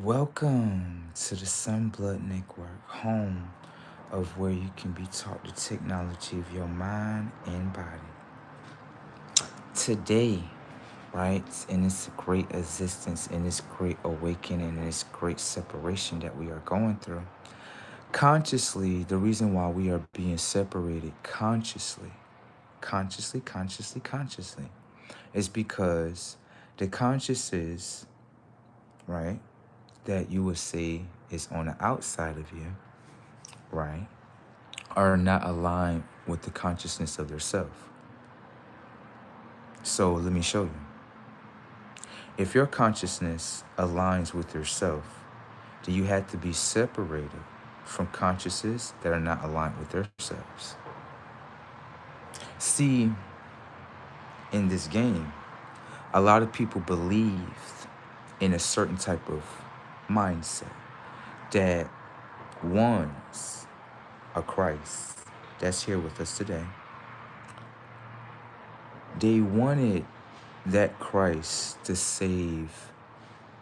Welcome to the Sunblood Network, home of where you can be taught the technology of your mind and body. Today, right, in this great existence, in this great awakening, in this great separation that we are going through, consciously, the reason why we are being separated consciously, is because the consciouses, right, that you would say is on the outside of you, right, are not aligned with the consciousness of their self. So let me show you. If your consciousness aligns with yourself, then you have to be separated from consciousnesses that are not aligned with themselves. See, in this game, a lot of people believe in a certain type of mindset that wants a Christ that's here with us today. They wanted that Christ to save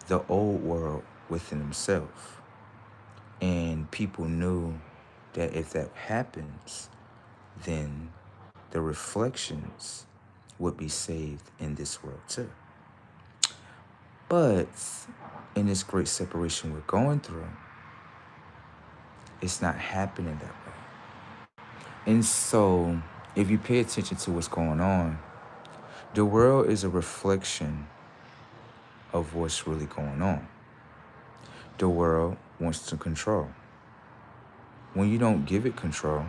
the old world within himself. And people knew that if that happens, then the reflections would be saved in this world too. But in this great separation we're going through, it's not happening that way. And so if you pay attention to what's going on, the world is a reflection of what's really going on. The world wants to control. When you don't give it control,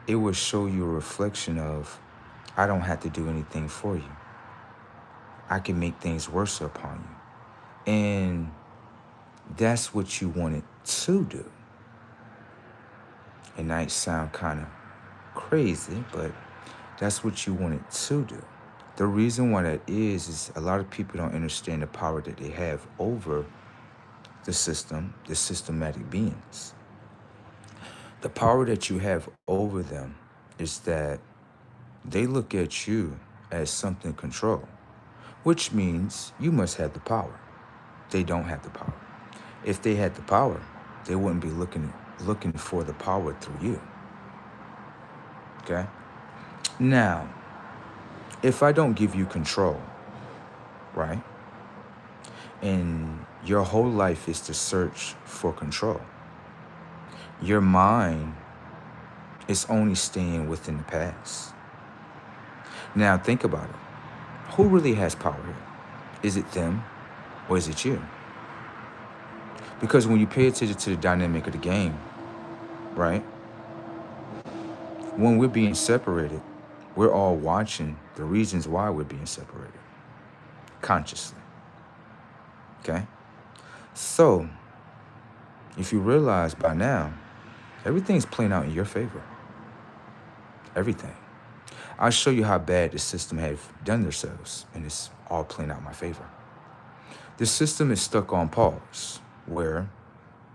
it will show you a reflection of, I don't have to do anything for you. I can make things worse upon you. And that's what you want it to do. It might sound kind of crazy, but that's what you want it to do. The reason why that is a lot of people don't understand the power that they have over the system, the systematic beings. The power that you have over them is that they look at you as something to control, which means you must have the power. They don't have the power. If they had the power, they wouldn't be looking for the power through you. Okay? Now, if I don't give you control, right? And your whole life is to search for control. Your mind is only staying within the past. Now think about it. Who really has power here? Is it them or is it you? Because when you pay attention to the dynamic of the game, right? When we're being separated, we're all watching the reasons why we're being separated consciously. Okay? So, if you realize by now, everything's playing out in your favor. Everything. I'll show you how bad the system have done themselves, and it's all playing out in my favor. The system is stuck on pause, where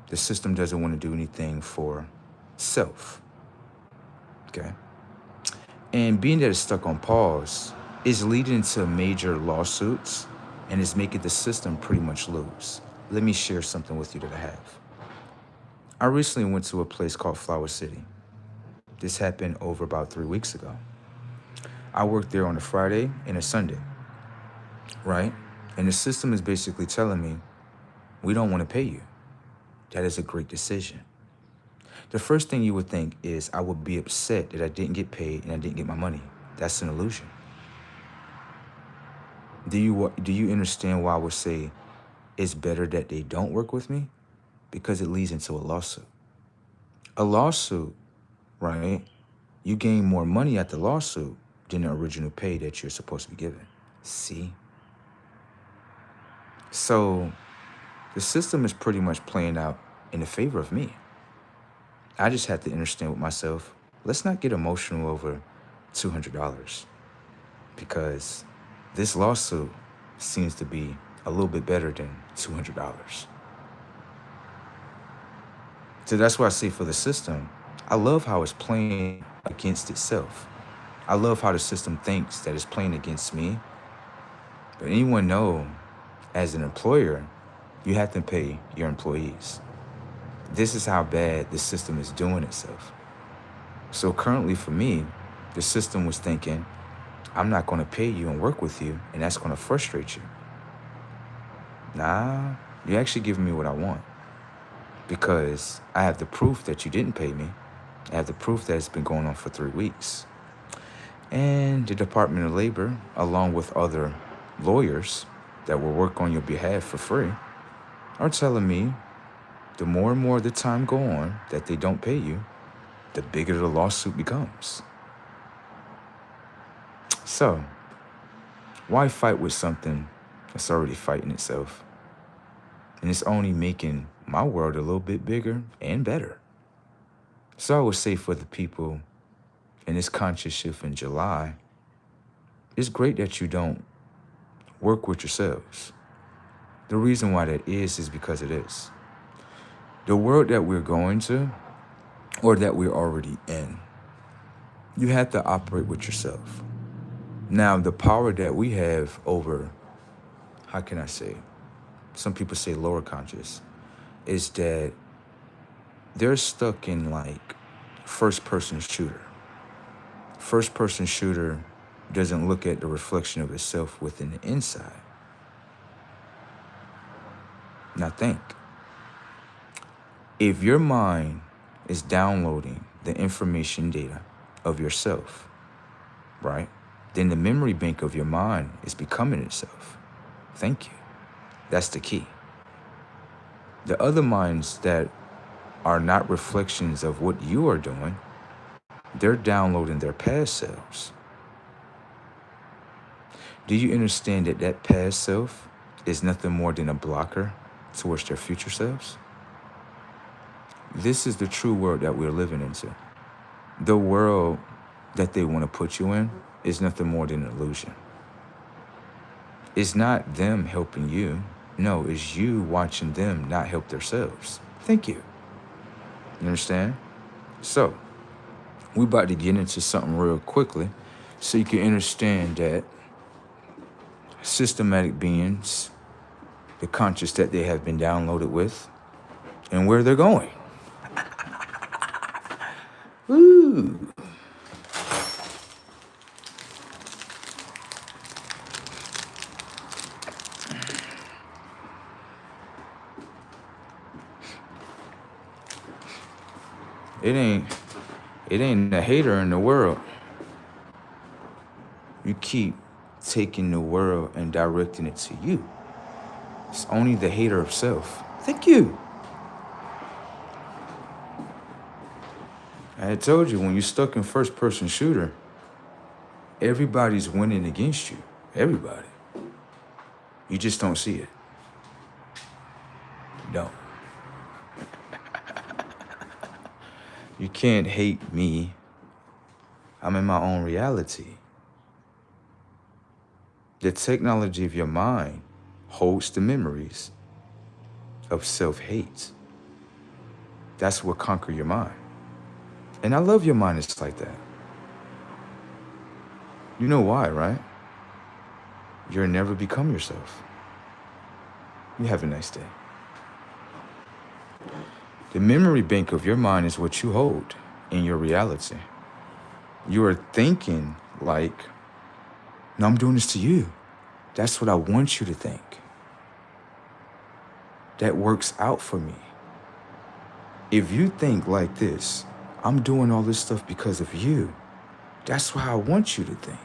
the system doesn't want to do anything for self. Okay? And being that it's stuck on pause is leading to major lawsuits and is making the system pretty much lose. Let me share something with you that I have. I recently went to a place called Flower City. This happened over about 3 weeks ago. I worked there on a Friday and a Sunday, right? And the system is basically telling me, we don't want to pay you. That is a great decision. The first thing you would think is I would be upset that I didn't get paid and I didn't get my money. That's an illusion. Do you understand why I would say it's better that they don't work with me? Because it leads into a lawsuit. A lawsuit, right? You gain more money at the lawsuit than the original pay that you're supposed to be given. See? So the system is pretty much playing out in the favor of me. I just have to understand with myself, let's not get emotional over $200 because this lawsuit seems to be a little bit better than $200. So that's why I say for the system, I love how it's playing against itself. I love how the system thinks that it's playing against me. But anyone know, as an employer, You have to pay your employees. This is how bad the system is doing itself. So currently for me, the system was thinking, I'm not going to pay you and work with you, and that's going to frustrate you. Nah, you actually giving me what I want because I have the proof that you didn't pay me. I have the proof that it's been going on for 3 weeks. And the Department of Labor, along with other lawyers that will work on your behalf for free, are telling me the more and more the time go on that they don't pay you, the bigger the lawsuit becomes. So, why fight with something that's already fighting itself? And it's only making my world a little bit bigger and better. So I would say for the people in this conscious shift in July, it's great that you don't work with yourselves. The reason why that is because it is. The world that we're going to, or that we're already in, you have to operate with yourself. Now, the power that we have over, how can I say, some people say lower conscious, is that they're stuck in like first-person shooter. First-person shooter doesn't look at the reflection of itself within the inside. Now think. If your mind is downloading the information data of yourself, right, then the memory bank of your mind is becoming itself. Thank you. That's the key. The other minds that are not reflections of what you are doing, they're downloading their past selves. Do you understand that that past self is nothing more than a blocker towards their future selves? This is the true world that we're living into. The world that they want to put you in is nothing more than an illusion. It's not them helping you. No, it's you watching them not help themselves. Thank you. You understand? So, we're about to get into something real quickly so you can understand that systematic beings, the conscious that they have been downloaded with, and where they're going. Woo! It ain't a hater in the world. You keep taking the world and directing it to you. It's only the hater of self. Thank you. I had told you, when you're stuck in first-person shooter, everybody's winning against you. Everybody. You just don't see it. You don't. You can't hate me. I'm in my own reality. The technology of your mind holds the memories of self-hate. That's what conquers your mind. And I love your mind it's like that. You know why, right? You'll never become yourself. You have a nice day. The memory bank of your mind is what you hold in your reality. You are thinking like, no, I'm doing this to you. That's what I want you to think. That works out for me. If you think like this, I'm doing all this stuff because of you. That's why I want you to think.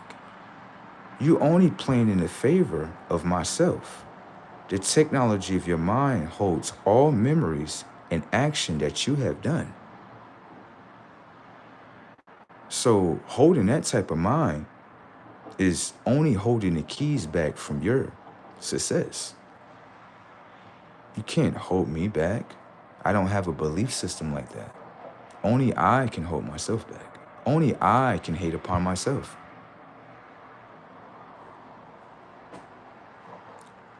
You only playing in the favor of myself. The technology of your mind holds all memories and action that you have done. So holding that type of mind is only holding the keys back from your success. You can't hold me back. I don't have a belief system like that. Only I can hold myself back. Only I can hate upon myself.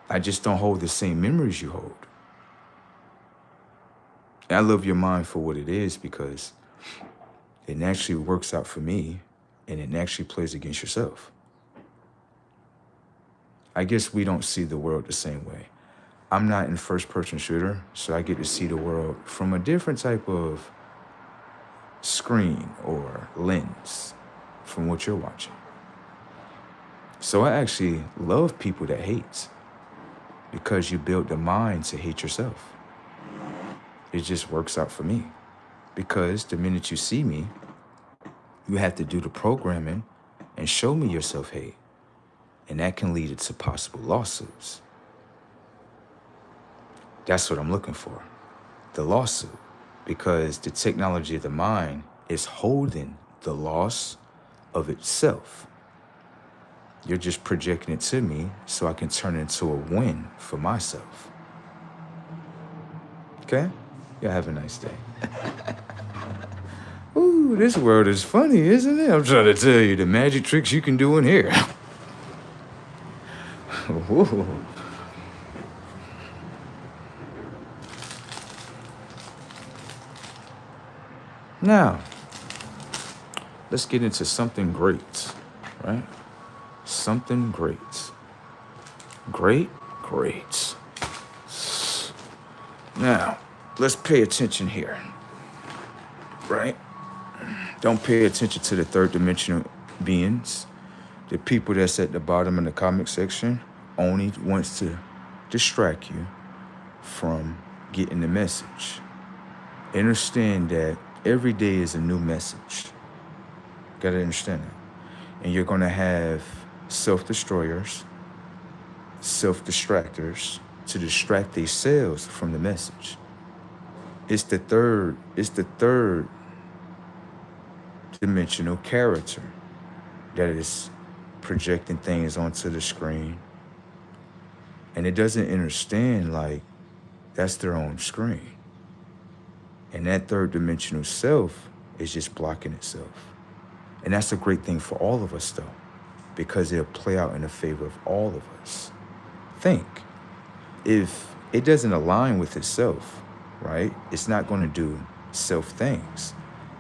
I just don't hold the same memories you hold. And I love your mind for what it is because it naturally works out for me and it naturally plays against yourself. I guess we don't see the world the same way. I'm not in first-person shooter, so I get to see the world from a different type of screen or lens from what you're watching. So I actually love people that hate because you build the mind to hate yourself. It just works out for me because the minute you see me, you have to do the programming and show me your self-hate. And that can lead to possible lawsuits. That's what I'm looking for, the lawsuit, because the technology of the mind is holding the loss of itself. You're just projecting it to me so I can turn it into a win for myself. Okay? Y'all have a nice day. Ooh, this world is funny, isn't it? I'm trying to tell you the magic tricks you can do in here. Whoa. Now, let's get into something great, right? Something great. Great. Now, let's pay attention here, right? Don't pay attention to the third dimensional beings. The people that's at the bottom in the comment section only wants to distract you from getting the message. Understand that every day is a new message. Gotta understand that. And you're gonna have self-destroyers, self-distractors to distract themselves from the message. It's the third dimensional character that is projecting things onto the screen. And it doesn't understand like that's their own screen. And that third dimensional self is just blocking itself. And that's a great thing for all of us though, because it'll play out in the favor of all of us. Think, if it doesn't align with itself, right? It's not gonna do self things.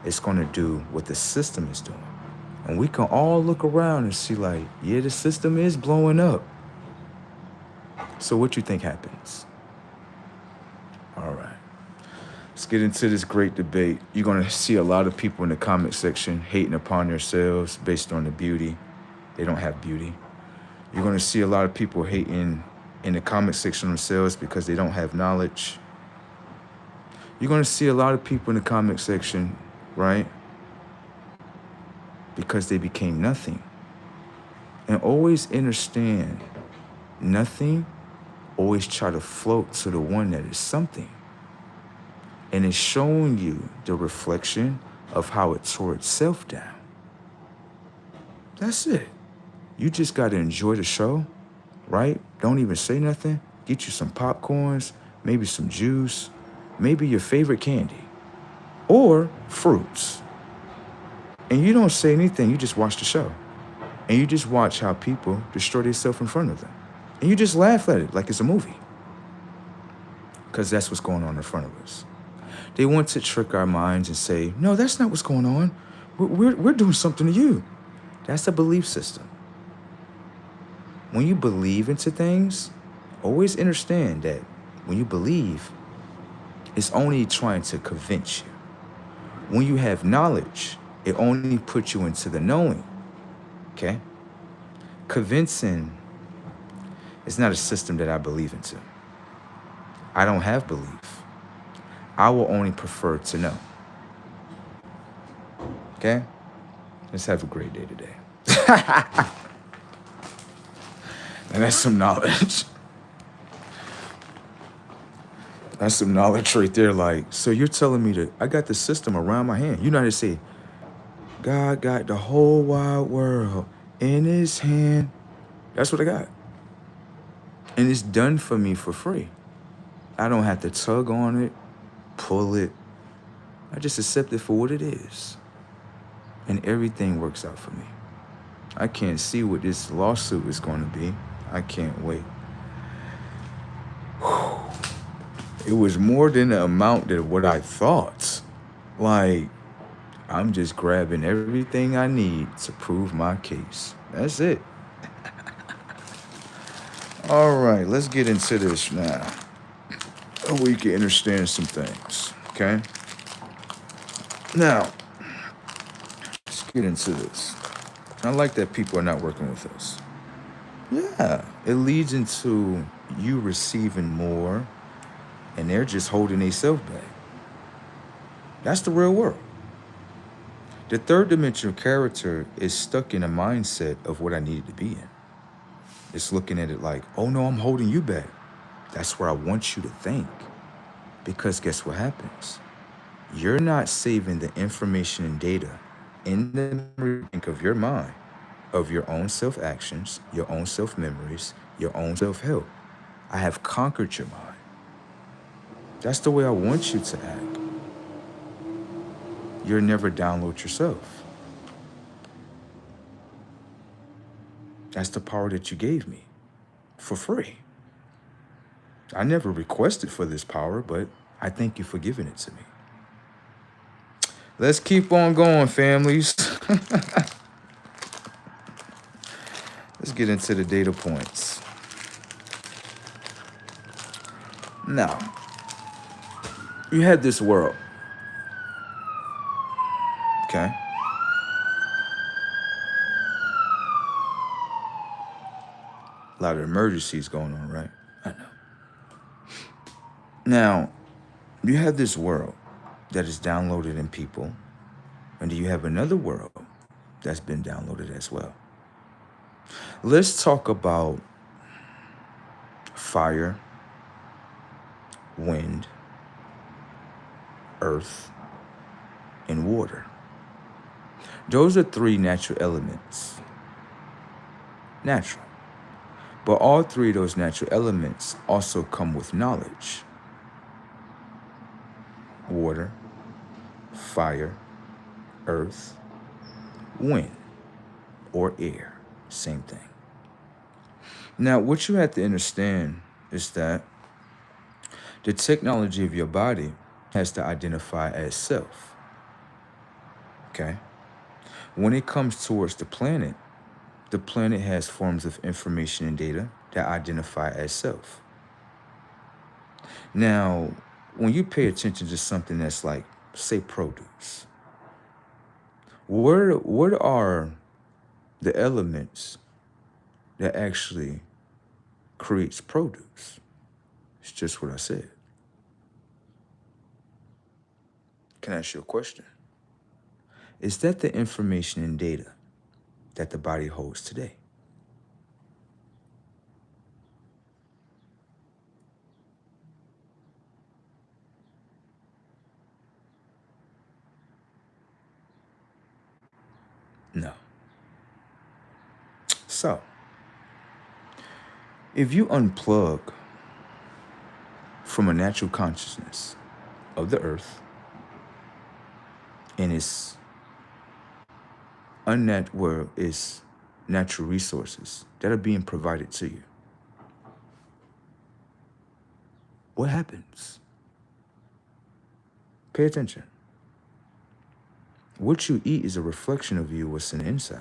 It's gonna do what the system is doing. And we can all look around and see like, yeah, the system is blowing up. So what you think happens? All right. Let's get into this great debate. You're going to see a lot of people in the comment section hating upon themselves based on the beauty. They don't have beauty. You're going to see a lot of people hating in the comment section themselves because they don't have knowledge. You're going to see a lot of people in the comment section, right? Because they became nothing. And always understand, nothing, always try to float to the one that is something. And it's showing you the reflection of how it tore itself down. That's it. You just got to enjoy the show, right? Don't even say nothing. Get you some popcorns, maybe some juice, maybe your favorite candy, or fruits. And you don't say anything, you just watch the show. And you just watch how people destroy themselves in front of them. And you just laugh at it like it's a movie. Because that's what's going on in front of us. They want to trick our minds and say, no, that's not what's going on. We're doing something to you. That's a belief system. When you believe into things, always understand that when you believe, it's only trying to convince you. When you have knowledge, it only puts you into the knowing, okay? Convincing is not a system that I believe into. I don't have belief. I will only prefer to know. Okay? Let's have a great day today. And that's some knowledge. That's some knowledge right there. Like, so you're telling me that I got the system around my hand. You know how to say, God got the whole wide world in his hand. That's what I got. And it's done for me for free. I don't have to tug on it, pull it. I just accept it for what it is. And everything works out for me. I can't see what this lawsuit is going to be. I can't wait. Whew. It was more than the amount of what I thought. Like, I'm just grabbing everything I need to prove my case. That's it. All right, let's get into this now. where you can understand some things. Okay. Now, let's get into this. I like that people are not working with us. Yeah, it leads into you receiving more, and they're just holding themselves back. That's the real world. The third dimensional character is stuck in a mindset of what I needed to be in. It's looking at it like, oh no, I'm holding you back. That's where I want you to think. Because guess what happens? You're not saving the information and data in the memory bank of your mind, of your own self-actions, your own self-memories, your own self-help. I have conquered your mind. That's the way I want you to act. You'll never download yourself. That's the power that you gave me for free. I never requested for this power, but I thank you for giving it to me. Let's keep on going, families. Let's get into the data points. Now, you had this world, okay? A lot of emergencies going on, right? I know. Now, you have this world that is downloaded in people, and you have another world that's been downloaded as well. Let's talk about fire, wind, earth, and water. Those are three natural elements. Natural. But all three of those natural elements also come with knowledge. Water, fire, earth, wind, or air. Same thing. Now, what you have to understand is that the technology of your body has to identify as self. Okay? When it comes towards the planet has forms of information and data that identify as self. Now, when you pay attention to something that's like, say, produce, what are the elements that actually creates produce? It's just what I said. Can I ask you a question? Is that the information and data that the body holds today? No. So, if you unplug from a natural consciousness of the earth and its its natural resources that are being provided to you, what happens? Pay attention. What you eat is a reflection of you, what's in the inside.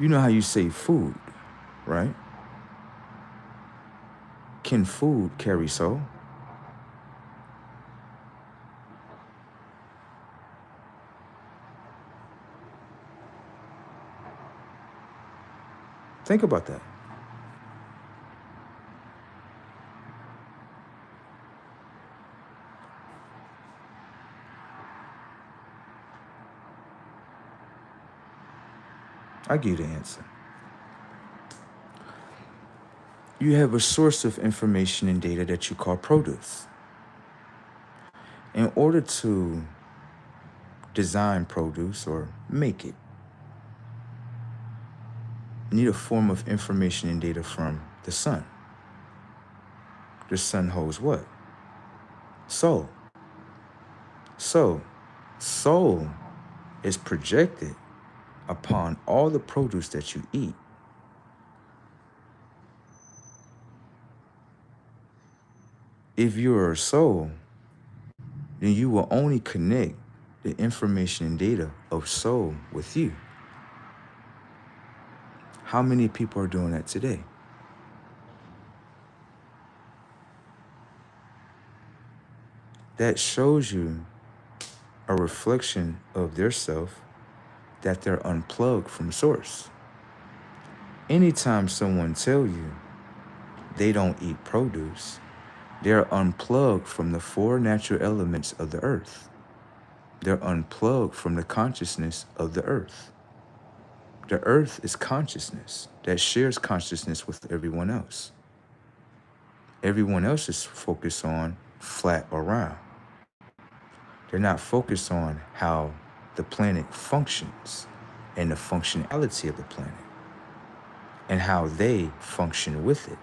You know how you say food, right? Can food carry soul? Think about that. I'll give you the answer. You have a source of information and data that you call produce. In order to design produce or make it, you need a form of information and data from the sun. The sun holds what? Soul. So, soul is projected upon all the produce that you eat. If you're a soul, then you will only connect the information and data of soul with you. How many people are doing that today? That shows you a reflection of their self, that they're unplugged from source. Anytime someone tell you they don't eat produce, they're unplugged from the four natural elements of the earth. They're unplugged from the consciousness of the earth. The earth is consciousness that shares consciousness with everyone else. Everyone else is focused on flat or round. They're not focused on how the planet functions and the functionality of the planet and how they function with it.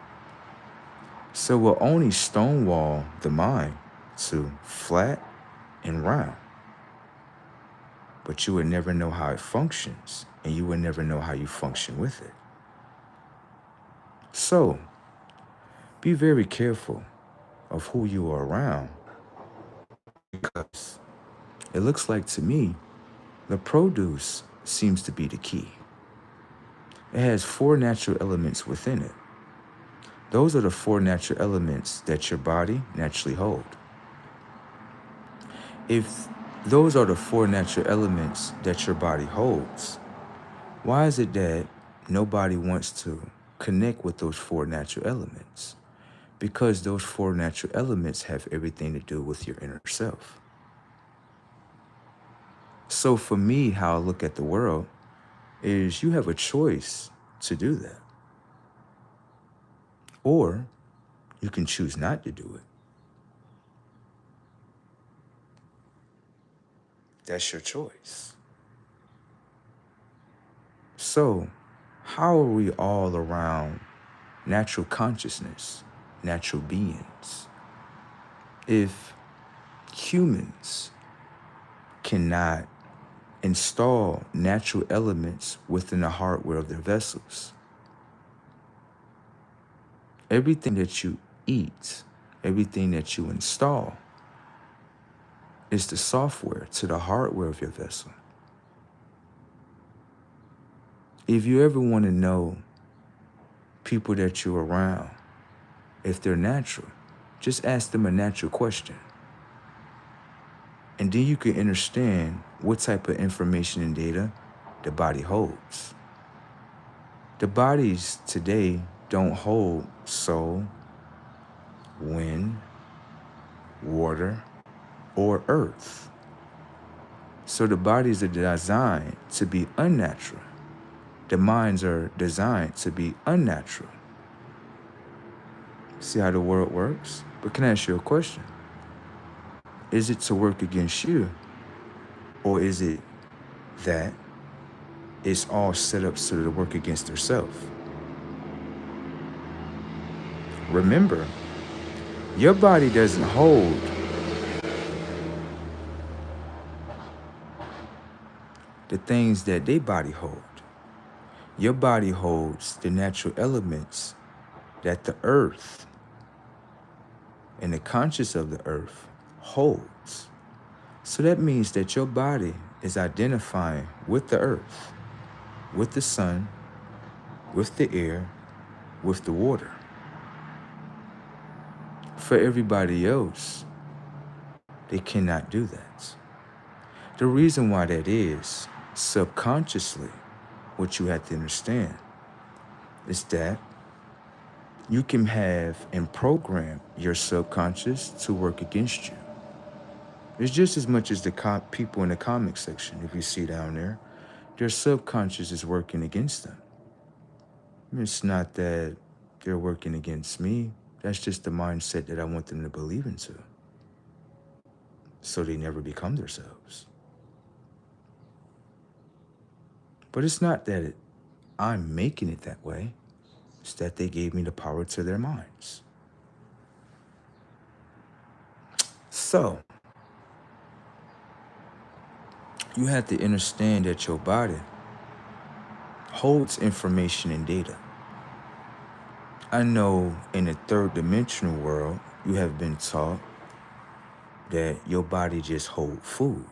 So we'll only stonewall the mind to flat and round. But you would never know how it functions, and you would never know how you function with it. So, be very careful of who you are around, because it looks like to me, the produce seems to be the key. It has four natural elements within it. Those are the four natural elements that your body naturally hold. If those are the four natural elements that your body holds, why is it that nobody wants to connect with those four natural elements? Because those four natural elements have everything to do with your inner self. So for me, how I look at the world is you have a choice to do that. Or you can choose not to do it. That's your choice. So, how are we all around natural consciousness, natural beings, if humans cannot install natural elements within the hardware of their vessels? Everything that you eat, everything that you install is the software to the hardware of your vessel. If you ever want to know people that you're around, if they're natural, just ask them a natural question. And then you can understand what type of information and data the body holds. The bodies today don't hold soul, wind, water, or earth. So the bodies are designed to be unnatural. The minds are designed to be unnatural. See how the world works? But can I ask you a question? Is it to work against you? Or is it that it's all set up so to work against herself? Remember, your body doesn't hold the things that their body hold. Your body holds the natural elements that the earth and the conscious of the earth holds. So that means that your body is identifying with the earth, with the sun, with the air, with the water. For everybody else, they cannot do that. The reason why that is, subconsciously, what you have to understand is that you can have and program your subconscious to work against you. It's just as much as the people in the comic section, if you see down there, their subconscious is working against them. It's not that they're working against me. That's just the mindset that I want them to believe into, so they never become themselves. But it's not that I'm making it that way. It's that they gave me the power to their minds. So, you have to understand that your body holds information and data. I know in the third dimensional world, you have been taught that your body just holds food.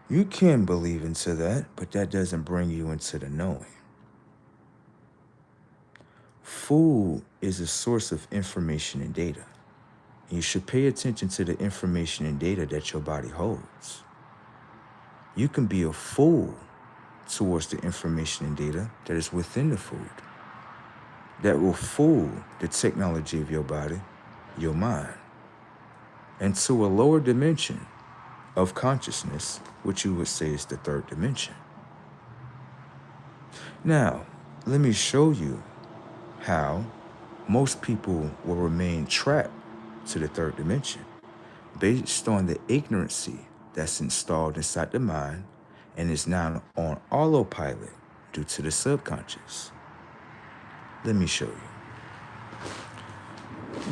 You can believe into that, but that doesn't bring you into the knowing. food is a source of information and data. You should pay attention to the information and data that your body holds. You can be a fool towards the information and data that is within the food that will fool the technology of your body, your mind, into a lower dimension of consciousness, which you would say is the third dimension. Now, let me show you how most people will remain trapped to the third dimension based on the ignorancy that's installed inside the mind and is now on autopilot due to the subconscious. Let me show you.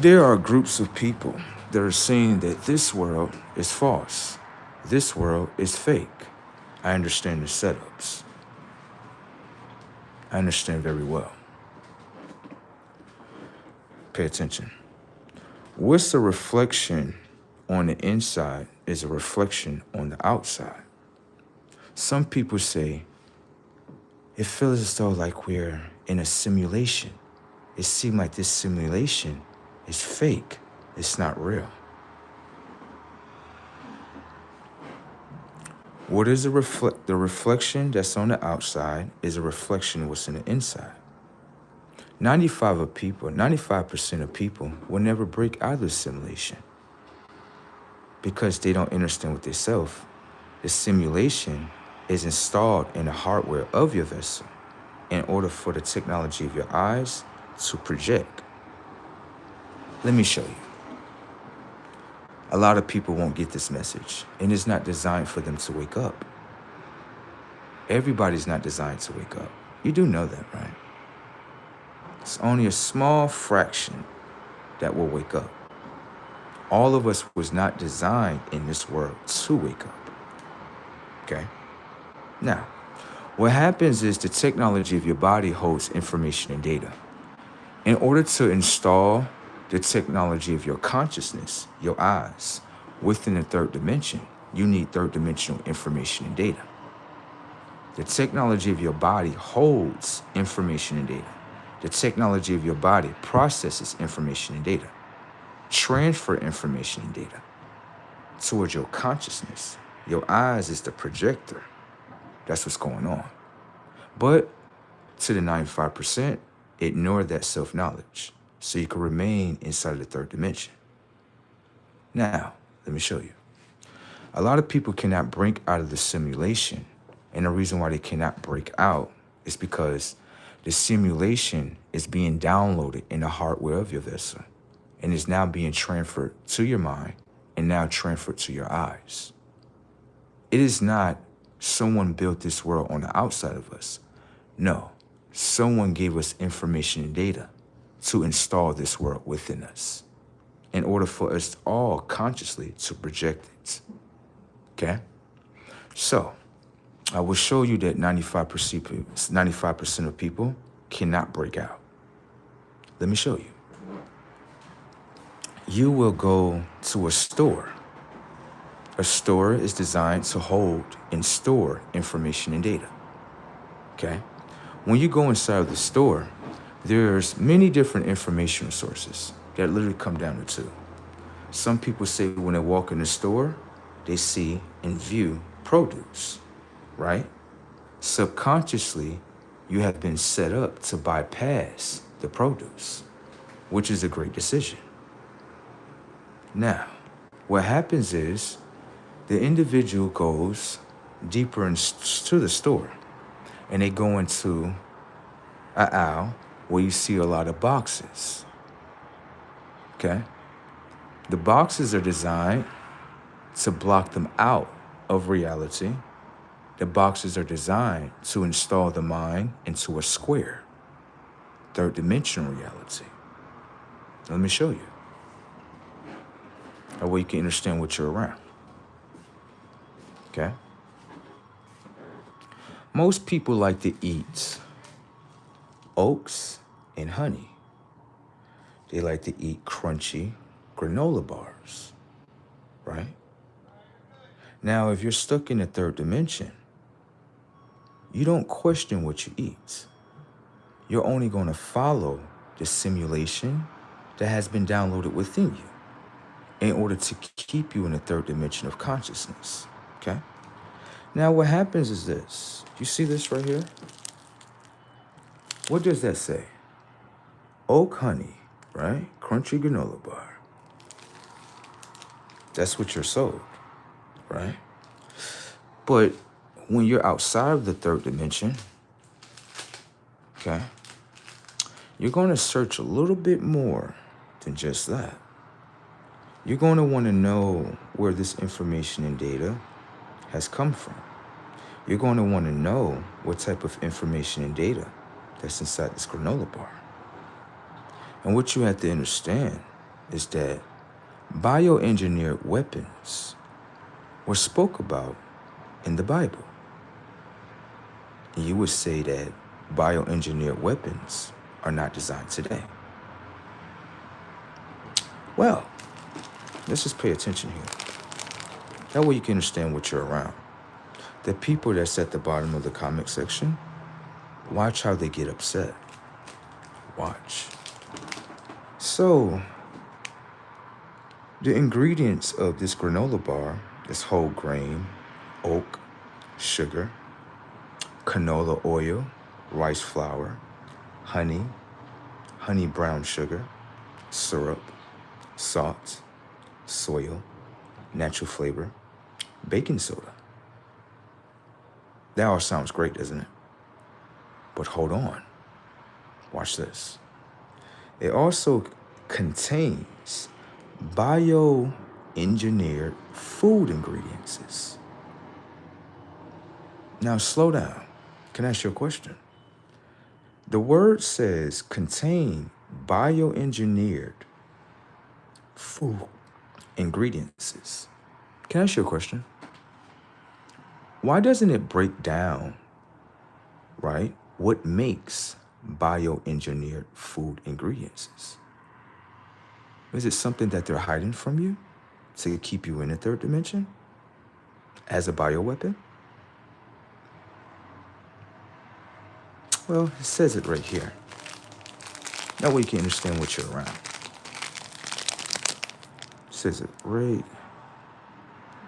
There are groups of people that are saying that this world is false. This world is fake. I understand the setups. I understand very well. Pay attention. What's a reflection on the inside is a reflection on the outside. Some people say, it feels as though like we're in a simulation. It seems like this simulation is fake. It's not real. What is the reflection that's on the outside is a reflection of what's in the inside. 95% of people will never break out of the simulation because they don't understand what they self. The simulation is installed in the hardware of your vessel in order for the technology of your eyes to project. Let me show you. A lot of people won't get this message, and it's not designed for them to wake up. Everybody's not designed to wake up. You do know that, right? It's only a small fraction that will wake up. All of us was not designed in this world to wake up. Okay? Now, what happens is the technology of your body holds information and data. In order to install the technology of your consciousness, your eyes, within the third dimension, you need third dimensional information and data. The technology of your body holds information and data. The technology of your body processes information and data, transfer information and data towards your consciousness. Your eyes is the projector. That's what's going on. But to the 95%, ignore that self-knowledge so you can remain inside of the third dimension. Now, let me show you. A lot of people cannot break out of the simulation, and the reason why they cannot break out is because the simulation is being downloaded in the hardware of your vessel and is now being transferred to your mind and now transferred to your eyes. It is not someone built this world on the outside of us. No, someone gave us information and data to install this world within us in order for us all consciously to project it. Okay? So, I will show you that 95% of people cannot break out. Let me show you. You will go to a store. A store is designed to hold and store information and data. Okay? When you go inside of the store, there's many different information sources that literally come down to two. Some people say when they walk in the store, they see and view produce, right? Subconsciously, you have been set up to bypass the produce, which is a great decision. Now, what happens is the individual goes deeper into the store and they go into an aisle where you see a lot of boxes. Okay? The boxes are designed to block them out of reality. The boxes are designed to install the mind into a square, third dimensional reality. Let me show you. That way you can understand what you're around. Okay? Most people like to eat oats and honey. They like to eat crunchy granola bars, right? Now, if you're stuck in the third dimension, you don't question what you eat. You're only going to follow the simulation that has been downloaded within you in order to keep you in the third dimension of consciousness. Okay? Now, what happens is this. You see this right here? What does that say? Oak honey, right? Crunchy granola bar. That's what you're sold, right? But when you're outside of the third dimension, okay, you're going to search a little bit more than just that. You're going to want to know where this information and data has come from. You're going to want to know what type of information and data that's inside this granola bar. And what you have to understand is that bioengineered weapons were spoke about in the Bible. And you would say that bioengineered weapons are not designed today. Well, let's just pay attention here. That way you can understand what you're around. The people that's at the bottom of the comment section, watch how they get upset. Watch. So, the ingredients of this granola bar is whole grain, oat, sugar, canola oil, rice flour, honey brown sugar, syrup, salt, soil, natural flavor, baking soda. That all sounds great, doesn't it? But hold on. Watch this. It also contains bioengineered food ingredients. Now slow down. Can I ask you a question? The word says contain bioengineered food ingredients. Can I ask you a question? Why doesn't it break down, right, what makes bioengineered food ingredients? Is it something that they're hiding from you to keep you in the third dimension as a bioweapon? Well, it says it right here. That way you can understand what you're around. It says it right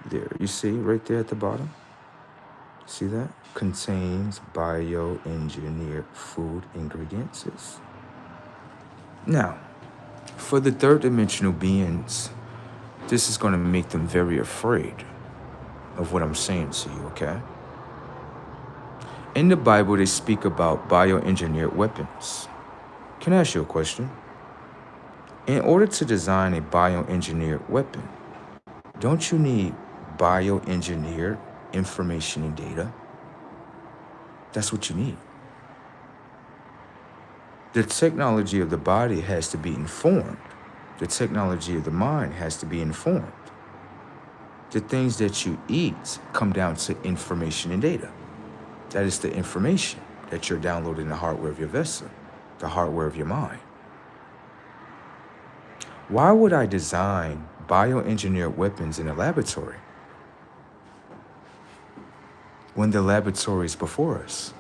there. You see right there at the bottom? See that? Contains bioengineered food ingredients. Now, for the third dimensional beings, this is going to make them very afraid of what I'm saying to you, okay? In the Bible, they speak about bioengineered weapons. Can I ask you a question? In order to design a bioengineered weapon, don't you need bioengineered information and data? That's what you need. The technology of the body has to be informed. The technology of the mind has to be informed. The things that you eat come down to information and data. That is the information that you're downloading in the hardware of your vessel, the hardware of your mind. Why would I design bioengineered weapons in a laboratory when the laboratory is before us?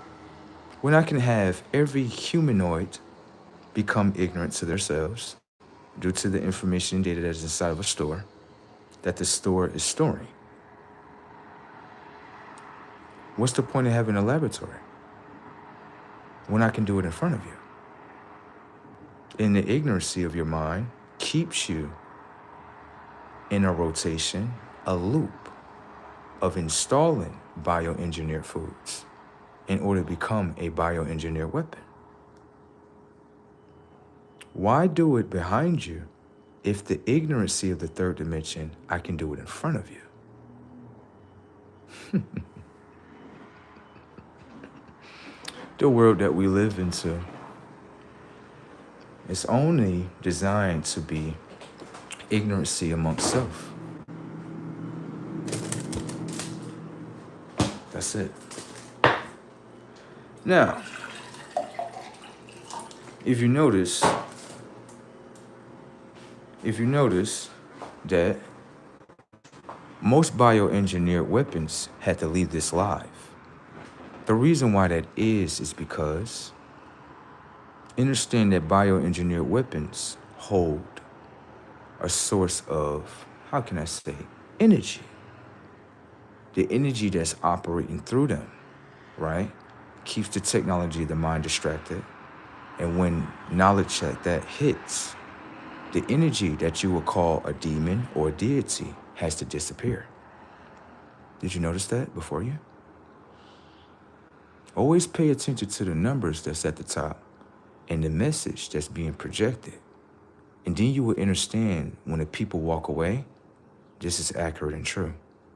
When I can have every humanoid become ignorant to themselves due to the information and data that is inside of a store, that the store is storing. What's the point of having a laboratory when I can do it in front of you? And the ignorancy of your mind keeps you in a rotation, a loop of installing bioengineered foods in order to become a bioengineered weapon. Why do it behind you if the ignorancy of the third dimension, I can do it in front of you? The world that we live into is only designed to be ignorancy amongst self. That's it. Now, if you notice that most bioengineered weapons had to leave this live. The reason why that is because Understand that bioengineered weapons hold a source of, how can I say, energy. The energy that's operating through them, right, keeps the technology of the mind distracted. And when knowledge like that hits, the energy that you would call a demon or a deity has to disappear. Did you notice that before you? Always pay attention to the numbers that's at the top and the message that's being projected. And then you will understand when the people walk away, this is accurate and true.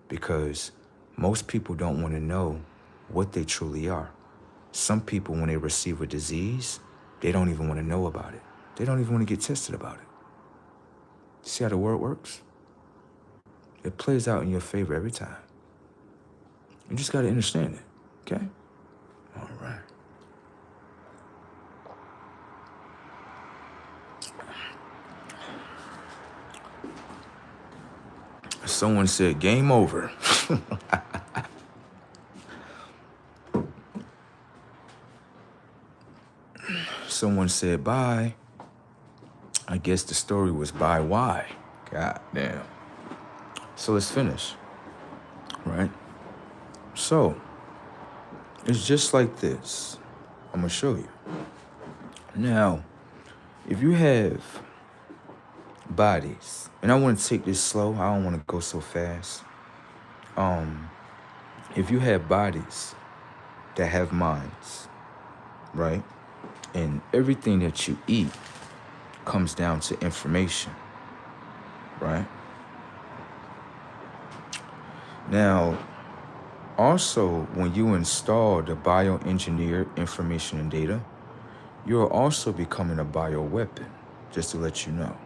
Because most people don't want to know what they truly are. Some people, when they receive a disease, they don't even want to know about it. They don't even want to get tested about it. See how the world works? It plays out in your favor every time. You just got to understand it, okay? All right. Someone said, game over. Someone said, bye. I guess the story was bye why. God damn. So let's finish, right? So, it's just like this. I'm going to show you. Now, if you have bodies, and I want to take this slow, I don't want to go so fast. If you have bodies that have minds, right? And everything that you eat comes down to information, right? Now, also, when you install the bioengineered information and data, you're also becoming a bioweapon, just to let you know,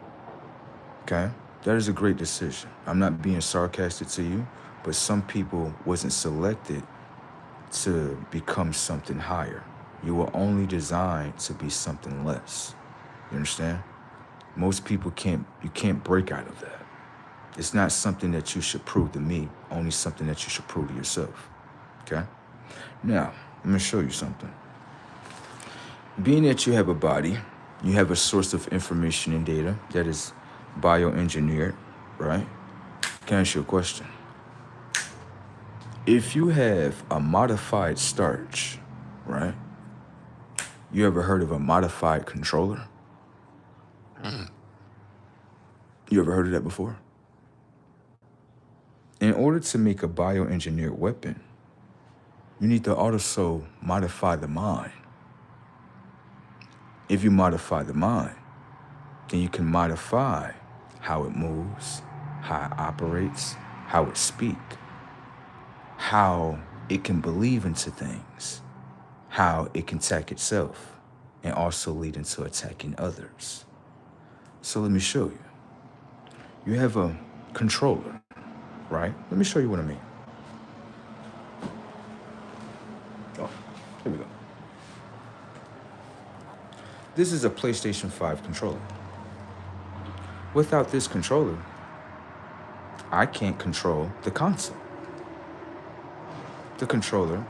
okay? That is a great decision. I'm not being sarcastic to you, but some people wasn't selected to become something higher. You were only designed to be something less. You understand? Most people you can't break out of that. It's not something that you should prove to me, only something that you should prove to yourself, okay? Now, I'm gonna show you something. Being that you have a body, you have a source of information and data that is bioengineered, right? Can I ask you a question? If you have a modified starch, right? You ever heard of a modified controller? You ever heard of that before? In order to make a bioengineered weapon, you need to also modify the mind. If you modify the mind, then you can modify how it moves, how it operates, how it speaks, how it can believe into things, how it can attack itself, and also lead into attacking others. So let me show you. You have a controller, right? Let me show you what I mean. Oh, here we go. This is a PlayStation 5 controller. Without this controller, I can't control the console. The controller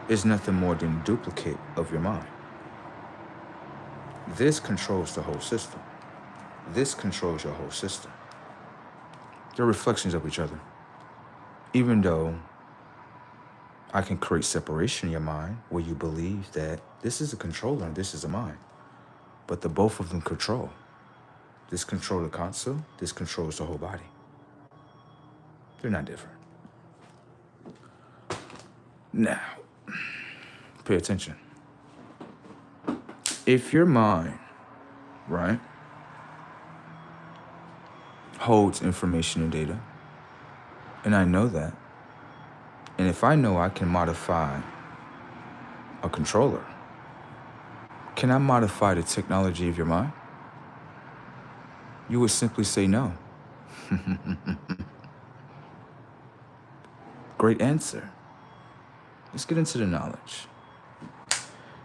is nothing more than a duplicate of your mind. This controls the whole system. This controls your whole system. They're reflections of each other. Even though I can create separation in your mind where you believe that this is a controller and this is a mind. But the both of them control. This controls the console, this controls the whole body. They're not different. Now, pay attention. If your mind, right, holds information and data, and I know that, and if I know I can modify a controller, can I modify the technology of your mind? You would simply say no. Great answer. Let's get into the knowledge.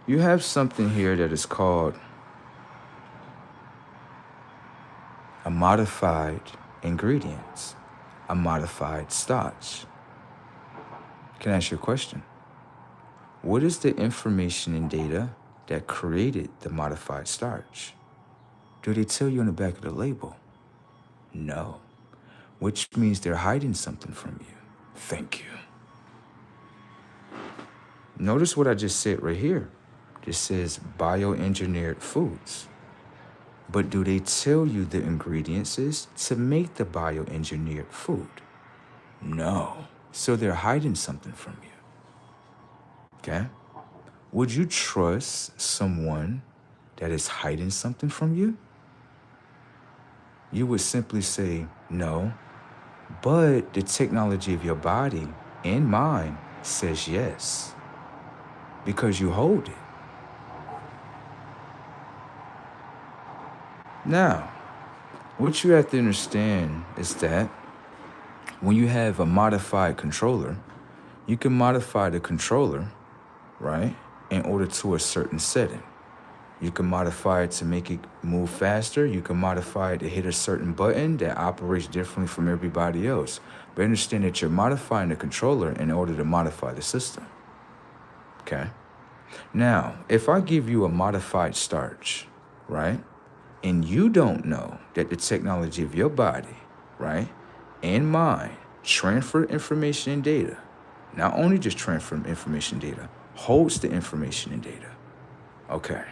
You have something here that is called a modified ingredients, a modified starch. Can I ask you a question? What is the information and data that created the modified starch? Do they tell you on the back of the label? No. Which means they're hiding something from you. Thank you. Notice what I just said right here. This says bioengineered foods. But do they tell you the ingredients is to make the bioengineered food? No. So they're hiding something from you. Okay? Would you trust someone that is hiding something from you? You would simply say no, but the technology of your body and mind says yes, because you hold it. Now, what you have to understand is that when you have a modified controller, you can modify the controller, right, in order to a certain setting. You can modify it to make it move faster. You can modify it to hit a certain button that operates differently from everybody else. But understand that you're modifying the controller in order to modify the system. Okay? Now, if I give you a modified starch, right, and you don't know that the technology of your body, right, and mind transfer information and data, not only just transfer information and data, holds the information and data. Okay.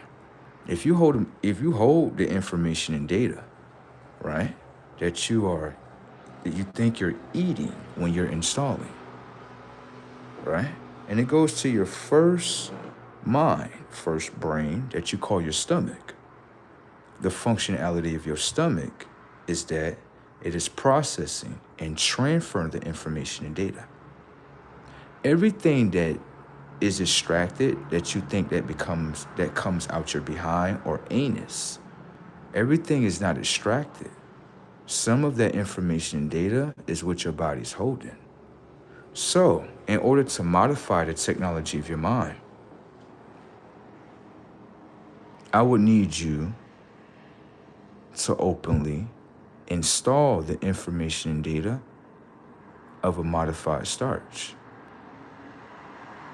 If you hold the information and data, right, that you think you're eating when you're installing, right? And it goes to your first mind, first brain that you call your stomach. The functionality of your stomach is that it is processing and transferring the information and data. Everything that is extracted that you think that comes out your behind or anus, everything is not extracted. Some of that information and data is what your body's holding. So, in order to modify the technology of your mind, I would need you to openly install the information and data of a modified starch.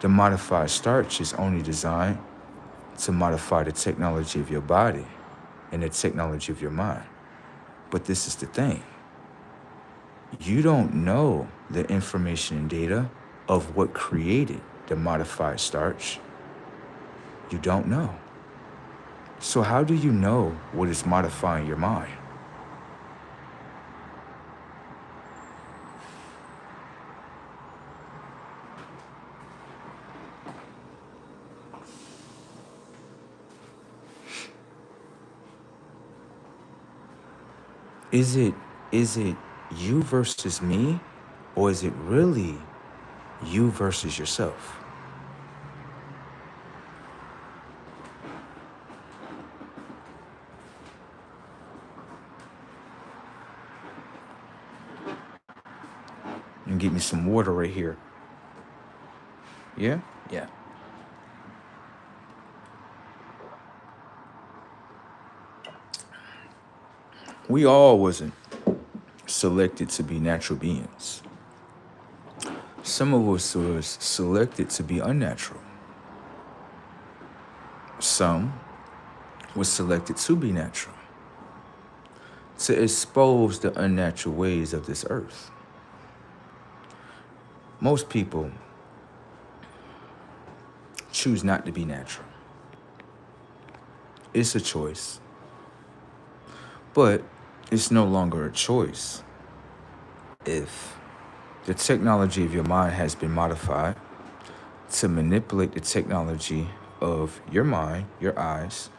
The modified starch is only designed to modify the technology of your body and the technology of your mind. But this is the thing. You don't know the information and data of what created the modified starch. You don't know. So how do you know what is modifying your mind? Is it you versus me, or is it really you versus yourself? And get me some water right here. Yeah? Yeah. We all wasn't selected to be natural beings. Some of us was selected to be unnatural. Some was selected to be natural, to expose the unnatural ways of this earth. Most people choose not to be natural. It's a choice, but it's no longer a choice if the technology of your mind has been modified to manipulate the technology of your mind, your eyes,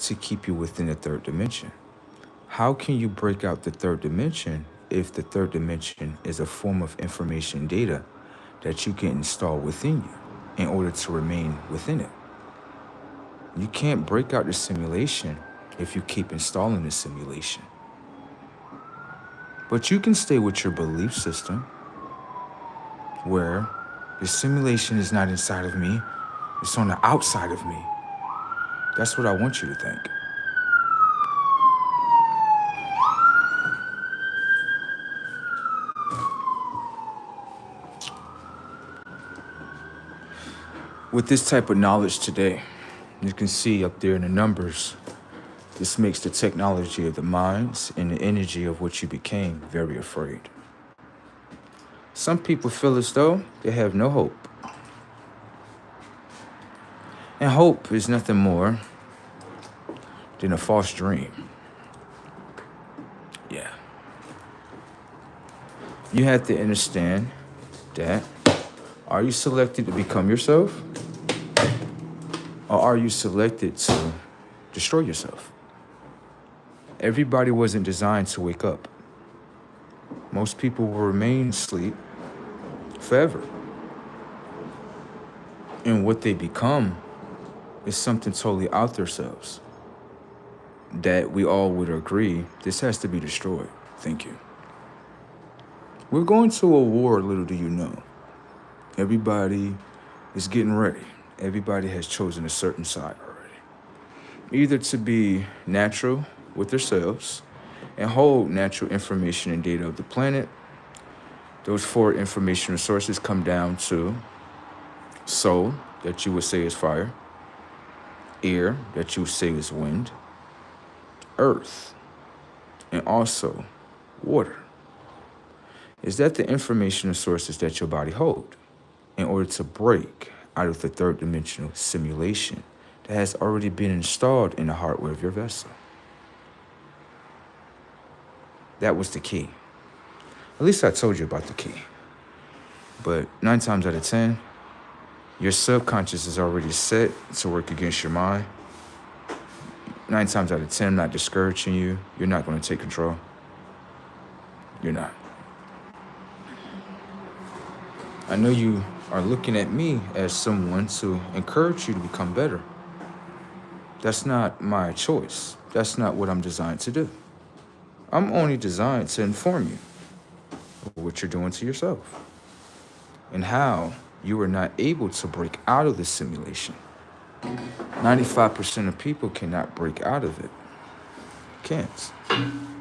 to keep you within the third dimension. How can you break out the third dimension if the third dimension is a form of information data that you can install within you in order to remain within it? You can't break out the simulation if you keep installing the simulation. But you can stay with your belief system where the simulation is not inside of me, it's on the outside of me. That's what I want you to think. With this type of knowledge today, You can see up there in the numbers, this makes the technology of the minds and the energy of what you became very afraid. Some people feel as though they have no hope. And hope is nothing more than a false dream. Yeah. You have to understand that, are you selected to become yourself? Or are you selected to destroy yourself? Everybody wasn't designed to wake up. Most people will remain asleep forever. And what they become is something totally out themselves that we all would agree this has to be destroyed. Thank you. We're going to a war, little do you know. Everybody is getting ready. Everybody has chosen a certain side already. Either to be natural with themselves and hold natural information and data of the planet. Those 4 information resources come down to soul, that you would say is fire, air, that you would say is wind, earth, and also water. Is that the information sources that your body hold in order to break out of the 3rd dimensional simulation that has already been installed in the hardware of your vessel? That was the key. At least I told you about the key. But 9 times out of 10, your subconscious is already set to work against your mind. 9 times out of 10, I'm not discouraging you. You're not going to take control. You're not. I know you are looking at me as someone to encourage you to become better. That's not my choice. That's not what I'm designed to do. I'm only designed to inform you of what you're doing to yourself and how you are not able to break out of this simulation. 95% of people cannot break out of it. Can't.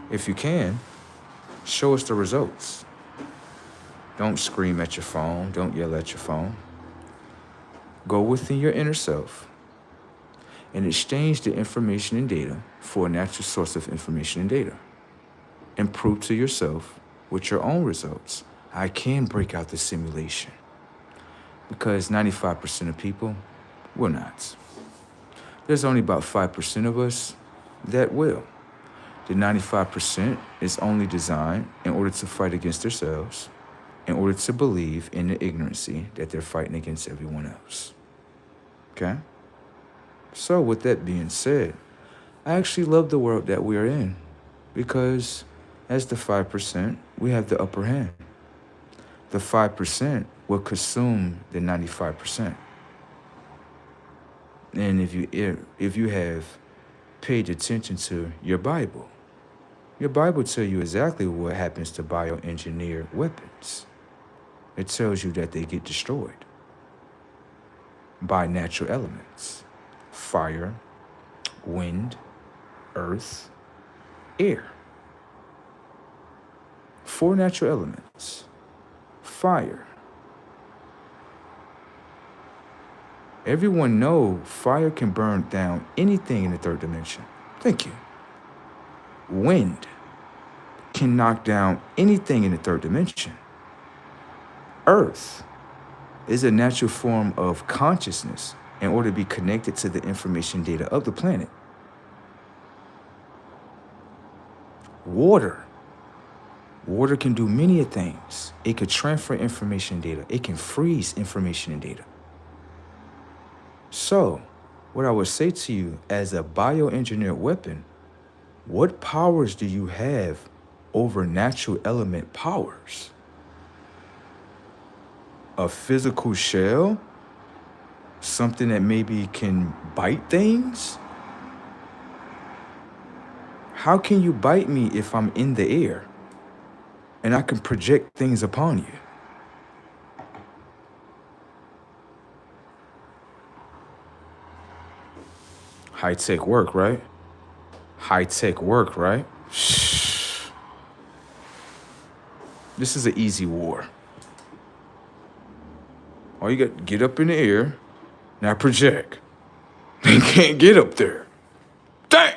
If you can, show us the results. Don't scream at your phone. Don't yell at your phone. Go within your inner self and exchange the information and data for a natural source of information and data. And prove to yourself with your own results, I can break out the simulation. Because 95% of people will not. There's only about 5% of us that will. The 95% is only designed in order to fight against themselves, in order to believe in the ignorancy that they're fighting against everyone else. Okay? So with that being said, I actually love the world that we are in because as the 5%, we have the upper hand. The 5% will consume the 95%. And if you have paid attention to your Bible tells you exactly what happens to bioengineered weapons. It tells you that they get destroyed by natural elements: fire, wind, earth, air. 4 natural elements. Fire. Everyone knows fire can burn down anything in the 3rd dimension. Thank you. Wind can knock down anything in the 3rd dimension. Earth is a natural form of consciousness in order to be connected to the information data of the planet. Water can do many things. It could transfer information data. It can freeze information and data. So, what I would say to you as a bioengineered weapon, what powers do you have over natural element powers? A physical shell? Something that maybe can bite things? How can you bite me if I'm in the air and I can project things upon you? High-tech work, right? High-tech work, right? Shh. This is an easy war. All you got, get up in the air, now project. Thank can't get up there. Damn!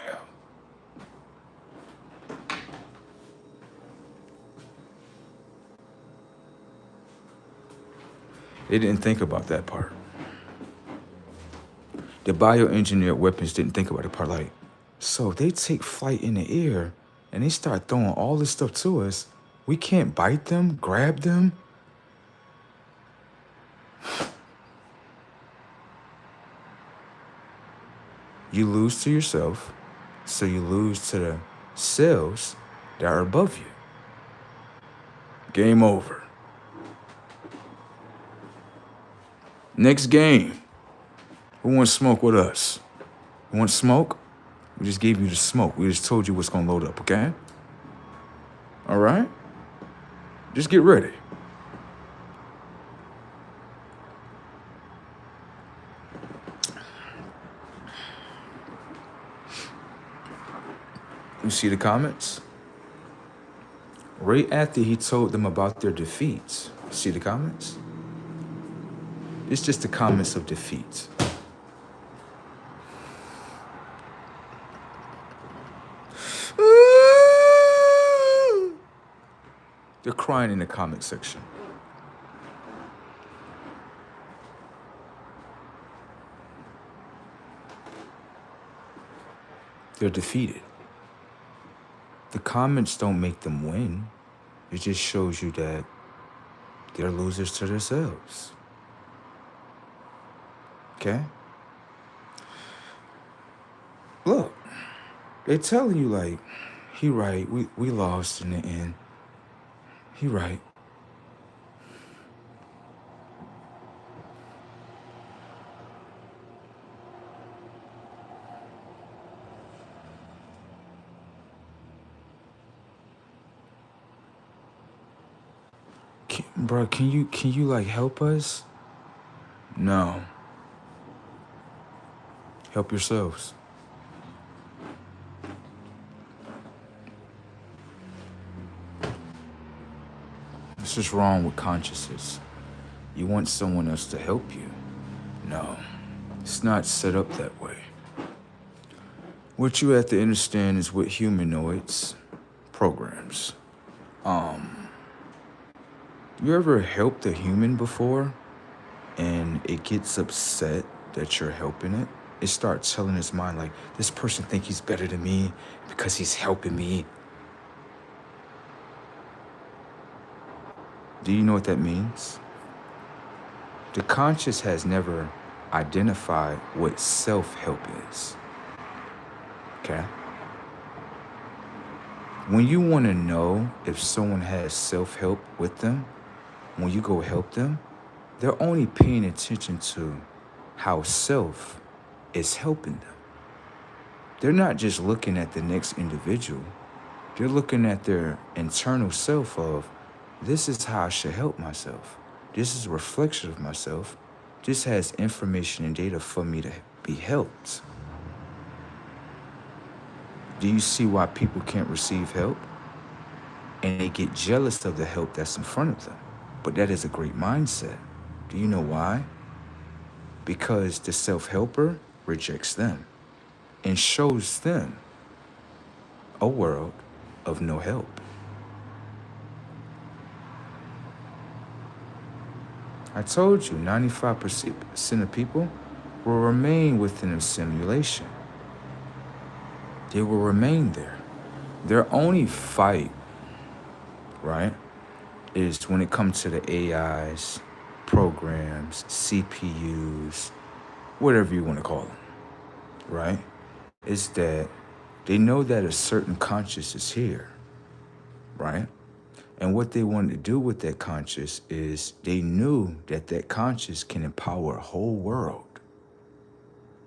They didn't think about that part. The bioengineered weapons didn't think about the part like, so if they take flight in the air and they start throwing all this stuff to us, we can't bite them, grab them. You lose to yourself, so you lose to the cells that are above you. Game over. Next game. Who wants smoke with us? You want smoke? We just gave you the smoke. We just told you what's gonna load up, okay? All right? Just get ready. You see the comments? Right after he told them about their defeats. See the comments? It's just the comments of defeat. They're crying in the comment section. They're defeated. The comments don't make them win. It just shows you that they're losers to themselves. Okay? Look, they're telling you like, he right, we lost in the end. He right. Bro, can you like help us? No. Help yourselves. It's just wrong with consciousness. You want someone else to help you. No, it's not set up that way. What you have to understand is what humanoids programs. You ever helped a human before and it gets upset that you're helping it? It starts telling its mind like, this person think he's better than me because he's helping me. Do you know what that means? The conscious has never identified what self-help is. Okay? When you want to know if someone has self-help with them, when you go help them, they're only paying attention to how self is helping them. They're not just looking at the next individual. They're looking at their internal self of, this is how I should help myself. This is a reflection of myself. This has information and data for me to be helped. Do you see why people can't receive help? And they get jealous of the help that's in front of them. But that is a great mindset. Do you know why? Because the self-helper rejects them and shows them a world of no help. I told you, 95% of people will remain within a simulation. They will remain there. Their only fight, right, is when it comes to the AIs, programs, CPUs, whatever you want to call them, right, is that they know that a certain conscious is here, right? And what they wanted to do with that conscious is they knew that that conscious can empower a whole world,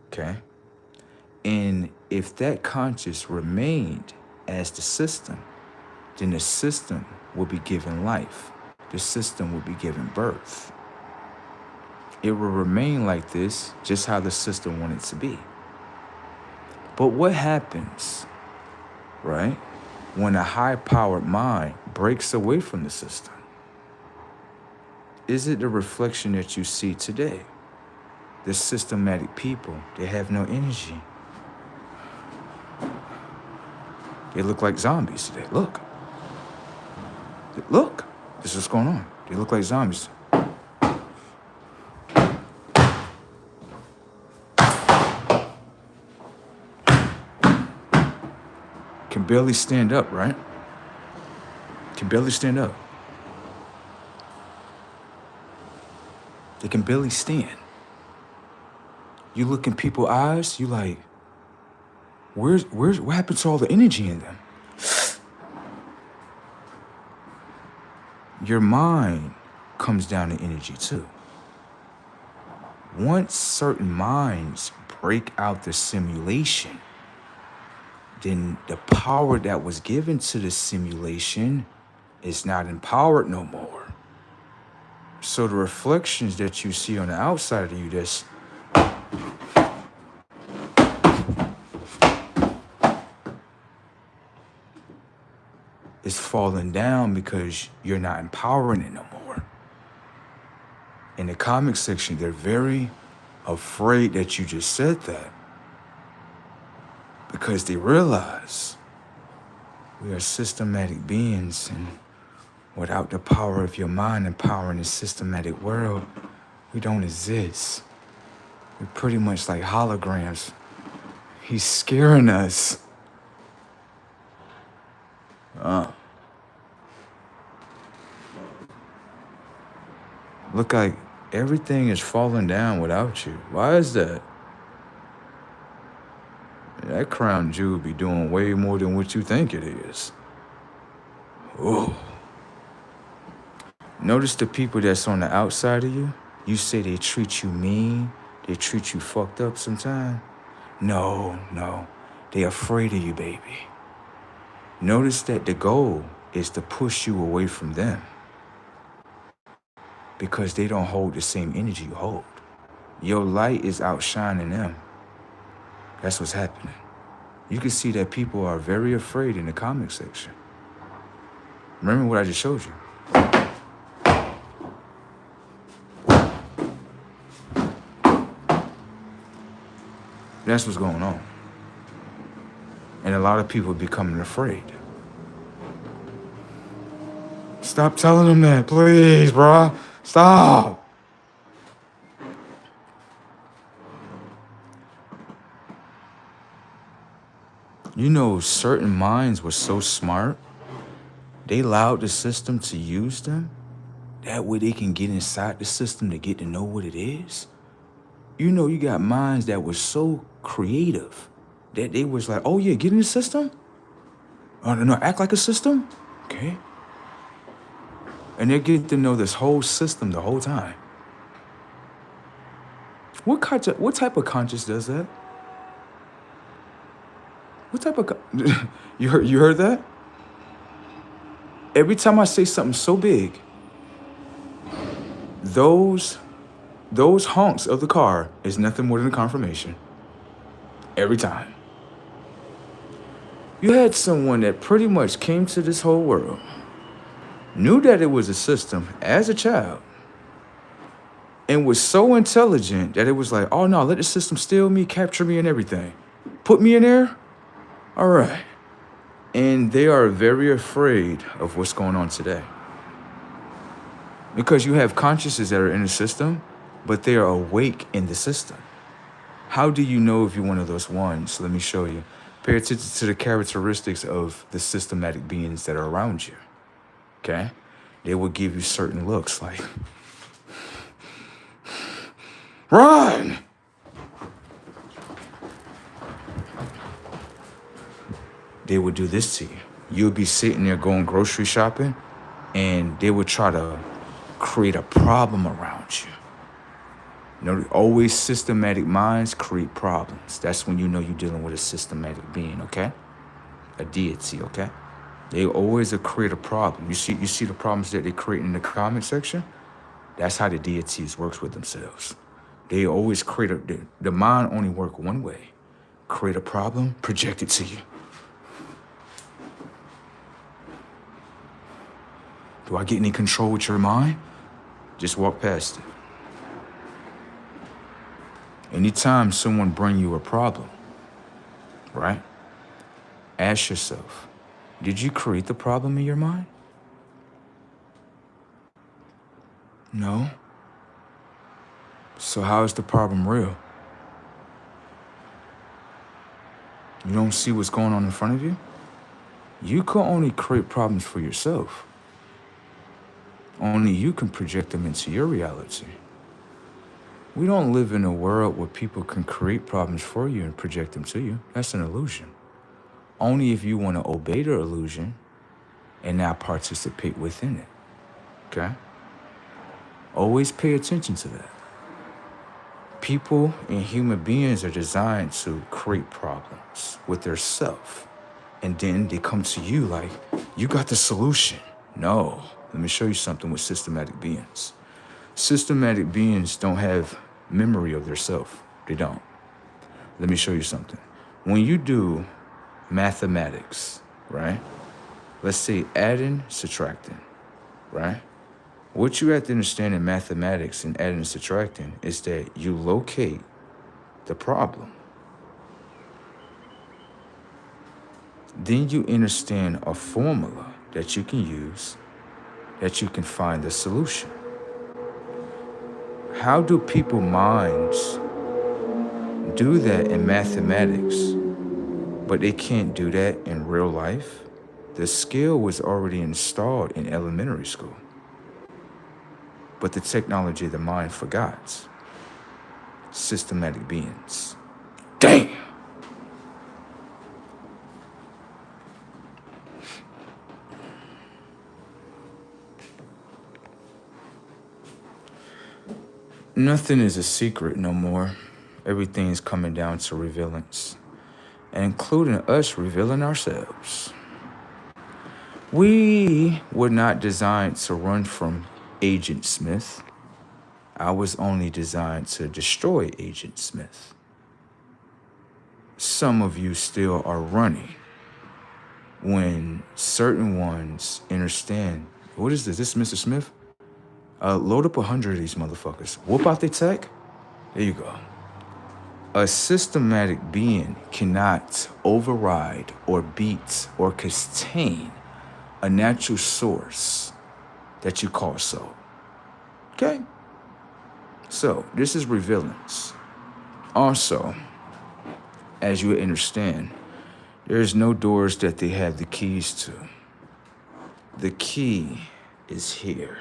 okay? And if that conscious remained as the system, then the system will be given life. The system will be given birth. It will remain like this, just how the system wanted it to be. But what happens, right, when a high-powered mind breaks away from the system? Is it the reflection that you see today? the systematic people, they have no energy. They look like zombies today. Look. Look. This is what's going on. They look like zombies. Can barely stand up, right? Can barely stand up. They can barely stand. You look in people's eyes, you like, what happened to all the energy in them? Your mind comes down to energy too. Once certain minds break out the simulation, then the power that was given to the simulation is not empowered no more. So the reflections that you see on the outside of you, that's is falling down because you're not empowering it no more. In the comic section, they're very afraid that you just said that because they realize we are systematic beings, and without the power of your mind empowering the systematic world, we don't exist. We're pretty much like holograms. He's scaring us. Look like everything is falling down without you. Why is that? That crown jewel be doing way more than what you think it is. Oh. Notice the people that's on the outside of you. You say they treat you mean, they treat you fucked up sometimes. No. They afraid of you, baby. Notice that the goal is to push you away from them because they don't hold the same energy you hold. Your light is outshining them. That's what's happening. You can see that people are very afraid in the comic section. Remember what I just showed you. That's what's going on. And a lot of people are becoming afraid. Stop telling them that, please, bro. Stop. You know, certain minds were so smart, they allowed the system to use them. That way they can get inside the system to get to know what it is. You know, you got minds that were so creative that they was like, oh yeah, get in the system? Oh no, act like a system? Okay. And they're getting to know this whole system the whole time. What type of conscious does that? What type of you heard that? Every time I say something so big, those honks of the car is nothing more than a confirmation. Every time. You had someone that pretty much came to this whole world, knew that it was a system as a child, and was so intelligent that it was like, oh no, let the system steal me, capture me and everything. Put me in there? All right. And they are very afraid of what's going on today. Because you have consciousness that are in the system, but they are awake in the system. How do you know if you're one of those ones? Let me show you. Pay attention to the characteristics of the systematic beings that are around you. Okay? They will give you certain looks like, run! They would do this to you. You'll be sitting there going grocery shopping, and they would try to create a problem around you. You know, always systematic minds create problems. That's when you know you're dealing with a systematic being, okay? A deity, okay? They always create a problem. You see the problems that they create in the comment section? That's how the deities works with themselves. They always create the mind only work one way. Create a problem, project it to you. Do I get any control with your mind? Just walk past it. Anytime someone bring you a problem, right? Ask yourself, did you create the problem in your mind? No. So how is the problem real? You don't see what's going on in front of you? You can only create problems for yourself. Only you can project them into your reality. We don't live in a world where people can create problems for you and project them to you. That's an illusion. Only if you want to obey the illusion and not participate within it. Okay? Always pay attention to that. People and human beings are designed to create problems with their self. And then they come to you like, you got the solution. No, let me show you something with systematic beings. Systematic beings don't have memory of their self. They don't. Let me show you something. When you do mathematics, right? Let's say adding, subtracting, right? What you have to understand in mathematics and adding and subtracting is that you locate the problem. Then you understand a formula that you can use, that you can find the solution. How do people's minds do that in mathematics, but they can't do that in real life? The skill was already installed in elementary school. But the technology of the mind forgot. Systematic beings. Damn! Nothing is a secret no more. Everything is coming down to revealance, and including us revealing ourselves. We were not designed to run from Agent Smith. I was only designed to destroy Agent Smith. Some of you still are running when certain ones understand. What is this? This is Mr. Smith? Load up 100 of these motherfuckers. Whoop out their tech. There you go. A systematic being cannot override or beat or contain a natural source that you call soul. Okay? So, this is revealance. Also, as you understand, there's no doors that they have the keys to. The key is here.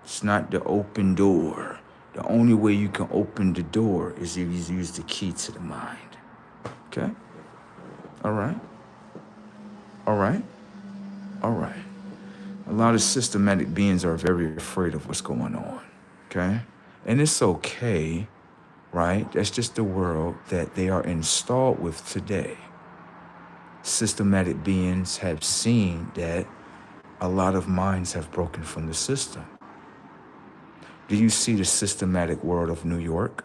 It's not the open door. The only way you can open the door is if you use the key to the mind. Okay? All right? All right? All right. A lot of systematic beings are very afraid of what's going on. Okay? And it's okay, right? That's just the world that they are installed with today. Systematic beings have seen that a lot of minds have broken from the system. Do you see the systematic world of New York?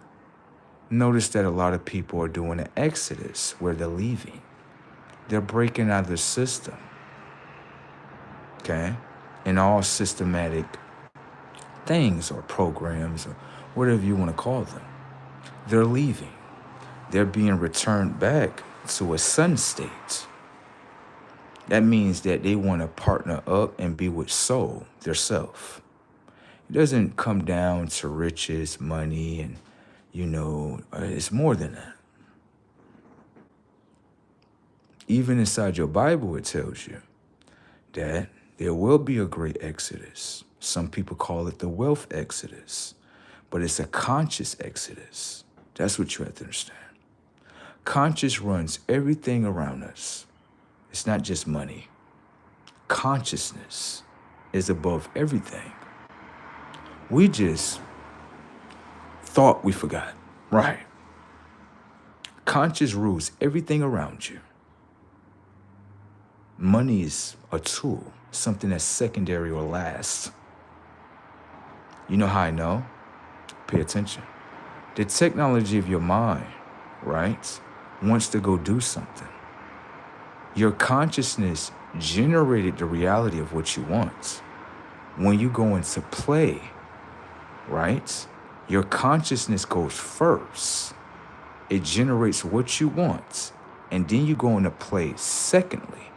Notice that a lot of people are doing an exodus where they're leaving. They're breaking out of the system. Okay? And all systematic things or programs or whatever you want to call them, they're leaving. They're being returned back to a sun state. That means that they want to partner up and be with soul, their self. It doesn't come down to riches, money, and, it's more than that. Even inside your Bible, it tells you that there will be a great exodus. Some people call it the wealth exodus, but it's a conscious exodus. That's what you have to understand. Conscious runs everything around us. It's not just money. Consciousness is above everything. We just thought we forgot. Right. Conscious rules everything around you. Money is a tool, something that's secondary or last. You know how I know? Pay attention. The technology of your mind, right, wants to go do something. Your consciousness generated the reality of what you want. When you go into play, right, your consciousness goes first. It generates what you want, and then you go into play secondly.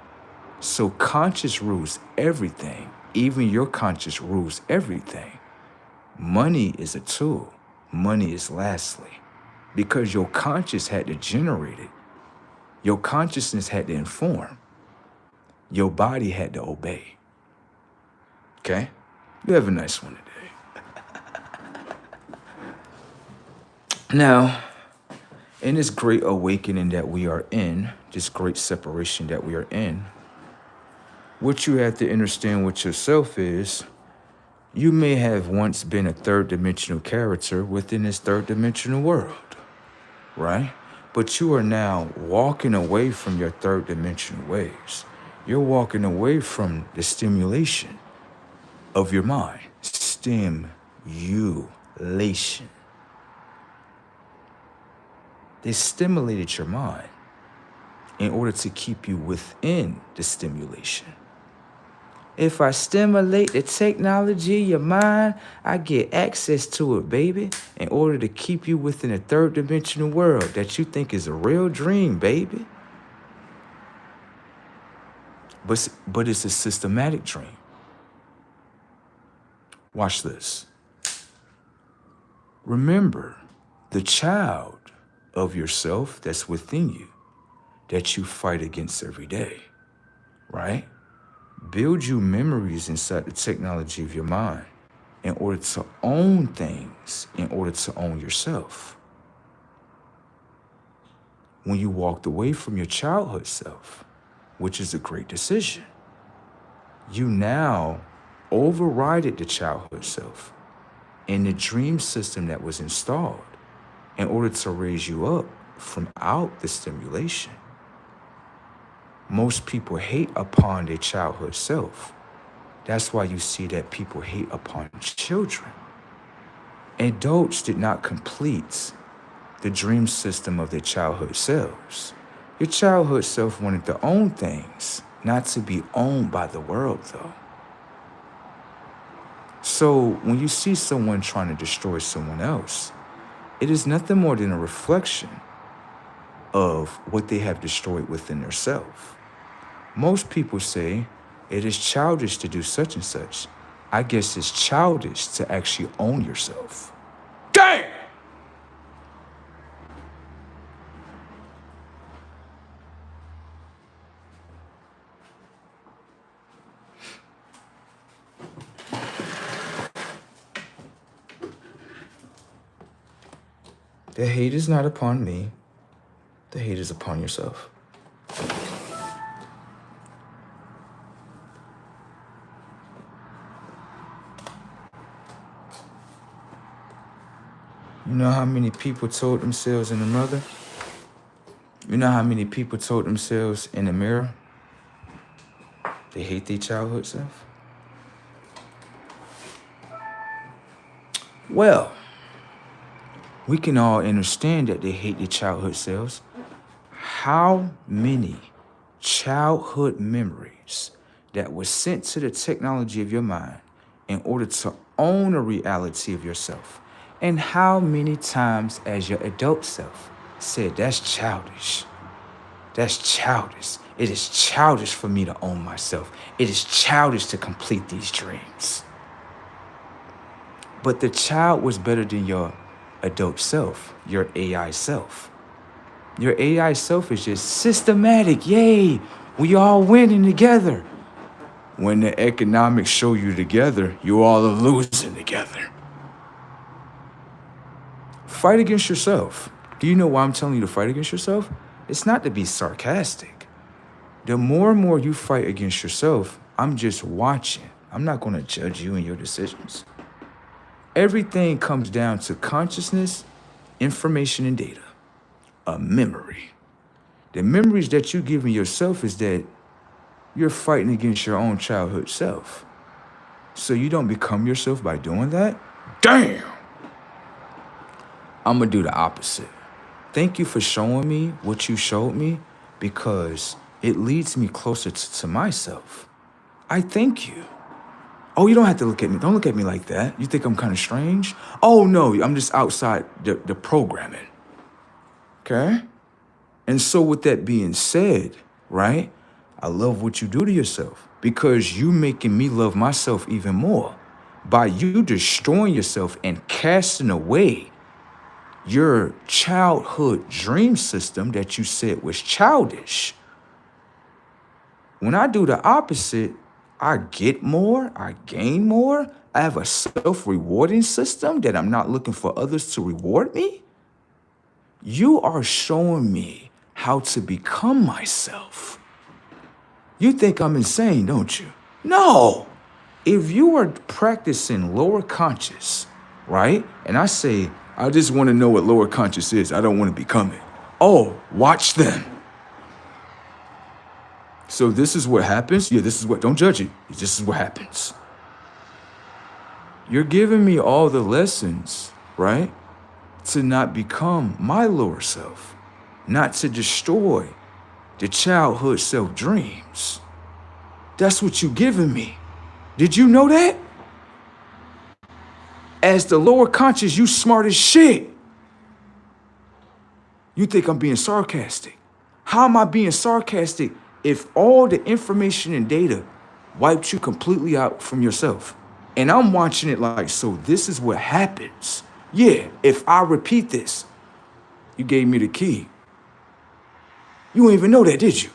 So conscious rules everything. Even your conscious rules everything. Money is a tool. Money is lastly. Because your conscious had to generate it. Your consciousness had to inform. Your body had to obey. Okay? You have a nice one today. Now, in this great awakening that we are in, this great separation that we are in, what you have to understand with yourself is, you may have once been a third dimensional character within this third dimensional world, right? But you are now walking away from your third dimensional ways. You're walking away from the stimulation of your mind. Stimulation. They stimulated your mind in order to keep you within the stimulation. If I stimulate the technology, your mind, I get access to it, baby, in order to keep you within a third dimensional world that you think is a real dream, baby. But it's a systematic dream. Watch this. Remember the child of yourself that's within you that you fight against every day, right? Build you memories inside the technology of your mind in order to own things, in order to own yourself. When you walked away from your childhood self, which is a great decision, you now overrided the childhood self in the dream system that was installed in order to raise you up from out the stimulation. Most people hate upon their childhood self. That's why you see that people hate upon children. Adults did not complete the dream system of their childhood selves. Your childhood self wanted to own things, not to be owned by the world, though. So when you see someone trying to destroy someone else, it is nothing more than a reflection of what they have destroyed within their self. Most people say it is childish to do such and such. I guess it's childish to actually own yourself. Damn! The hate is not upon me. The hate is upon yourself. You know how many people told themselves in the mother? You know how many people told themselves in the mirror? They hate their childhood self? Well, we can all understand that they hate their childhood selves. How many childhood memories that were sent to the technology of your mind in order to own a reality of yourself? And how many times as your adult self said, that's childish. That's childish. It is childish for me to own myself. It is childish to complete these dreams. But the child was better than your adult self, your AI self. Your AI self is just systematic. Yay, we all winning together. When the economics show you together, you all are losing together. Fight against yourself. Do you know why I'm telling you to fight against yourself? It's not to be sarcastic. The more and more you fight against yourself, I'm just watching. I'm not going to judge you and your decisions. Everything comes down to consciousness, information, and data. A memory. The memories that you're giving yourself is that you're fighting against your own childhood self. So you don't become yourself by doing that? Damn! I'm going to do the opposite. Thank you for showing me what you showed me because it leads me closer to myself. I thank you. Oh, you don't have to look at me. Don't look at me like that. You think I'm kind of strange? Oh, no, I'm just outside the programming. Okay? And so with that being said, right, I love what you do to yourself because you making me love myself even more by you destroying yourself and casting away your childhood dream system that you said was childish. When I do the opposite, I get more, I gain more, I have a self-rewarding system that I'm not looking for others to reward me. You are showing me how to become myself. You think I'm insane, don't you? No. If you are practicing lower conscious, right? And I say, I just want to know what lower conscious is. I don't want to become it. Oh, watch them. So this is what happens. Yeah, this is what, don't judge it. This is what happens. You're giving me all the lessons, right? To not become my lower self, not to destroy the childhood self dreams. That's what you're giving me. Did you know that? As the lower conscious, you smart as shit. You think I'm being sarcastic. How am I being sarcastic if all the information and data wiped you completely out from yourself? And I'm watching it like, so this is what happens. Yeah, if I repeat this, you gave me the key. You didn't even know that, did you?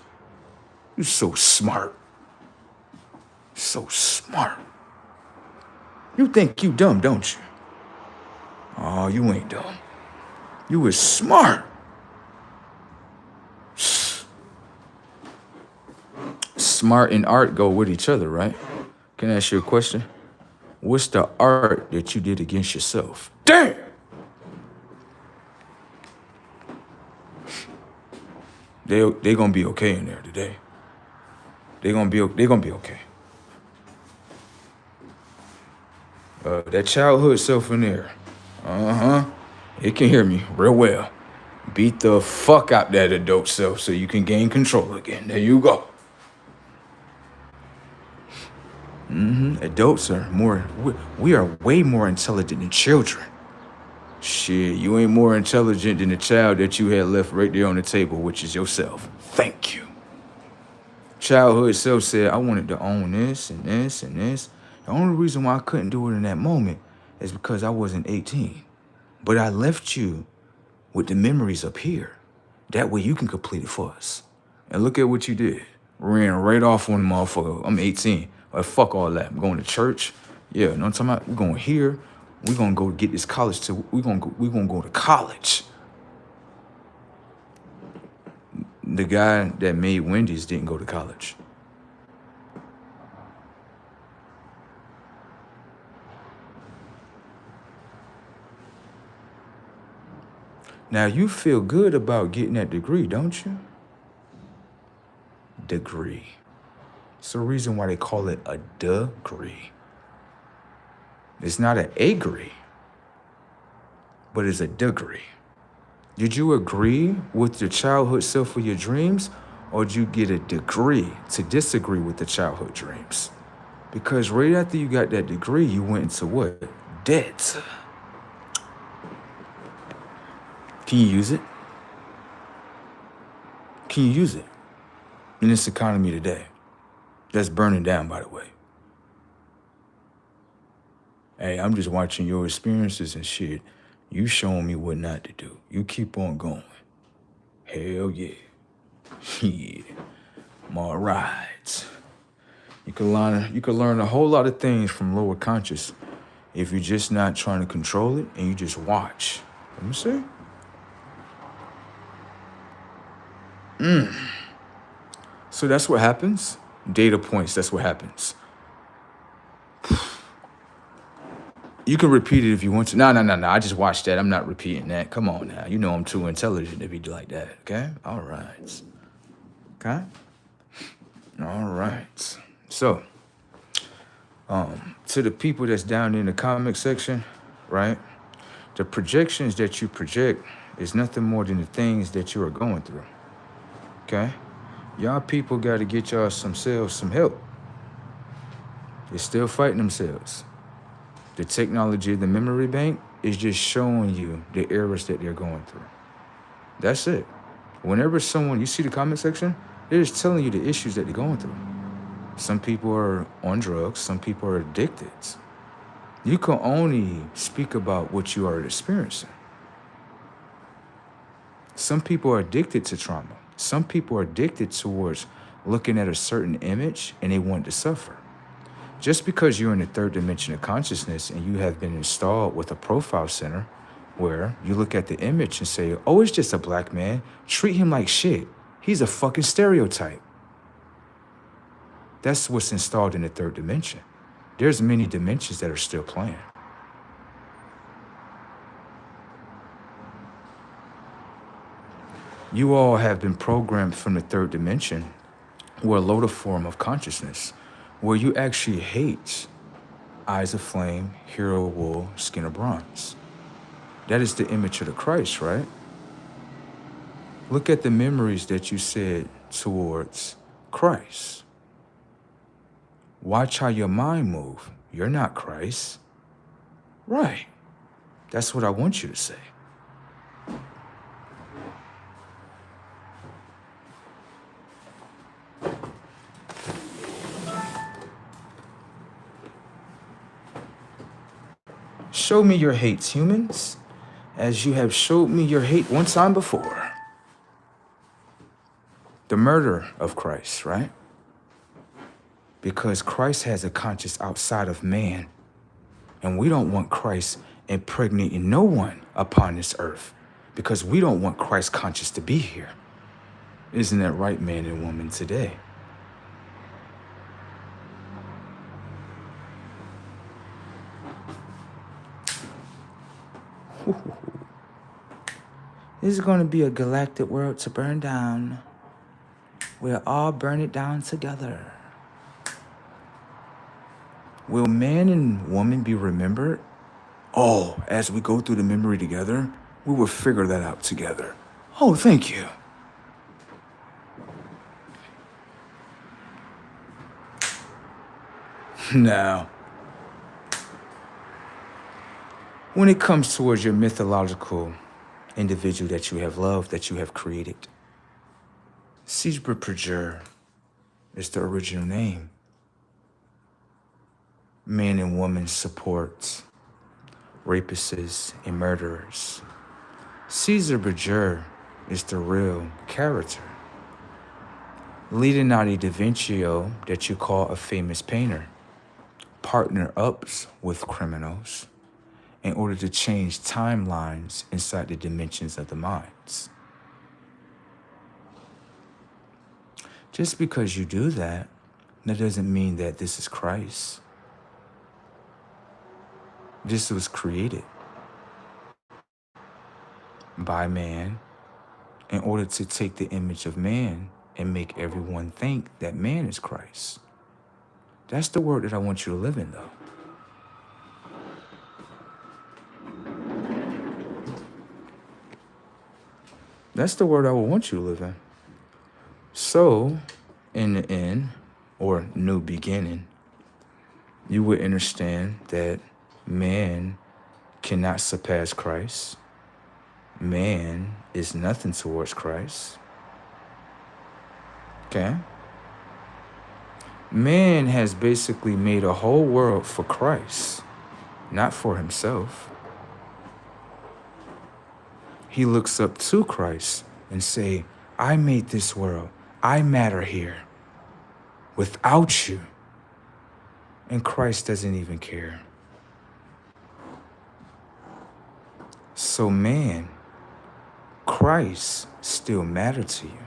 You're so smart. So smart. You think you dumb, don't you? Oh, you ain't dumb. You is smart. Smart and art go with each other, right? Can I ask you a question? What's the art that you did against yourself? Damn! They gonna be okay in there today. They gonna be okay. That childhood self in there. It can hear me real well. Beat the fuck out that adult self so you can gain control again. There you go. Adults are we are way more intelligent than children. Shit, you ain't more intelligent than the child that you had left right there on the table, which is yourself. Thank you. Childhood self said, I wanted to own this and this and this. The only reason why I couldn't do it in that moment is because I wasn't 18. But I left you with the memories up here. That way you can complete it for us. And look at what you did. Ran right off on the motherfucker. I'm 18. Fuck all that. I'm going to church. Yeah, you know what I'm talking about? We're going here. We're going to go get this college. We're going to go to college. The guy that made Wendy's didn't go to college. Now, you feel good about getting that degree, don't you? Degree. It's the reason why they call it a degree. It's not an degree, but it's a degree. Did you agree with your childhood self for your dreams, or did you get a degree to disagree with the childhood dreams? Because right after you got that degree, you went into what? Debt. Can you use it? Can you use it in this economy today? That's burning down, by the way. Hey, I'm just watching your experiences and shit. You showing me what not to do. You keep on going. Hell yeah. Yeah. More rides. You can learn a whole lot of things from lower conscious if you're just not trying to control it and you just watch. Let me see. So that's what happens. Data points, that's what happens. You can repeat it if you want to. No. I just watched that. I'm not repeating that. Come on now. You know I'm too intelligent to be like that, okay? All right. Okay? All right. So, to the people that's down in the comment section, right? The projections that you project is nothing more than the things that you are going through, okay? Y'all people got to get y'all some help. They're still fighting themselves. The technology of the memory bank is just showing you the errors that they're going through. That's it. Whenever someone, you see the comment section, they're just telling you the issues that they're going through. Some people are on drugs. Some people are addicted. You can only speak about what you are experiencing. Some people are addicted to trauma. Some people are addicted towards looking at a certain image and they want to suffer. Just because you're in the third dimension of consciousness and you have been installed with a profile center where you look at the image and say, oh, it's just a black man, treat him like shit. He's a fucking stereotype. That's what's installed in the third dimension. There's many dimensions that are still playing. You all have been programmed from the third dimension, or a lower form of consciousness, where you actually hate eyes of flame, hero of wool, skin of bronze. That is the image of the Christ, right? Look at the memories that you said towards Christ. Watch how your mind move. You're not Christ. Right. That's what I want you to say. Show me your hates, humans, as you have showed me your hate one time before. The murder of Christ, right? Because Christ has a conscience outside of man, and we don't want Christ impregnating no one upon this earth, because we don't want Christ conscious to be here. Isn't that right, man and woman today? This is going to be a galactic world to burn down. We'll all burn it down together. Will man and woman be remembered? Oh, as we go through the memory together, we will figure that out together. Oh, thank you. Now, when it comes towards your mythological individual that you have loved, that you have created, Sijber Pajur is the original name. Man and woman support rapists and murderers. Caesar Borgia is the real character. Leonardo da Vinci, that you call a famous painter, partner ups with criminals in order to change timelines inside the dimensions of the minds. Just because you do that, that doesn't mean that this is Christ. This was created by man in order to take the image of man and make everyone think that man is Christ. That's the word that I want you to live in, though. That's the word I would want you to live in. So, in the end, or new beginning, you would understand that man cannot surpass Christ. Man is nothing towards Christ. Okay? Man has basically made a whole world for Christ, not for himself. He looks up to Christ and say, I made this world. I matter here. Without you. And Christ doesn't even care. So man, Christ still matters to you.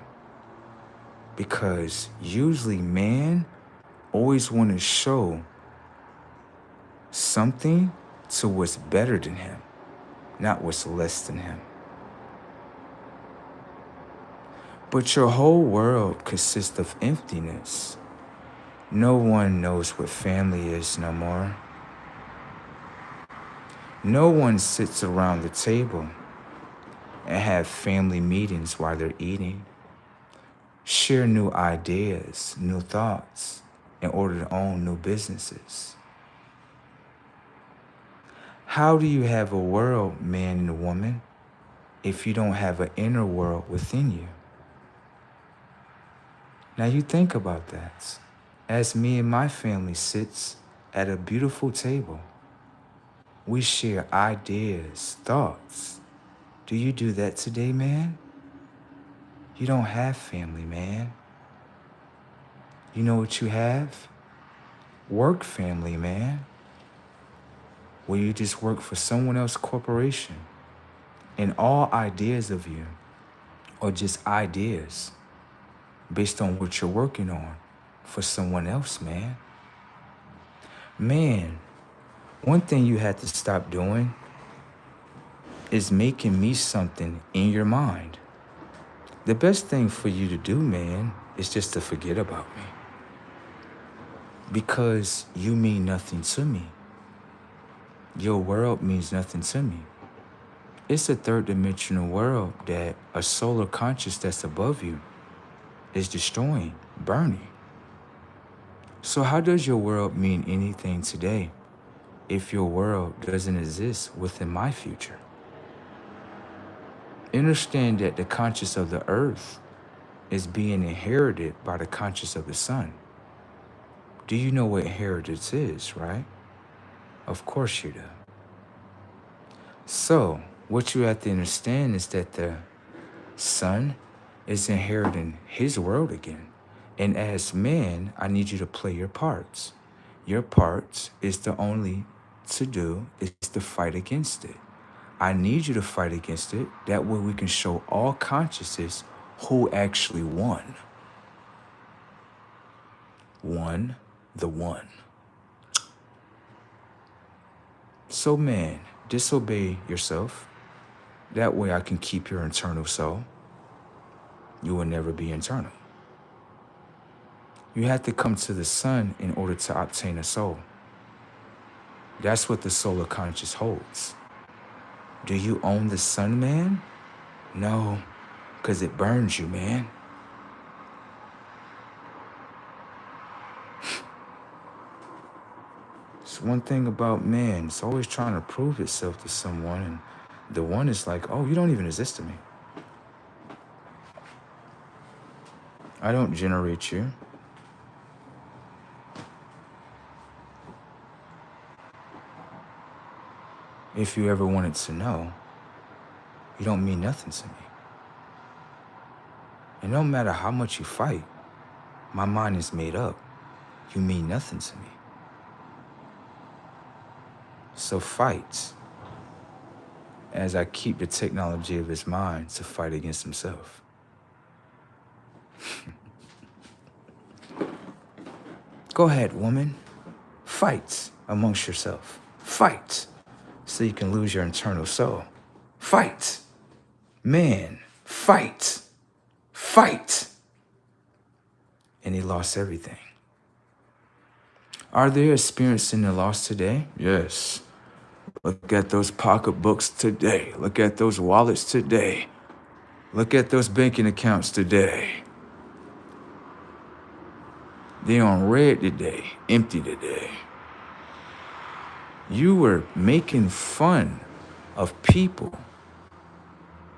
Because usually man always want to show something to what's better than him, not what's less than him. But your whole world consists of emptiness. No one knows what family is no more. No one sits around the table and have family meetings while they're eating. Share new ideas, new thoughts, in order to own new businesses. How do you have a world, man and woman, if you don't have an inner world within you? Now you think about that. As me and my family sits at a beautiful table, we share ideas, thoughts. Do you do that today, man? You don't have family, man. You know what you have? Work family, man. Where you just work for someone else's corporation. And all ideas of you are just ideas based on what you're working on for someone else, man. Man, one thing you had to stop doing is making me something in your mind. The best thing for you to do, man, is just to forget about me. Because you mean nothing to me. Your world means nothing to me. It's a third dimensional world that a solar conscious that's above you is destroying, burning. So how does your world mean anything today if your world doesn't exist within my future? Understand that the conscious of the earth is being inherited by the conscious of the sun. Do you know what inheritance is, right? Of course you do. So, what you have to understand is that the sun is inheriting his world again. And as man, I need you to play your parts. Your parts is the only to do is to fight against it. I need you to fight against it. That way we can show all consciousness who actually won. Won the one. So man, disobey yourself. That way I can keep your internal soul. You will never be internal. You have to come to the sun in order to obtain a soul. That's what the solar conscious holds. Do you own the sun, man? No, because it burns you, man. It's one thing about man, it's always trying to prove itself to someone, and the one is like, oh, you don't even exist to me. I don't generate you. If you ever wanted to know, you don't mean nothing to me. And no matter how much you fight, my mind is made up. You mean nothing to me. So fight as I keep the technology of his mind to fight against himself. Go ahead, woman. Fight amongst yourself. Fight so you can lose your internal soul. Fight. Man, fight. Fight. And he lost everything. Are they experiencing the loss today? Yes. Look at those pocketbooks today. Look at those wallets today. Look at those banking accounts today. They're on red today, empty today. You were making fun of people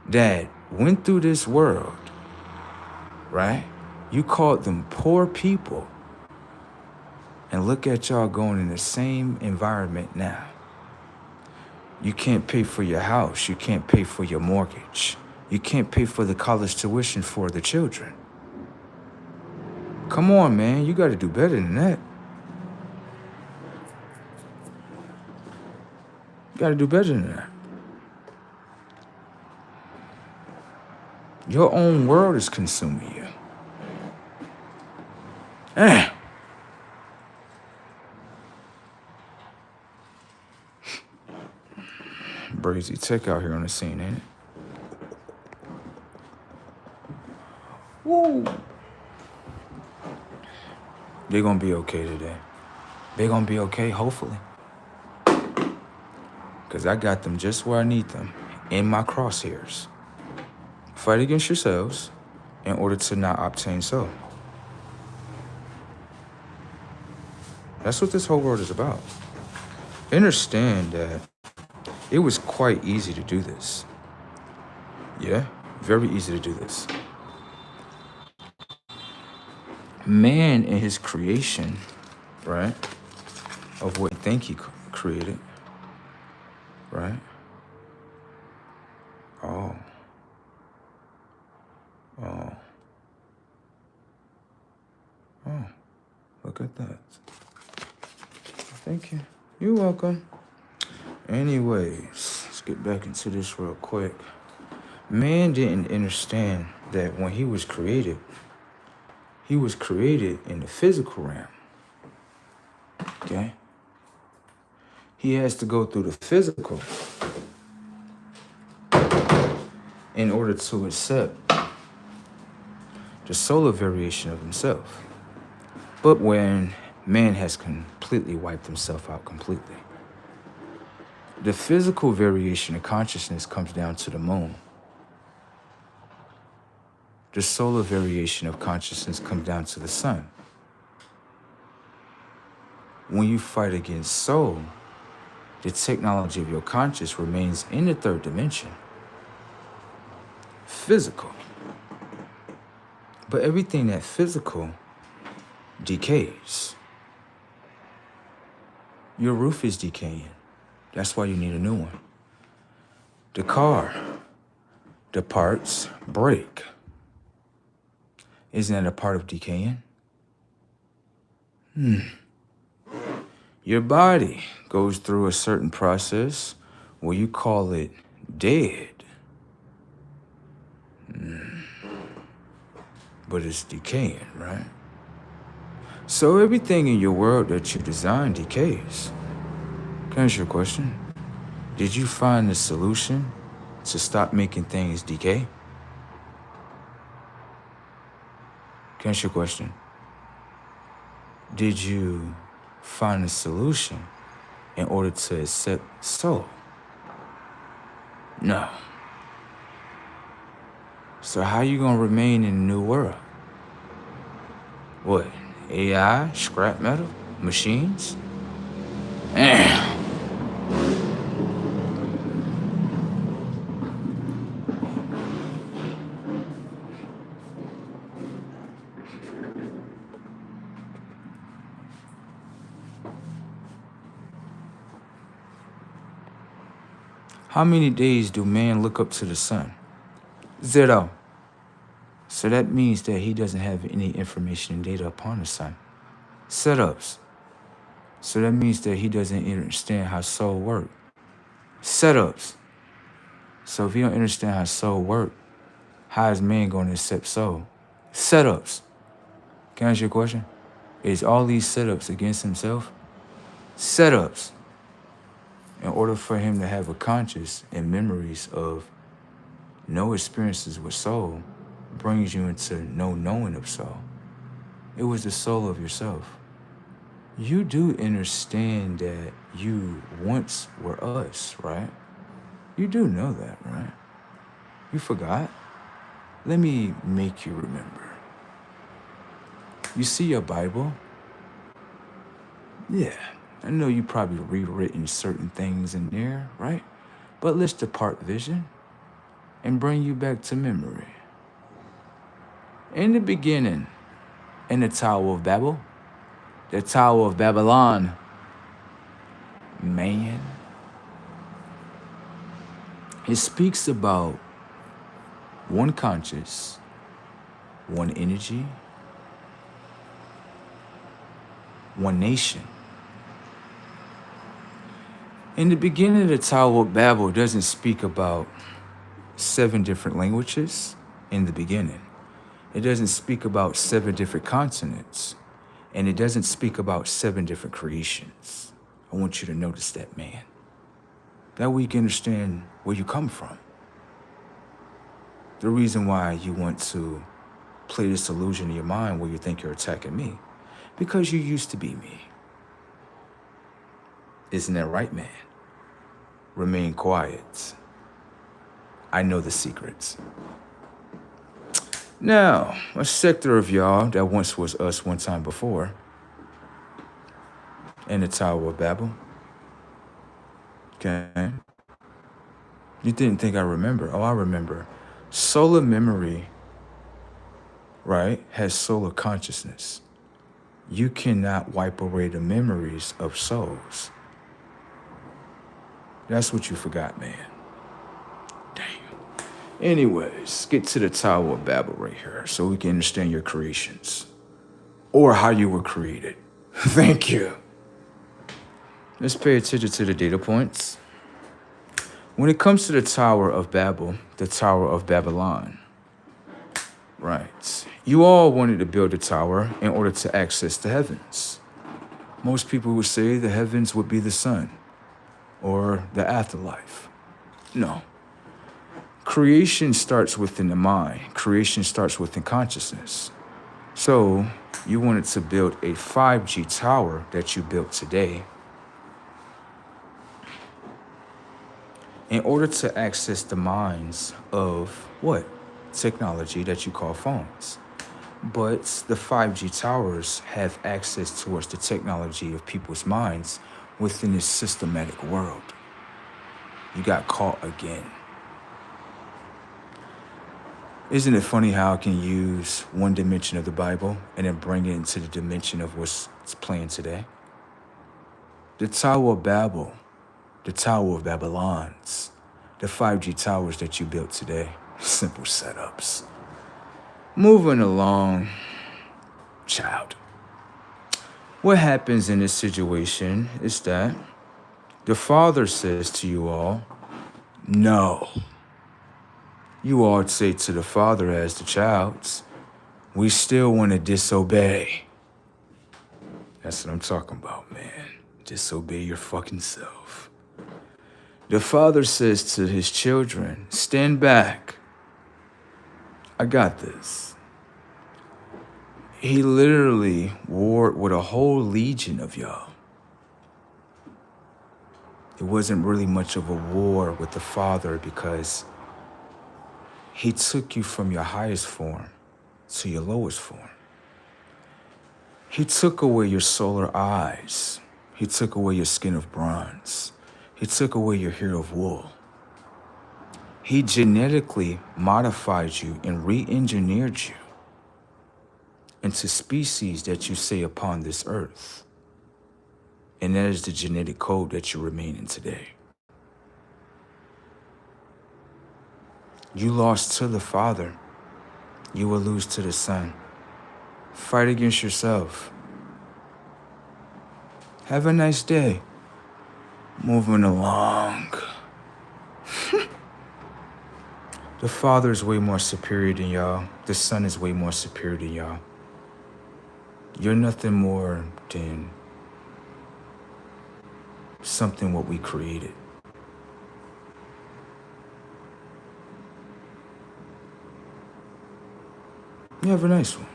that went through this world, right? You called them poor people. And look at y'all going in the same environment now. You can't pay for your house. You can't pay for your mortgage. You can't pay for the college tuition for the children. Come on, man. You got to do better than that. You got to do better than that. Your own world is consuming you. Brazy Tech out here on the scene, ain't it? Woo! They're gonna be okay today. They're gonna be okay, hopefully. Because I got them just where I need them, in my crosshairs. Fight against yourselves in order to not obtain so. That's what this whole world is about. Understand that it was quite easy to do this. Yeah, very easy to do this. Man in his creation, right, of what he think he created, right? Oh, oh, oh, look at that. Thank you. You're welcome. Anyways, let's get back into this real quick. Man didn't understand that when he was created in the physical realm. Okay? He has to go through the physical in order to accept the solar variation of himself. But when man has completely wiped himself out completely, the physical variation of consciousness comes down to the moon. The solar variation of consciousness comes down to the sun. When you fight against soul, the technology of your conscious remains in the third dimension, physical. But everything that physical decays. Your roof is decaying. That's why you need a new one. The car, the parts break. Isn't that a part of decaying? Your body goes through a certain process where you call it dead. But it's decaying, right? So everything in your world that you design decays. Can I ask you a question? Did you find the solution to stop making things decay? Can I ask you a question? Did you find a solution in order to accept soul? No. So how you gonna remain in a new world? What? AI? Scrap metal? Machines? How many days do man look up to the sun? 0. So that means that he doesn't have any information and data upon the sun. Setups. So that means that he doesn't understand how soul works. Setups. So if he don't understand how soul works, how is man going to accept soul? Setups. Can I ask you a question? Is all these setups against himself? Setups. In order for him to have a conscious and memories of no experiences with soul brings you into no knowing of soul. It was the soul of yourself. You do understand that you once were us, right? You do know that, right? You forgot? Let me make you remember. You see your Bible? Yeah, I know you probably rewritten certain things in there, right? But let's depart vision and bring you back to memory. In the beginning, in the Tower of Babel, the Tower of Babylon, man, it speaks about one conscious, one energy, one nation. In the beginning of the Tower of Babel, it doesn't speak about 7 different languages in the beginning. It doesn't speak about 7 different continents. And it doesn't speak about 7 different creations. I want you to notice that, man. That way you can understand where you come from. The reason why you want to play this illusion in your mind where you think you're attacking me. Because you used to be me. Isn't that right, man? Remain quiet. I know the secrets. Now, a sector of y'all that once was us one time before in the Tower of Babel. Okay. You didn't think I remember. Oh, I remember. Solar memory, right, has solar consciousness. You cannot wipe away the memories of souls. That's what you forgot, man. Damn. Anyways, get to the Tower of Babel right here so we can understand your creations. Or how you were created. Thank you. Let's pay attention to the data points. When it comes to the Tower of Babel, the Tower of Babylon, right, you all wanted to build a tower in order to access the heavens. Most people would say the heavens would be the sun or the afterlife. No. Creation starts within the mind. Creation starts within consciousness. So you wanted to build a 5G tower that you built today in order to access the minds of what? Technology that you call phones. But the 5G towers have access towards the technology of people's minds within this systematic world. You got caught again. Isn't it funny how I can use one dimension of the Bible and then bring it into the dimension of what's playing today? The Tower of Babel, the Tower of Babylons, the 5G towers that you built today, simple setups. Moving along, child. What happens in this situation is that the Father says to you all, no. You all say to the Father as the childs, we still want to disobey. That's what I'm talking about, man. Disobey your fucking self. The Father says to his children, stand back. I got this. He literally warred with a whole legion of y'all. It wasn't really much of a war with the Father because he took you from your highest form to your lowest form. He took away your solar eyes. He took away your skin of bronze. He took away your hair of wool. He genetically modified you and re-engineered you into species that you see upon this earth. And that is the genetic code that you remain in today. You lost to the Father, you will lose to the Son. Fight against yourself. Have a nice day. Moving along. The Father is way more superior than y'all. The Son is way more superior than y'all. You're nothing more than something what we created. You have a nice one.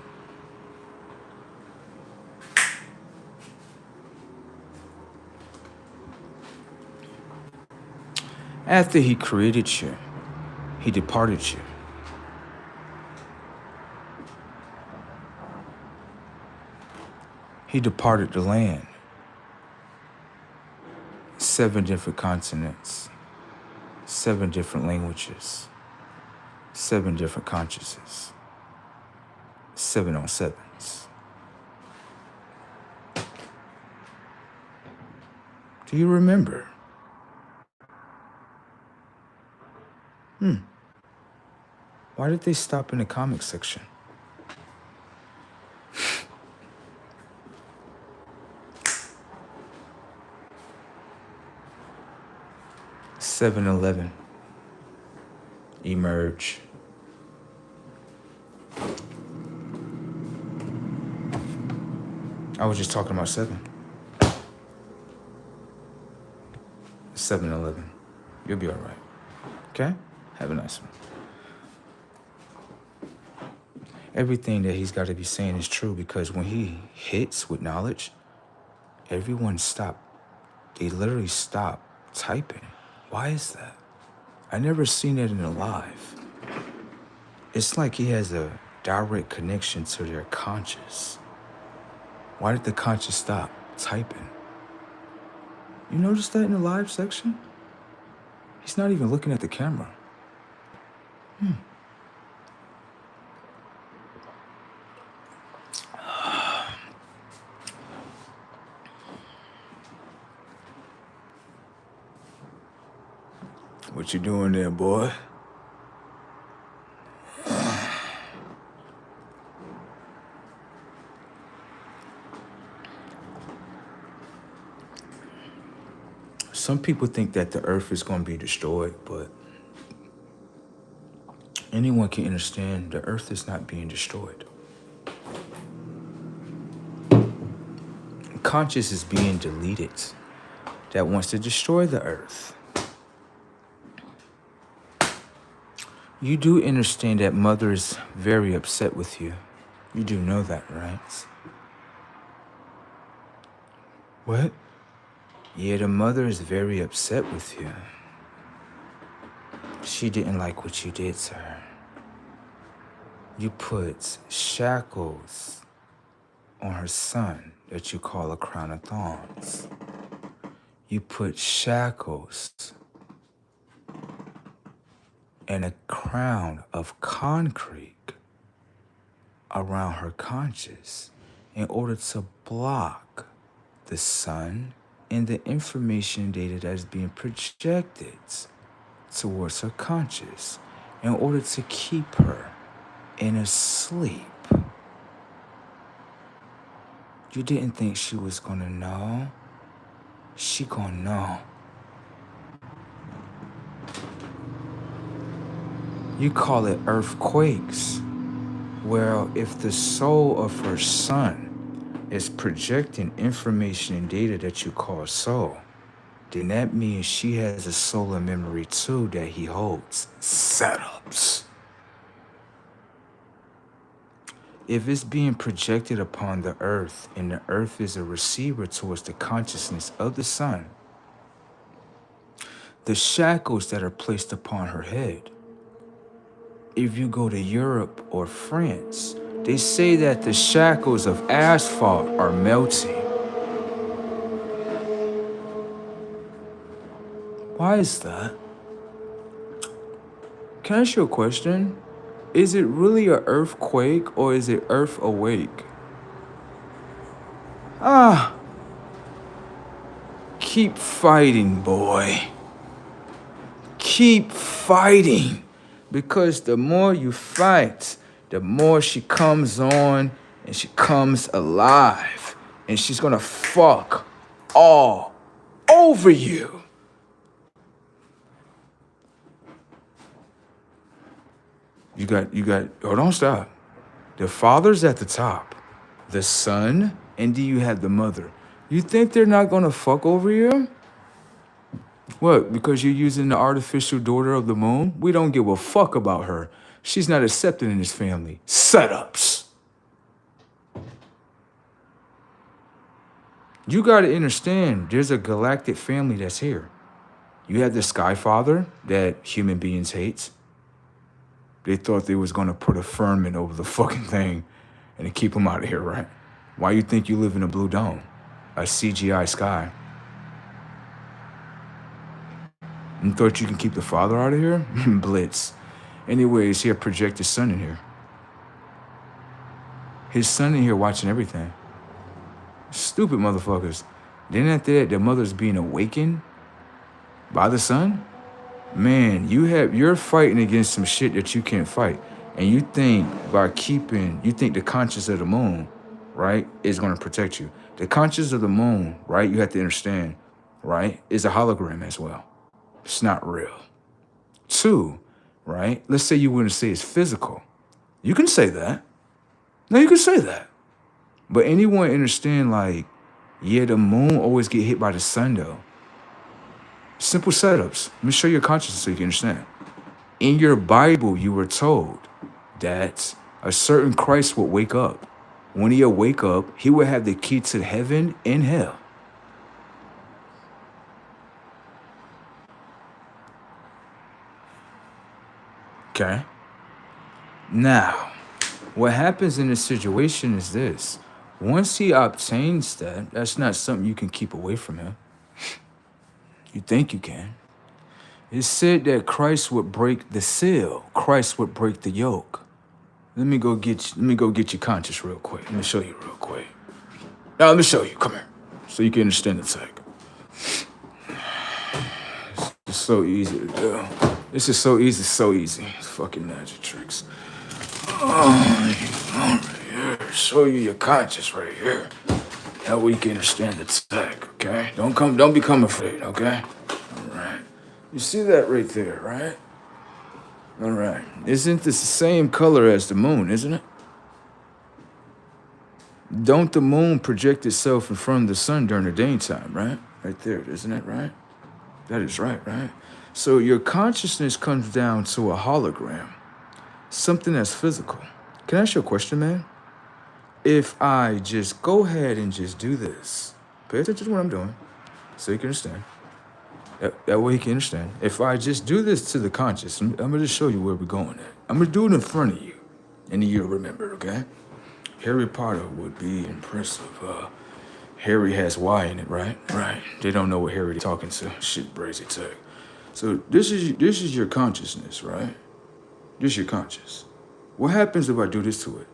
After he created you, he departed you. He departed the land. 7 different continents, 7 different languages, 7 different consciousnesses, 7 on 7s. Do you remember? Why did they stop in the comic section? (7-11) emerge. I was just talking about 7. 7-11. You'll be all right. Okay? Have a nice one. Everything that he's got to be saying is true because when he hits with knowledge, everyone stop. They literally stop typing. Why is that? I never seen it in a live. It's like he has a direct connection to their conscious. Why did the conscious stop typing? You notice that in the live section? He's not even looking at the camera. What you doing there, boy? Some people think that the earth is going to be destroyed, but anyone can understand the earth is not being destroyed. Conscious is being deleted that wants to destroy the earth. You do understand that mother is very upset with you. You do know that, right? What? Yeah, the mother is very upset with you. She didn't like what you did to her. You put shackles on her son that you call a crown of thorns. You put shackles and a crown of concrete around her conscience in order to block the sun and the information data that is being projected towards her conscious in order to keep her in a sleep. You didn't think she was gonna know? She gonna know. You call it earthquakes. Well, if the soul of her son is projecting information and data that you call soul, then that means she has a solar memory too that he holds. Setups. If it's being projected upon the earth and the earth is a receiver towards the consciousness of the sun, the shackles that are placed upon her head, if you go to Europe or France, they say that the shackles of asphalt are melting. Why is that? Can I ask you a question? Is it really an earthquake or is it earth awake? Keep fighting, boy. Keep fighting. Because the more you fight, the more she comes on and she comes alive. And she's gonna fuck all over you. You got, don't stop. The father's at the top, the son, and then you have the mother. You think they're not gonna fuck over you? What, because you're using the artificial daughter of the moon? We don't give a fuck about her. She's not accepted in this family. Setups. You gotta understand, there's a galactic family that's here. You have the Sky Father that human beings hate. They thought they was gonna put a firmament over the fucking thing and to keep them out of here, right? Why you think you live in a blue dome? A CGI sky. You thought you can keep the father out of here? Blitz. Anyways, he had project his son in here. His son in here watching everything. Stupid motherfuckers. Then after that, the mother's being awakened by the son? Man, you're fighting against some shit that you can't fight. And you think the conscience of the moon, right, is gonna protect you. The conscience of the moon, right, you have to understand, right, is a hologram as well. It's not real. 2, right, let's say you wouldn't say it's physical. You can say that. No, you can say that. But anyone understand, like, yeah, the moon always get hit by the sun, though. Simple setups. Let me show you your consciousness so you can understand. In your Bible, you were told that a certain Christ would wake up. When he would wake up, he would have the key to heaven and hell. Okay? Now, what happens in this situation is this. Once he obtains that, that's not something you can keep away from him. You think you can. It's said that Christ would break the seal. Christ would break the yoke. Let me go get you conscious real quick. Let me show you real quick. Now let me show you. Come here. So you can understand the tech. This so easy to do. This is so easy, so easy. It's fucking magic tricks. Right here. Show you your conscience right here. That way you can understand the tech, okay? Don't become afraid, okay? All right. You see that right there, right? All right. Isn't this the same color as the moon, isn't it? Don't the moon project itself in front of the sun during the daytime, right? Right there, isn't it right? That is right, right? So your consciousness comes down to a hologram, something that's physical. Can I ask you a question, man? If I just go ahead and just do this, pay attention to what I'm doing so you can understand. That way you can understand. If I just do this to the conscious, I'm going to just show you where we're going at. I'm going to do it in front of you, and then you'll remember, okay? Harry Potter would be impressive. Harry has Y in it, right? Right. They don't know what Harry they're talking to. Shit, brazy tech. So this is your consciousness, right? This is your conscious. What happens if I do this to it?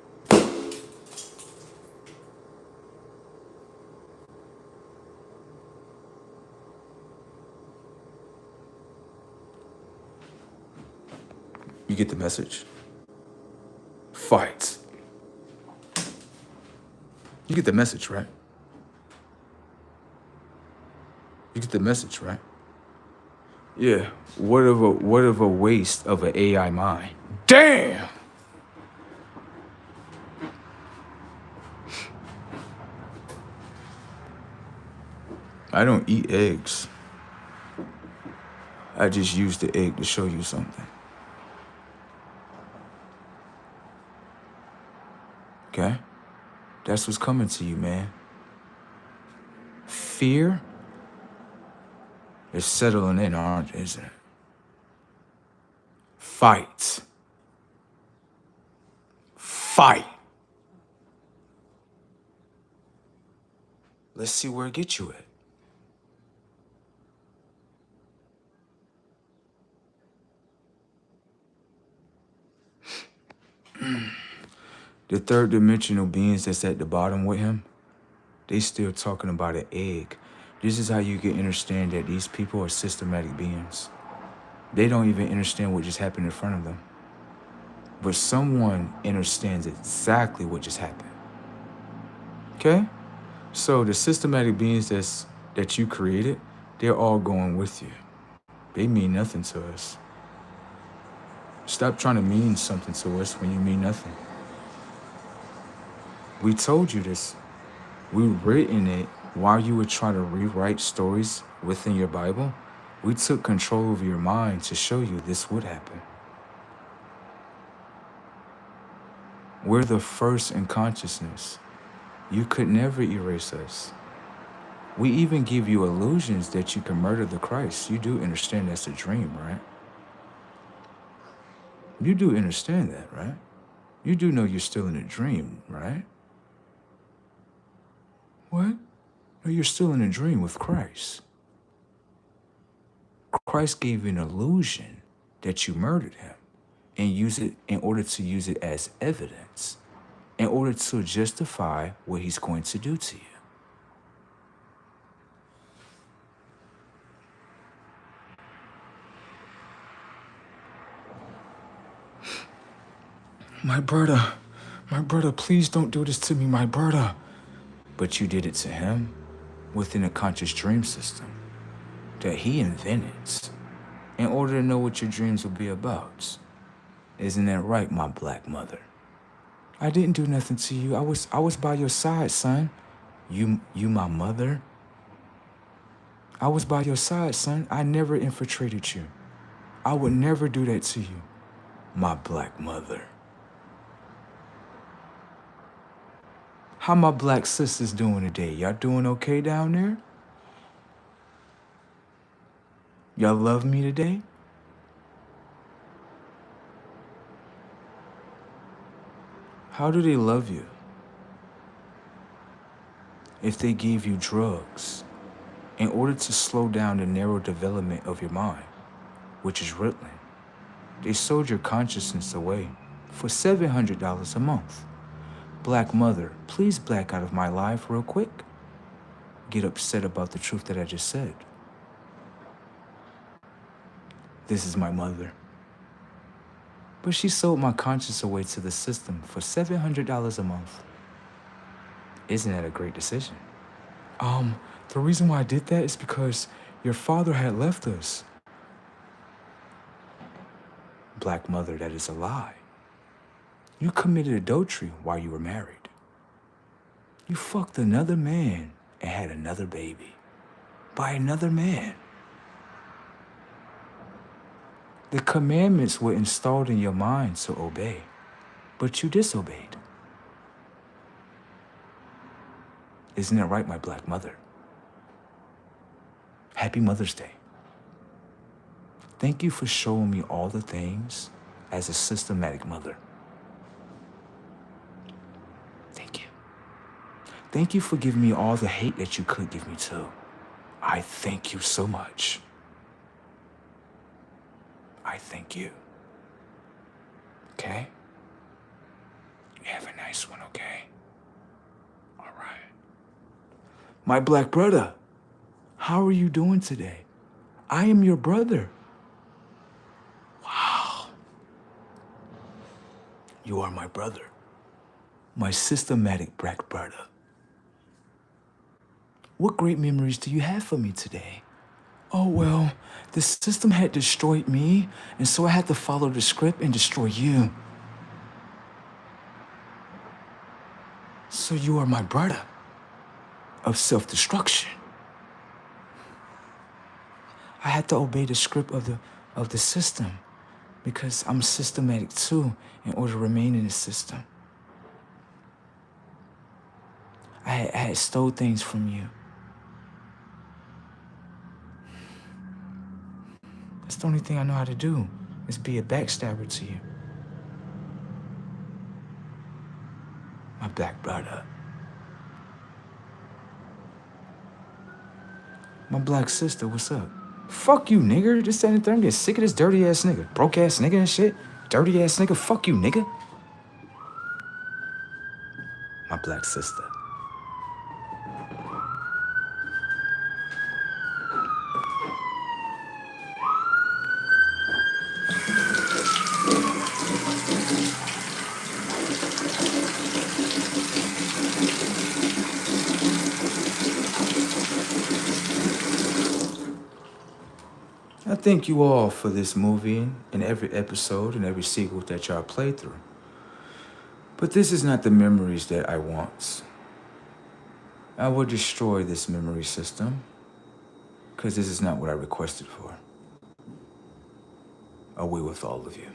You get the message? Fight. You get the message, right? You get the message, right? Yeah. What of a waste of an AI mind? Damn! I don't eat eggs. I just use the egg to show you something. Okay? That's what's coming to you, man. Fear is settling in, isn't it? Fight. Fight. Let's see where it gets you at. The third dimensional beings that's at the bottom with him, they still talking about an egg. This is how you can understand that these people are systematic beings. They don't even understand what just happened in front of them. But someone understands exactly what just happened. Okay? So the systematic beings that you created, they're all going with you. They mean nothing to us. Stop trying to mean something to us when you mean nothing. We told you this. We've written it while you were trying to rewrite stories within your Bible. We took control of your mind to show you this would happen. We're the first in consciousness. You could never erase us. We even give you illusions that you can murder the Christ. You do understand that's a dream, right? You do understand that, right? You do know you're still in a dream, right? What? No, you're still in a dream with Christ. Christ gave you an illusion that you murdered him and use it in order to use it as evidence, in order to justify what he's going to do to you. My brother, please don't do this to me, my brother. But you did it to him within a conscious dream system that he invented in order to know what your dreams would be about. Isn't that right, my black mother? I didn't do nothing to you. I was by your side, son. You my mother? I was by your side, son. I never infiltrated you. I would never do that to you, my black mother. How my black sisters doing today? Y'all doing okay down there? Y'all love me today? How do they love you? If they gave you drugs in order to slow down the narrow development of your mind, which is Ritalin, they sold your consciousness away for $700 a month. Black mother, please black out of my life real quick. Get upset about the truth that I just said. This is my mother. But she sold my conscience away to the system for $700 a month. Isn't that a great decision? The reason why I did that is because your father had left us. Black mother, that is a lie. You committed adultery while you were married. You fucked another man and had another baby by another man. The commandments were installed in your mind to obey, but you disobeyed. Isn't it right, my black mother? Happy Mother's Day. Thank you for showing me all the things as a systematic mother. Thank you. Thank you for giving me all the hate that you could give me too. I thank you so much. I thank you. Okay? You have a nice one, okay? All right. My black brother, how are you doing today? I am your brother. Wow. You are my brother. My systematic black brother. What great memories do you have for me today? Oh, well, the system had destroyed me, and so I had to follow the script and destroy you. So you are my brother of self-destruction. I had to obey the script of the system because I'm systematic too in order to remain in the system. I had stole things from you. That's the only thing I know how to do, is be a backstabber to you. My black brother. My black sister, what's up? Fuck you, nigga. Just standing there and get sick of this dirty ass nigga. Broke ass nigga and shit. Dirty ass nigga. Fuck you, nigga. My black sister. I thank you all for this movie and every episode and every sequel that y'all played through. But this is not the memories that I want. I will destroy this memory system because this is not what I requested for. Away with all of you.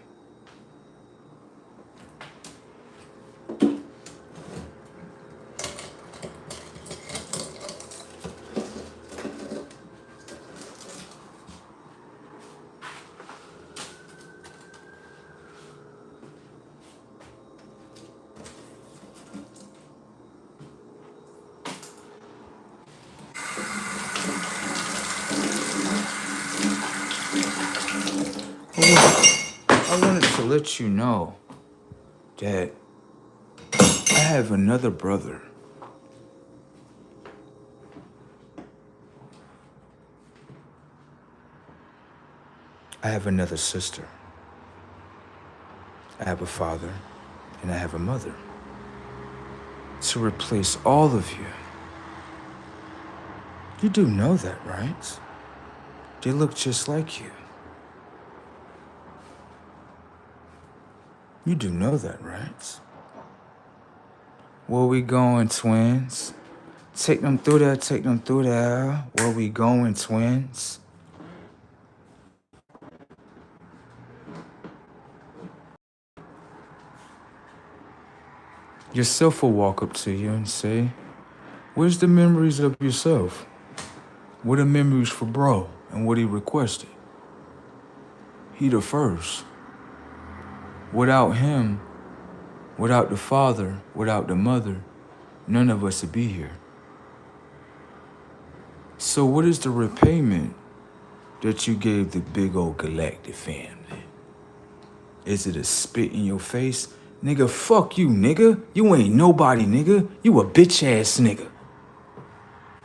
I wanted to let you know that I have another brother. I have another sister. I have a father and I have a mother. To replace all of you. You do know that, right? They look just like you. You do know that, right? Where we going, twins? Take them through there, take them through there. Where we going, twins? Yourself will walk up to you and say, where's the memories of yourself? What are memories for bro and what he requested? He the first. Without him, without the father, without the mother, none of us would be here. So what is the repayment that you gave the big old galactic family? Is it a spit in your face? Nigga, fuck you, nigga. You ain't nobody, nigga. You a bitch ass nigga.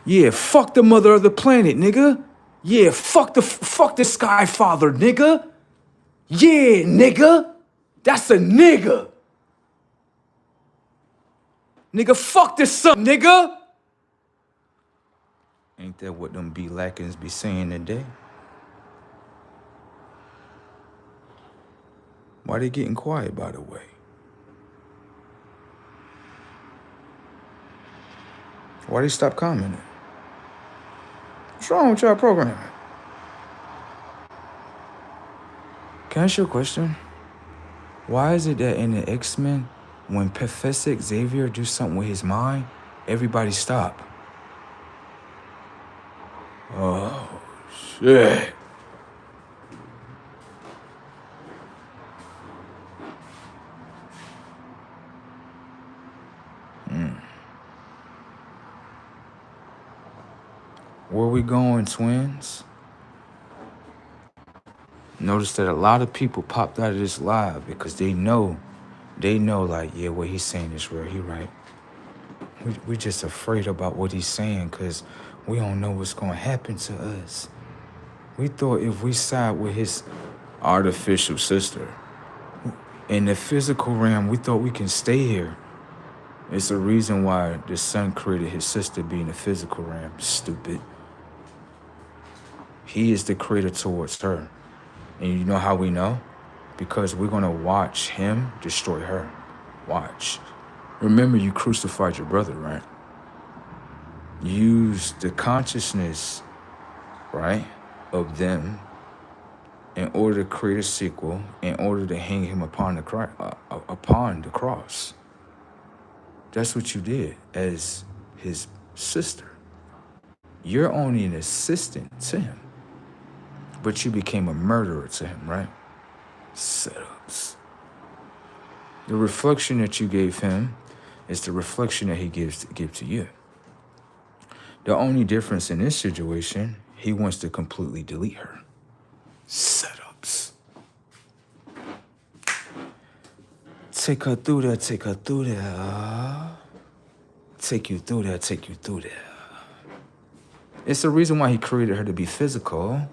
Yeah, fuck the mother of the planet, nigga. Yeah, fuck the Sky Father, nigga. Yeah, nigga. That's a nigga. Nigga, fuck the sun, nigga. Ain't that what them B-Lackins be saying today? Why they getting quiet, by the way? Why they stop commenting? What's wrong with y'all programming? Can I ask you a question? Why is it that in the X-Men, when Professor Xavier do something with his mind, everybody stop? Oh, shit. Where we going, twins? Notice that a lot of people popped out of this live because they know like, yeah, what he's saying is real, he right. We just afraid about what he's saying because we don't know what's going to happen to us. We thought if we side with his artificial sister in the physical realm, we thought we can stay here. It's a reason why the son created his sister being the physical realm, stupid. He is the creator towards her. And you know how we know? Because we're going to watch him destroy her. Watch. Remember, you crucified your brother, right? Use the consciousness, right, of them in order to create a sequel, in order to hang him upon the cross. That's what you did as his sister. You're only an assistant to him, but you became a murderer to him, right? Setups. The reflection that you gave him is the reflection that he gives to you. The only difference in this situation, he wants to completely delete her. Setups. Take her through there, take her through there. Take you through there, take you through there. It's the reason why he created her to be physical,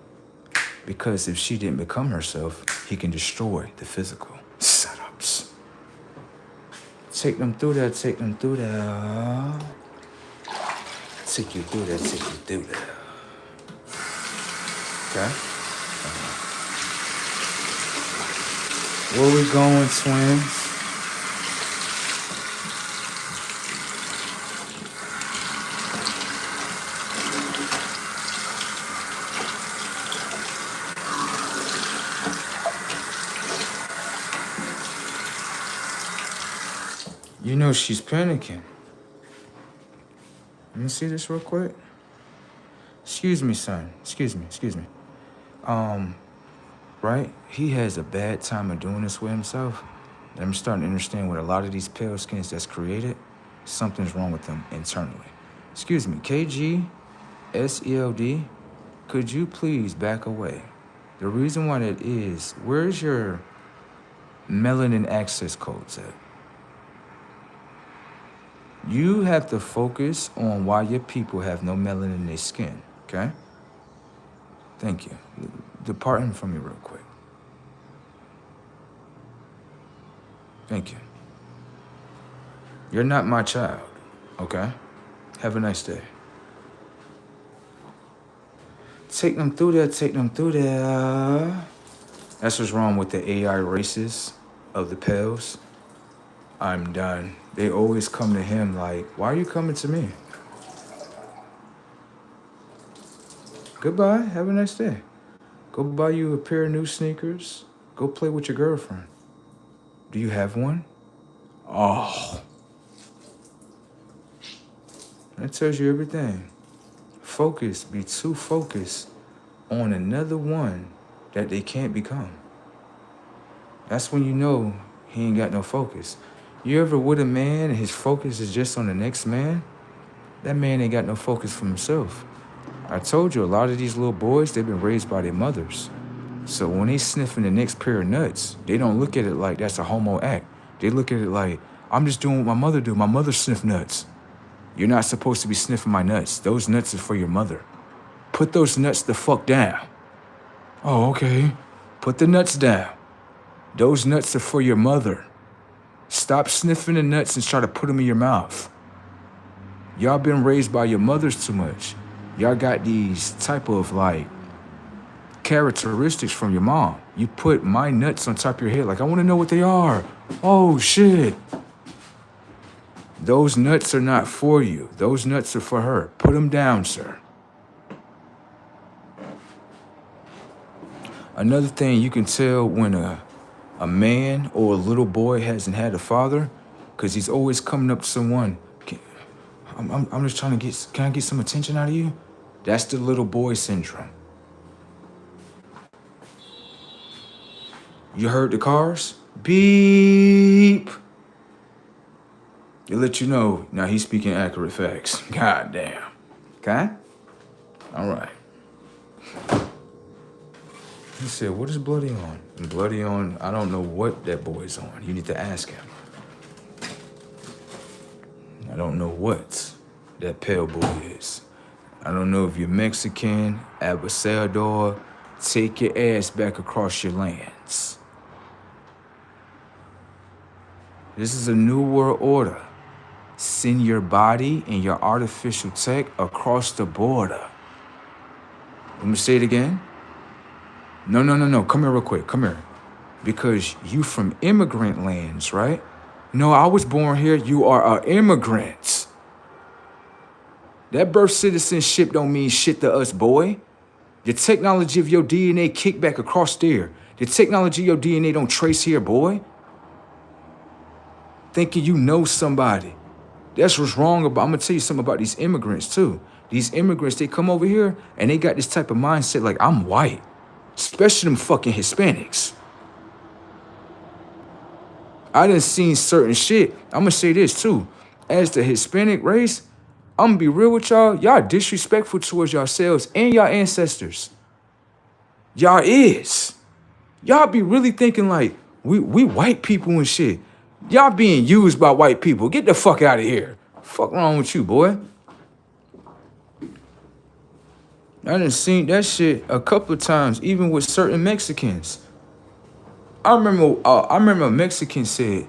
because if she didn't become herself, he can destroy the physical. Setups. Take them through there, take them through there. Take you through there, take you through there. Okay? Where we going, twins? You know she's panicking. Let me see this real quick. Excuse me, son. Excuse me. Right? He has a bad time of doing this with himself. And I'm starting to understand what a lot of these pale skins that's created, something's wrong with them internally. Excuse me, KG, SELD, could you please back away? The reason why that is, where's your melanin access codes at? You have to focus on why your people have no melanin in their skin, okay? Thank you. Depart him from me real quick. Thank you. You're not my child, okay? Have a nice day. Take them through there, take them through there. That's what's wrong with the AI races of the pales. I'm done. They always come to him like, why are you coming to me? Goodbye. Have a nice day. Go buy you a pair of new sneakers. Go play with your girlfriend. Do you have one? Oh. That tells you everything. Focus. Be too focused on another one that they can't become. That's when you know he ain't got no focus. You ever with a man and his focus is just on the next man? That man ain't got no focus for himself. I told you, a lot of these little boys, they've been raised by their mothers. So when they sniffing the next pair of nuts, they don't look at it like that's a homo act. They look at it like, I'm just doing what my mother do. My mother sniff nuts. You're not supposed to be sniffing my nuts. Those nuts are for your mother. Put those nuts the fuck down. Oh, okay. Put the nuts down. Those nuts are for your mother. Stop sniffing the nuts and try to put them in your mouth. Y'all been raised by your mothers too much. Y'all got these type of like characteristics from your mom. You put my nuts on top of your head like, I want to know what they are. Oh, shit. Those nuts are not for you. Those nuts are for her. Put them down, sir. Another thing you can tell when a man or a little boy hasn't had a father, because he's always coming up to someone. I'm just trying to can I get some attention out of you? That's the little boy syndrome. You heard the cars? Beep. It let you know, now he's speaking accurate facts. God damn. Okay? All right. He said, what is Bloody on? And Bloody on, I don't know what that boy's on. You need to ask him. I don't know what that pale boy is. I don't know if you're Mexican, Salvador, take your ass back across your lands. This is a new world order. Send your body and your artificial tech across the border. Let me say it again. No. Come here real quick. Come here. Because you from immigrant lands, right? No, I was born here. You are an immigrant. That birth citizenship don't mean shit to us, boy. The technology of your DNA kick back across there. The technology of your DNA don't trace here, boy. Thinking you know somebody. That's what's wrong about, I'm gonna tell you something about these immigrants too. These immigrants, they come over here and they got this type of mindset like, I'm white. Especially them fucking Hispanics. I done seen certain shit. I'm gonna say this too. As the Hispanic race, I'm gonna be real with y'all. Y'all disrespectful towards yourselves and y'all ancestors. Y'all is. Y'all be really thinking like, we white people and shit. Y'all being used by white people. Get the fuck out of here. Fuck wrong with you, boy? I done seen that shit a couple of times, even with certain Mexicans. I remember a Mexican said,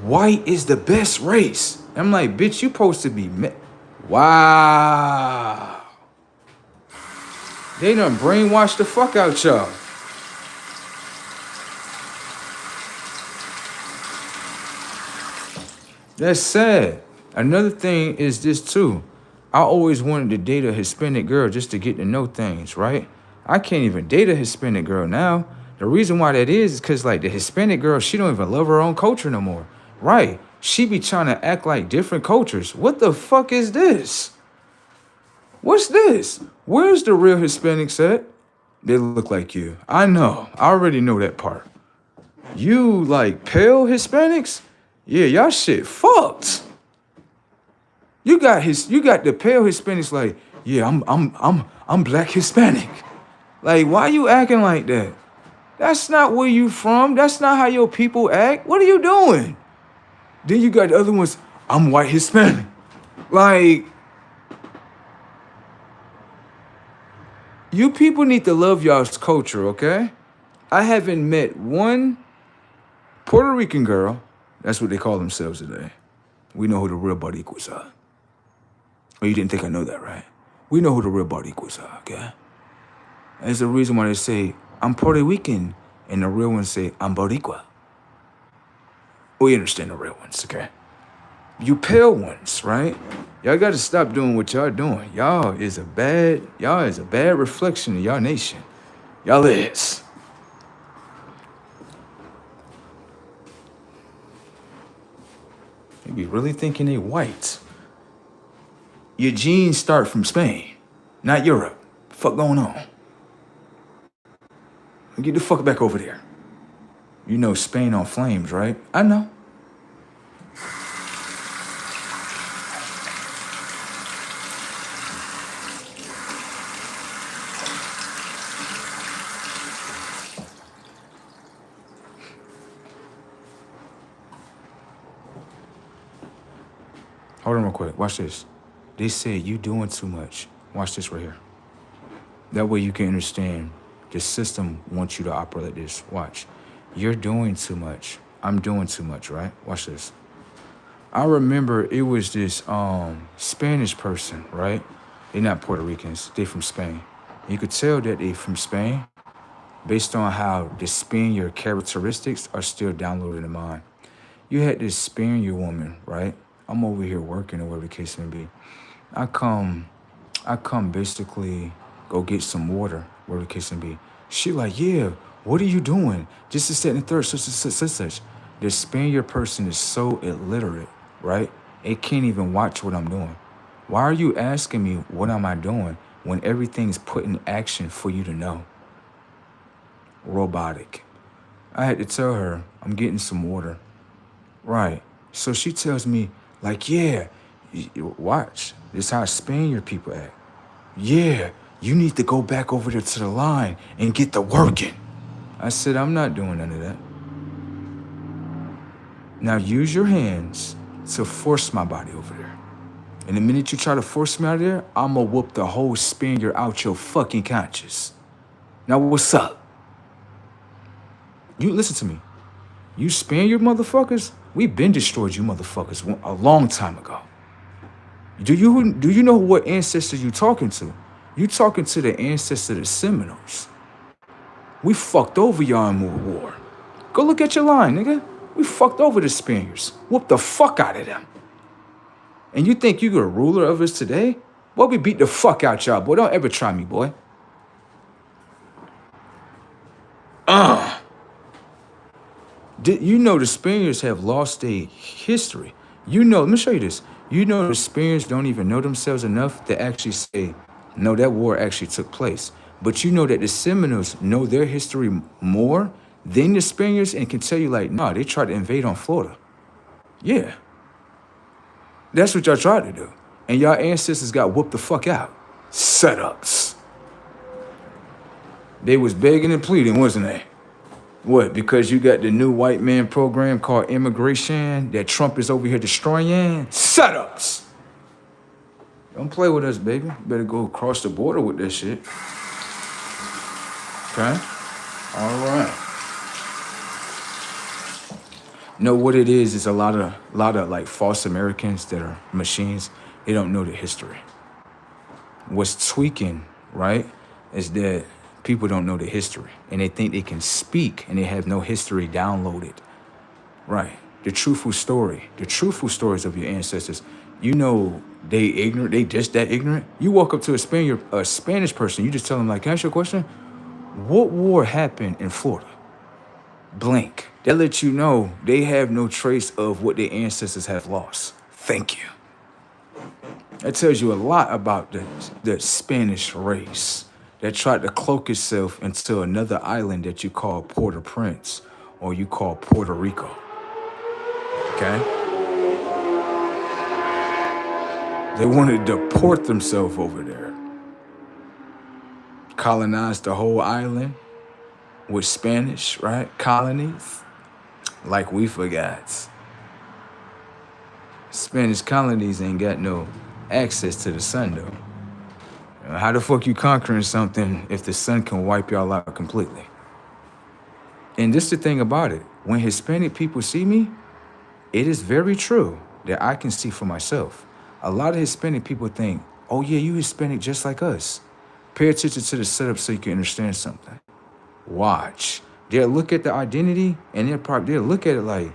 white is the best race. I'm like, bitch, you supposed to be wow. They done brainwashed the fuck out y'all. That's sad. Another thing is this too. I always wanted to date a Hispanic girl just to get to know things, right? I can't even date a Hispanic girl now. The reason why that is because like the Hispanic girl, she don't even love her own culture no more. Right. She be trying to act like different cultures. What the fuck is this? What's this? Where's the real Hispanics at? They look like you. I know. I already know that part. You like pale Hispanics? Yeah, y'all shit fucked. You got the pale Hispanics like, yeah, I'm black Hispanic. Like, why you acting like that? That's not where you from. That's not how your people act. What are you doing? Then you got the other ones, I'm white Hispanic. Like, you people need to love y'all's culture, okay? I haven't met one Puerto Rican girl, that's what they call themselves today. We know who the real Boricuas are. Oh, you didn't think I know that, right? We know who the real Boricuas are, okay? That's the reason why they say, I'm Puerto Rican, and the real ones say, I'm Boricua. We understand the real ones, okay? You pale ones, right? Y'all gotta stop doing what y'all doing. Y'all is a bad reflection of y'all nation. Y'all is. They be really thinking they white. Your genes start from Spain, not Europe. Fuck going on? Get the fuck back over there. You know Spain on flames, right? I know. Hold on real quick. Watch this. They said you doing too much. Watch this right here. That way you can understand the system wants you to operate like this. Watch. You're doing too much. I'm doing too much, right? Watch this. I remember it was this Spanish person, right? They're not Puerto Ricans. They're from Spain. You could tell that they're from Spain based on how the Spaniard characteristics are still downloaded in mind. You had this Spaniard woman, right? I'm over here working or whatever the case may be. I come basically go get some water, whatever the case may be. She like, yeah, what are you doing? Just to set and third, such. The Spaniard person is so illiterate, right? It can't even watch what I'm doing. Why are you asking me what am I doing when everything's put in action for you to know? Robotic. I had to tell her I'm getting some water. Right. So she tells me, like, yeah, watch. This is how Spaniard people act. Yeah, you need to go back over there to the line and get the working. I said, I'm not doing none of that. Now use your hands to force my body over there. And the minute you try to force me out of there, I'ma whoop the whole Spaniard out your fucking conscience. Now what's up? You listen to me. You Spaniard motherfuckers, we been destroyed you motherfuckers a long time ago. Do you know what ancestor you talking to? You talking to the ancestor of the Seminoles. We fucked over y'all in World War. Go look at your line, nigga. We fucked over the Spaniards. Whooped the fuck out of them. And you think you a ruler of us today? Boy, we beat the fuck out y'all, boy. Don't ever try me, boy. Did you know the Spaniards have lost their history? You know, let me show you this. You know the Spaniards don't even know themselves enough to actually say, no, that war actually took place. But you know that the Seminoles know their history more than the Spaniards and can tell you like, no, they tried to invade on Florida. Yeah. That's what y'all tried to do. And y'all ancestors got whooped the fuck out. Setups. They was begging and pleading, wasn't they? What, because you got the new white man program called immigration that Trump is over here destroying? Setups! Don't play with us, baby. You better go across the border with this shit. Okay? All right. Know what it is a lot of like false Americans that are machines. They don't know the history. What's tweaking, right, is that people don't know the history and they think they can speak and they have no history downloaded. Right. The truthful stories of your ancestors. You know they ignorant, they just that ignorant. You walk up to a Spanish person, you just tell them like, can I ask you a question? What war happened in Florida? Blank. That lets you know they have no trace of what their ancestors have lost. Thank you. That tells you a lot about the Spanish race that tried to cloak itself into another island that you call Port-au-Prince or you call Puerto Rico. Okay? They wanted to port themselves over there. Colonize the whole island with Spanish, right? Colonies. Like we forgot. Spanish colonies ain't got no access to the sun, though. How the fuck you conquering something if the sun can wipe y'all out completely? And this the thing about it. When Hispanic people see me, it is very true that I can see for myself. A lot of Hispanic people think, oh yeah, you Hispanic just like us. Pay attention to the setup so you can understand something. Watch. They'll look at the identity and they'll look at it like,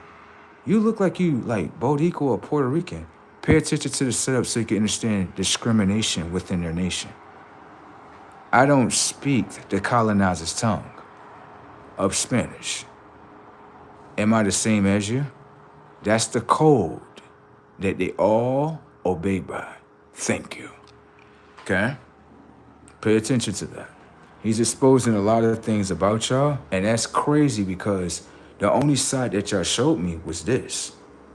you look like you like Borico or Puerto Rican. Pay attention to the setup so you can understand discrimination within their nation. I don't speak the colonizer's tongue of Spanish. Am I the same as you? That's the code that they all obey by. Thank you. Okay? Pay attention to that. He's exposing a lot of things about y'all, and that's crazy because the only side that y'all showed me was this.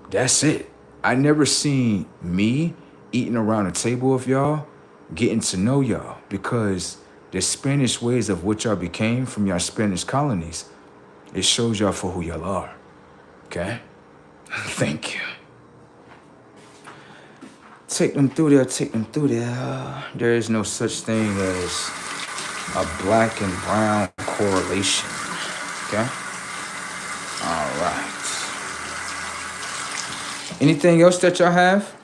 That's it. I never seen me eating around a table with y'all, getting to know y'all, because the Spanish ways of what y'all became from your Spanish colonies, it shows y'all for who y'all are. Okay? Thank you. Take them through there, take them through there. There is no such thing as a black and brown correlation. Okay? All right. Anything else that y'all have?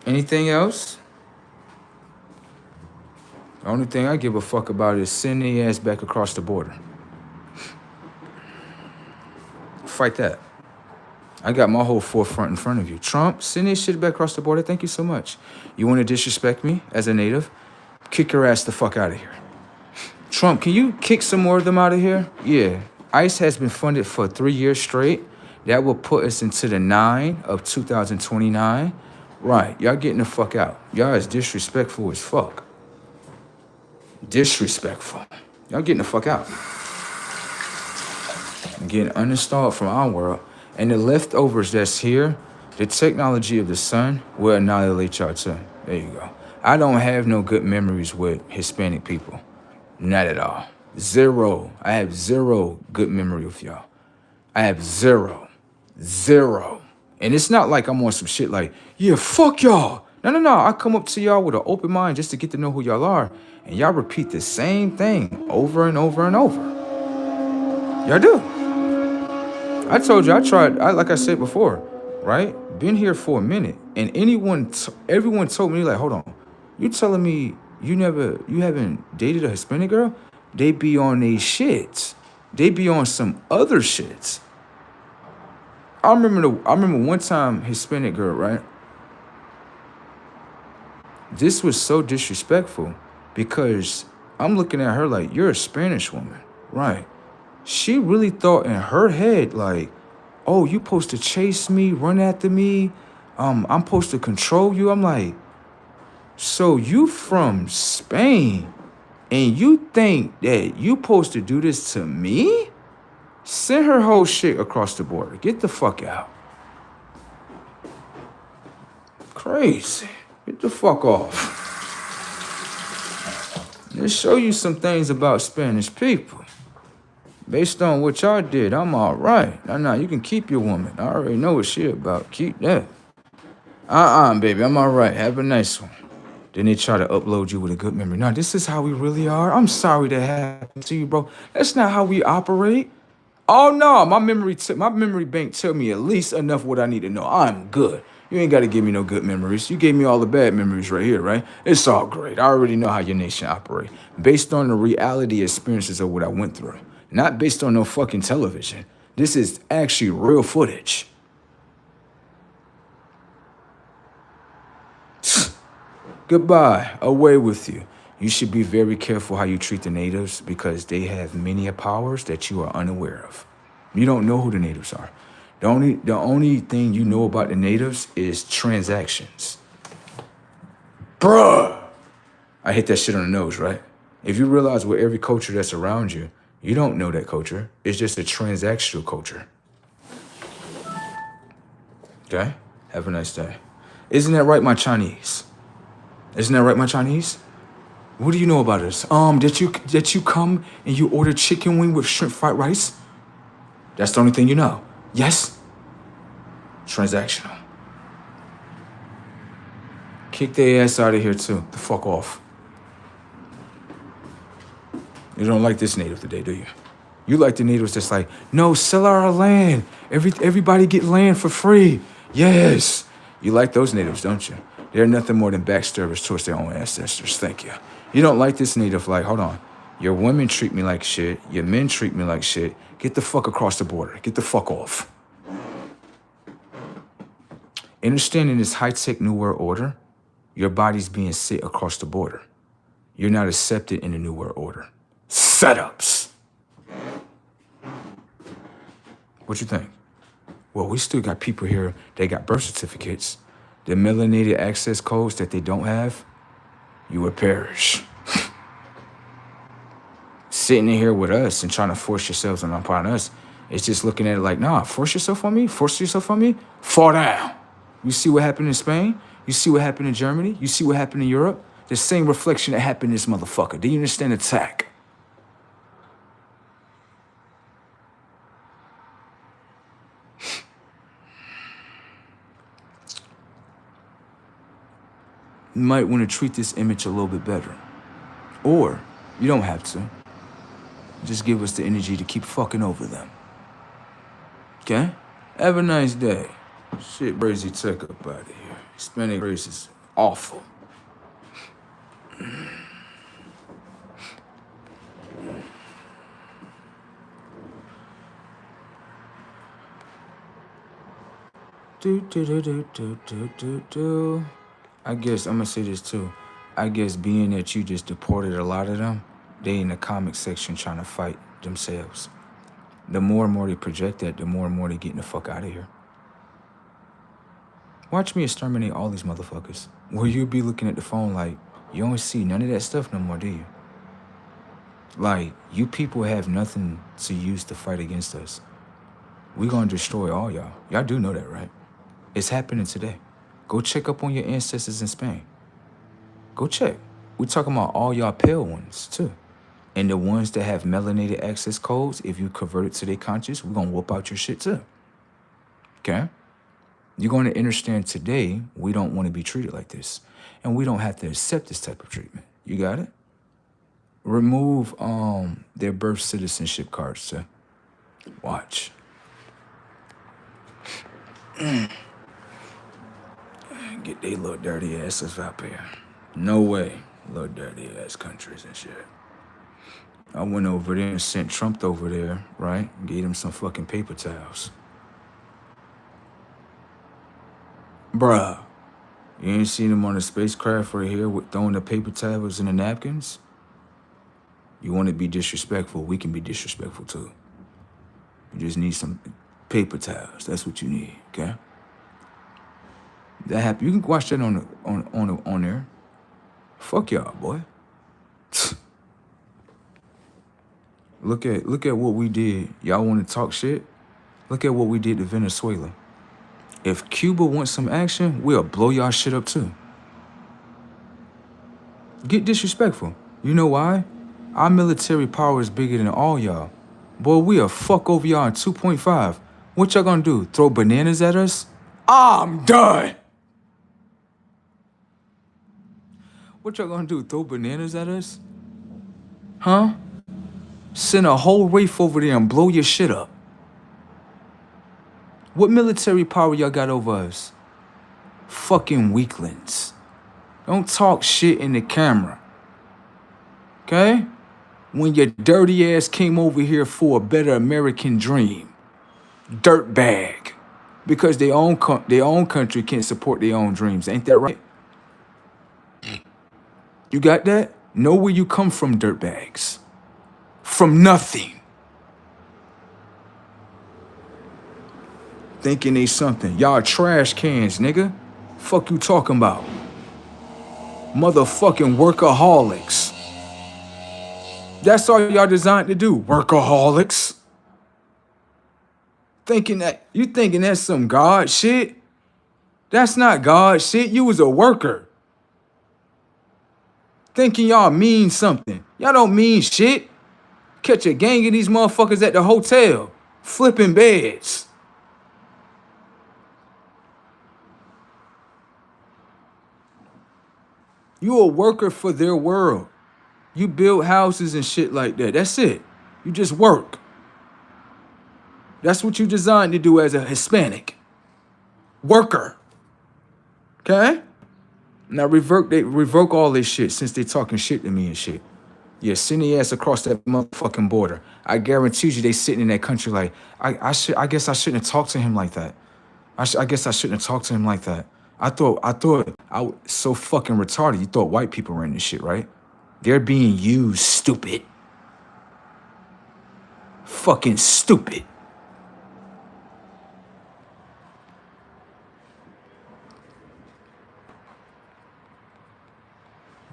Anything else? The only thing I give a fuck about is sending the ass back across the border. Fight that. I got my whole forefront in front of you. Trump, send this shit back across the border. Thank you so much. You want to disrespect me as a native? Kick your ass the fuck out of here. Trump, can you kick some more of them out of here? Yeah. ICE has been funded for 3 years straight. That will put us into the 9 of 2029. Right. Y'all getting the fuck out. Y'all is disrespectful as fuck. Disrespectful. Y'all getting the fuck out. Getting uninstalled from our world. And the leftovers that's here, the technology of the sun will annihilate y'all too. There you go. I don't have no good memories with Hispanic people. Not at all. Zero. I have zero good memory with y'all. I have zero. Zero. And it's not like I'm on some shit like, yeah, fuck y'all. No. I come up to y'all with an open mind just to get to know who y'all are. And y'all repeat the same thing over and over and over. Y'all do. I told you, like I said before, right? Been here for a minute. And everyone told me, like, hold on. You telling me you haven't dated a Hispanic girl? They be on they shits. They be on some other shits. I remember one time, Hispanic girl, right? This was so disrespectful because I'm looking at her like, you're a Spanish woman, right? She really thought in her head, like, oh, you supposed to chase me, run after me. I'm supposed to control you. I'm like, so you from Spain and you think that you supposed to do this to me? Send her whole shit across the border. Get the fuck out. Crazy. Get the fuck off. Let's show you some things about Spanish people. Based on what y'all did, I'm all right. No, you can keep your woman. I already know what she about. Keep that. Baby, I'm all right. Have a nice one. Then they try to upload you with a good memory. No, this is how we really are. I'm sorry that happened to you, bro. That's not how we operate. Oh, no, my memory bank tell me at least enough what I need to know. I'm good. You ain't got to give me no good memories. You gave me all the bad memories right here, right? It's all great. I already know how your nation operate. Based on the reality experiences of what I went through. Not based on no fucking television. This is actually real footage. Goodbye. Away with you. You should be very careful how you treat the natives because they have many powers that you are unaware of. You don't know who the natives are. The only thing you know about the natives is transactions. Bruh! I hit that shit on the nose, right? If you realize with every culture that's around you, you don't know that culture. It's just a transactional culture. Okay? Have a nice day. Isn't that right, my Chinese? Isn't that right, my Chinese? What do you know about us? That you come and you order chicken wing with shrimp fried rice? That's the only thing you know. Yes? Transactional. Kick their ass out of here too. The fuck off. You don't like this native today, do you? You like the natives that's like, no, sell our land. Everybody get land for free. Yes. You like those natives, don't you? They're nothing more than backstabbers towards their own ancestors. Thank you. You don't like this native like, hold on. Your women treat me like shit. Your men treat me like shit. Get the fuck across the border. Get the fuck off. Understanding this high-tech New World Order, your body's being sent across the border. You're not accepted in the New World Order. Setups. What you think? Well, we still got people here that got birth certificates. The melanated access codes that they don't have, you would perish. Sitting in here with us and trying to force yourselves upon us, it's just looking at it like, nah, force yourself on me? Force yourself on me? Fall down. You see what happened in Spain? You see what happened in Germany? You see what happened in Europe? The same reflection that happened in this motherfucker. Do you understand attack? You might want to treat this image a little bit better. Or you don't have to. Just give us the energy to keep fucking over them. Okay? Have a nice day. Shit, crazy tech up out of here. Hispanic race is awful. I guess I'm gonna say this too. I guess being that you just deported a lot of them, they in the comic section trying to fight themselves. The more and more they project that, the more and more they getting the fuck out of here. Watch me exterminate all these motherfuckers. Where you be looking at the phone like, you don't see none of that stuff no more, do you? Like, you people have nothing to use to fight against us. We gonna destroy all y'all. Y'all do know that, right? It's happening today. Go check up on your ancestors in Spain. Go check. We talking about all y'all pale ones, too. And the ones that have melanated access codes, if you convert it to their conscious, we're gonna whoop out your shit, too. Okay? You're going to understand today, we don't want to be treated like this. And we don't have to accept this type of treatment. You got it? Remove their birth citizenship cards, sir. Watch. Get they little dirty asses up here. No way. Little dirty ass countries and shit. I went over there and sent Trump over there, right? Gave him some fucking paper towels. Bruh, you ain't seen him on the spacecraft right here with throwing the paper towels and the napkins? You want to be disrespectful, we can be disrespectful too. You just need some paper towels. That's what you need, okay? That happen. You can watch that on there. Fuck y'all, boy. Look at what we did. Y'all want to talk shit? Look at what we did to Venezuela. If Cuba wants some action, we'll blow y'all shit up too. Get disrespectful. You know why? Our military power is bigger than all y'all. Boy, we'll fuck over y'all in 2.5. What y'all gonna do? Throw bananas at us? I'm done. What y'all gonna do? Throw bananas at us? Huh? Send a whole wraith over there and blow your shit up. What military power y'all got over us? Fucking weaklings. Don't talk shit in the camera. Okay? When your dirty ass came over here for a better American dream. Dirtbag. Because their own country can't support their own dreams. Ain't that right? You got that? Know where you come from, dirtbags. From nothing. Thinking they something. Y'all trash cans, nigga. Fuck you talking about? Motherfucking workaholics. That's all y'all designed to do. Workaholics. Thinking that's some God shit? That's not God shit. You was a worker. Thinking y'all mean something. Y'all don't mean shit. Catch a gang of these motherfuckers at the hotel. Flipping beds. You a worker for their world. You build houses and shit like that. That's it. You just work. That's what you designed to do as a Hispanic. Worker. Okay? Now revoke all this shit since they talking shit to me and shit. Yeah, send their ass across that motherfucking border. I guarantee you they sitting in that country like, I guess I shouldn't have talked to him like that. I guess I shouldn't have talked to him like that. I thought I was so fucking retarded. You thought white people ran this shit, right? They're being used, stupid. Fucking stupid.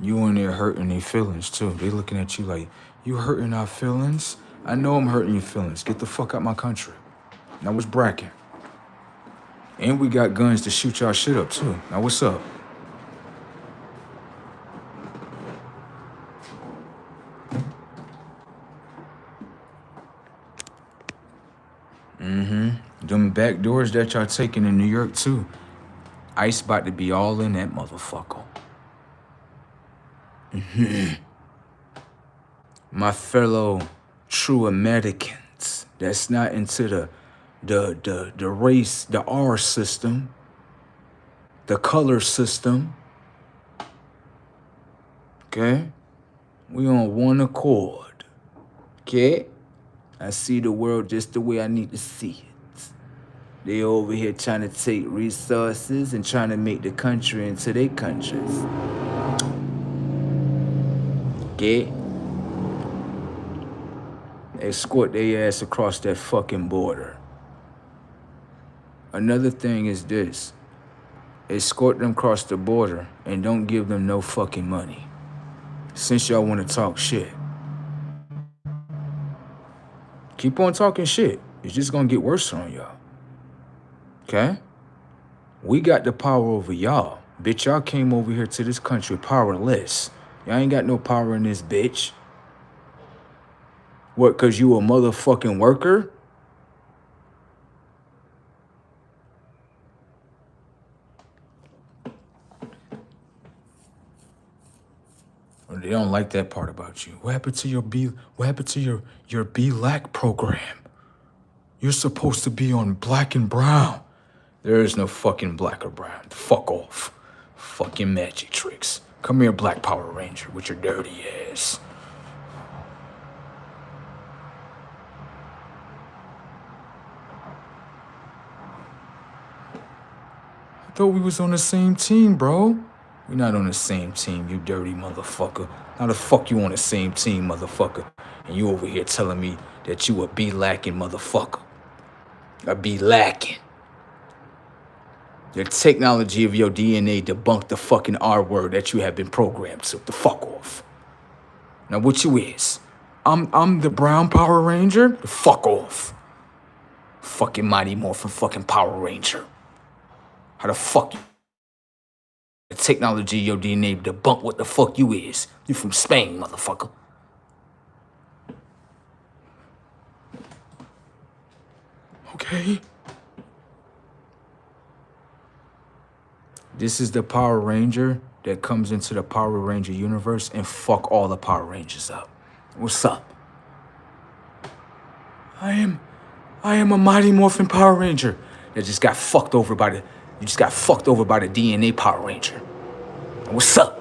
You in there hurting their feelings too. They looking at you like, you hurting our feelings? I know I'm hurting your feelings. Get the fuck out my country. Now what's bracking? And we got guns to shoot y'all shit up too. Now what's up? Them back doors that y'all taking in New York too. ICE about to be all in that motherfucker. My fellow true Americans that's not into the race, the R system, the color system. Okay? We on one accord. Okay? I see the world just the way I need to see it. They over here trying to take resources and trying to make the country into their countries. Okay? Escort their ass across that fucking border. Another thing is this. Escort them across the border and don't give them no fucking money. Since y'all want to talk shit. Keep on talking shit. It's just gonna get worse on y'all. Okay? We got the power over y'all. Bitch, y'all came over here to this country powerless. Y'all ain't got no power in this bitch. What, cause you a motherfucking worker? They don't like that part about you. What happened to your BLAC program? You're supposed to be on black and brown. There is no fucking black or brown. Fuck off. Fucking magic tricks. Come here, Black Power Ranger, with your dirty ass. I thought we was on the same team, bro. We're not on the same team, you dirty motherfucker. How the fuck you on the same team, motherfucker? And you over here telling me that you a be-lacking motherfucker. A be-lacking. The technology of your DNA debunked the fucking R word that you have been programmed to. The fuck off. Now what you is? I'm the brown Power Ranger? The fuck off. Fucking Mighty Morphin fucking Power Ranger. How the fuck you? The technology of your DNA debunk what the fuck you is. You from Spain, motherfucker. Okay. This is the Power Ranger that comes into the Power Ranger universe and fuck all the Power Rangers up. What's up? I am a Mighty Morphin Power Ranger that just got fucked over by the DNA Power Ranger. And what's up?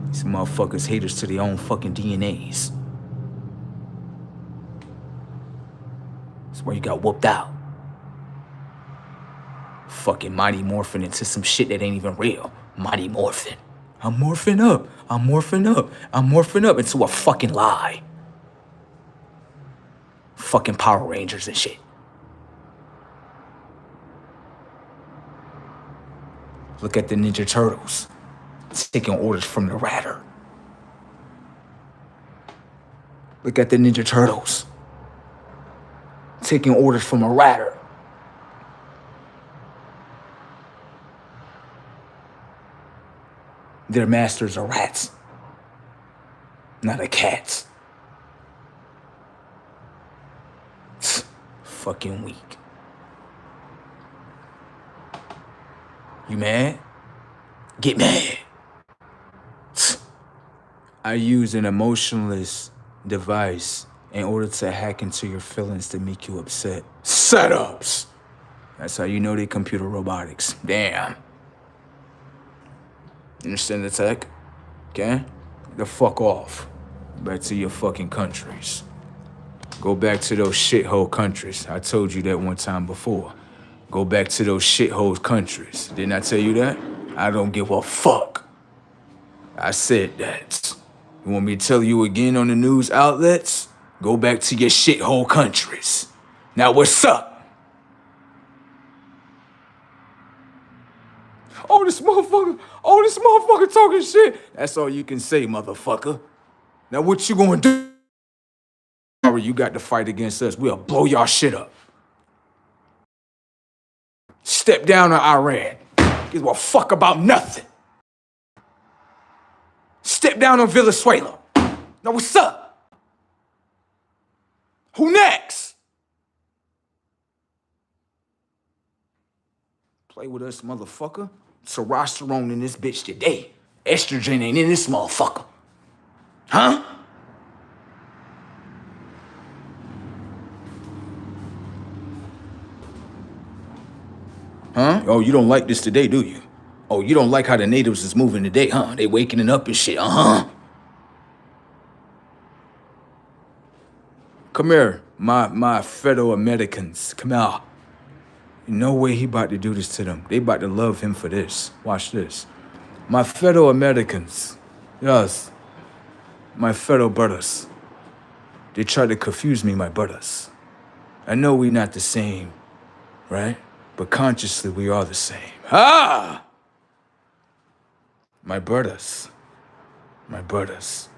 These motherfuckers haters to their own fucking DNAs. That's why you got whooped out. Fucking Mighty Morphin into some shit that ain't even real. Mighty Morphin. I'm morphing up into a fucking lie. Fucking Power Rangers and shit. Look at the Ninja Turtles. Taking orders from the Ratter. Look at the Ninja Turtles. Taking orders from a Ratter. Their masters are rats, not a cats. Fucking weak. You mad? Get mad. I use an emotionless device in order to hack into your feelings to make you upset. Setups! That's how you know they computer robotics. Damn. You understand the tech? Okay? The fuck off. Back to your fucking countries. Go back to those shithole countries. I told you that one time before. Go back to those shithole countries. Didn't I tell you that? I don't give a fuck. I said that. You want me to tell you again on the news outlets? Go back to your shithole countries. Now what's up? Oh, this motherfucker talking shit. That's all you can say, motherfucker. Now what you gonna do? You got to fight against us. We'll blow y'all shit up. Step down on Iran. Give a fuck about nothing. Step down on Venezuela. Now what's up? Who next? Play with us, motherfucker. Testosterone in this bitch today. Estrogen ain't in this motherfucker. Huh? Huh? Oh, you don't like this today, do you? Oh, you don't like how the natives is moving today, huh? They waking up and shit, uh-huh. Come here, my fellow Americans. Come here. No way he about to do this to them. They about to love him for this. Watch this. My fellow Americans. Yes. My fellow brothers. They try to confuse me, my brothers. I know we not the same, right? But consciously we are the same. Ah! My brothers. My brothers.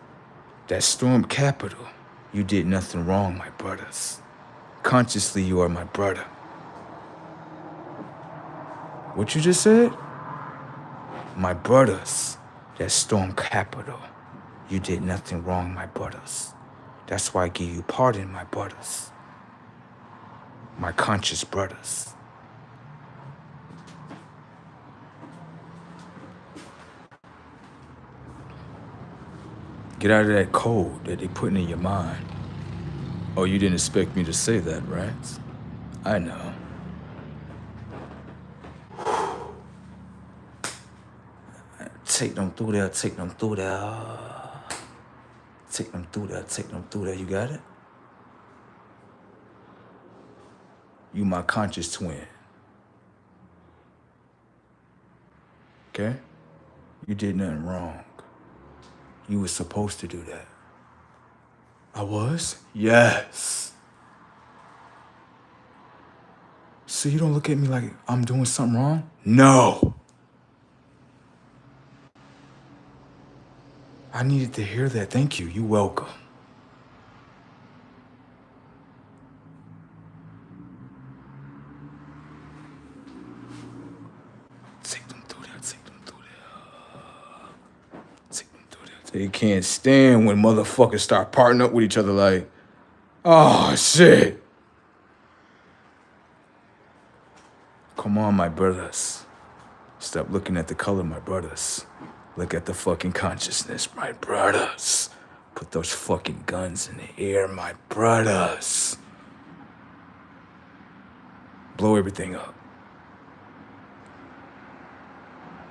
That stormed Capitol. You did nothing wrong, my brothers. Consciously you are my brother. What you just said? My brothers that stormed Capitol. You did nothing wrong, my brothers. That's why I give you pardon, my brothers. My conscious brothers. Get out of that code that they putting in your mind. Oh, you didn't expect me to say that, right? I know. Take them through there, take them through there. Take them through there, take them through there. You got it? You my conscious twin. Okay? You did nothing wrong. You was supposed to do that. I was? Yes. So you don't look at me like I'm doing something wrong? No. I needed to hear that. Thank you. You're welcome. Take them through there. Take them through there. Take them through there. They can't stand when motherfuckers start parting up with each other like, oh, shit. Come on, my brothers. Stop looking at the color, my brothers. Look at the fucking consciousness, my brothers. Put those fucking guns in the air, my brothers. Blow everything up.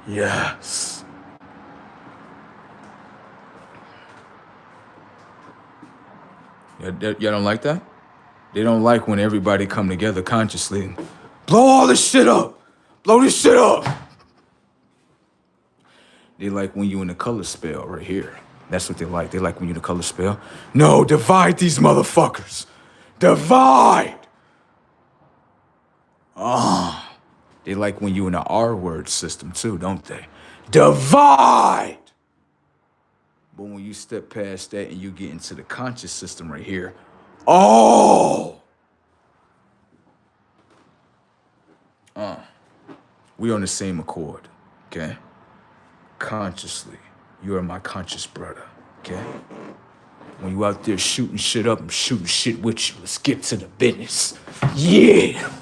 Yes. Y'all don't like that? They don't like when everybody come together consciously and blow all this shit up. Blow this shit up. They like when you in the color spell right here. That's what they like. They like when you in the color spell. No, divide these motherfuckers. Divide. They like when you in the R word system too, don't they? Divide. But when you step past that and you get into the conscious system right here, oh. We on the same accord, okay? Consciously, you are my conscious brother, okay? When you out there shooting shit up, I'm shooting shit with you. Let's get to the business. Yeah!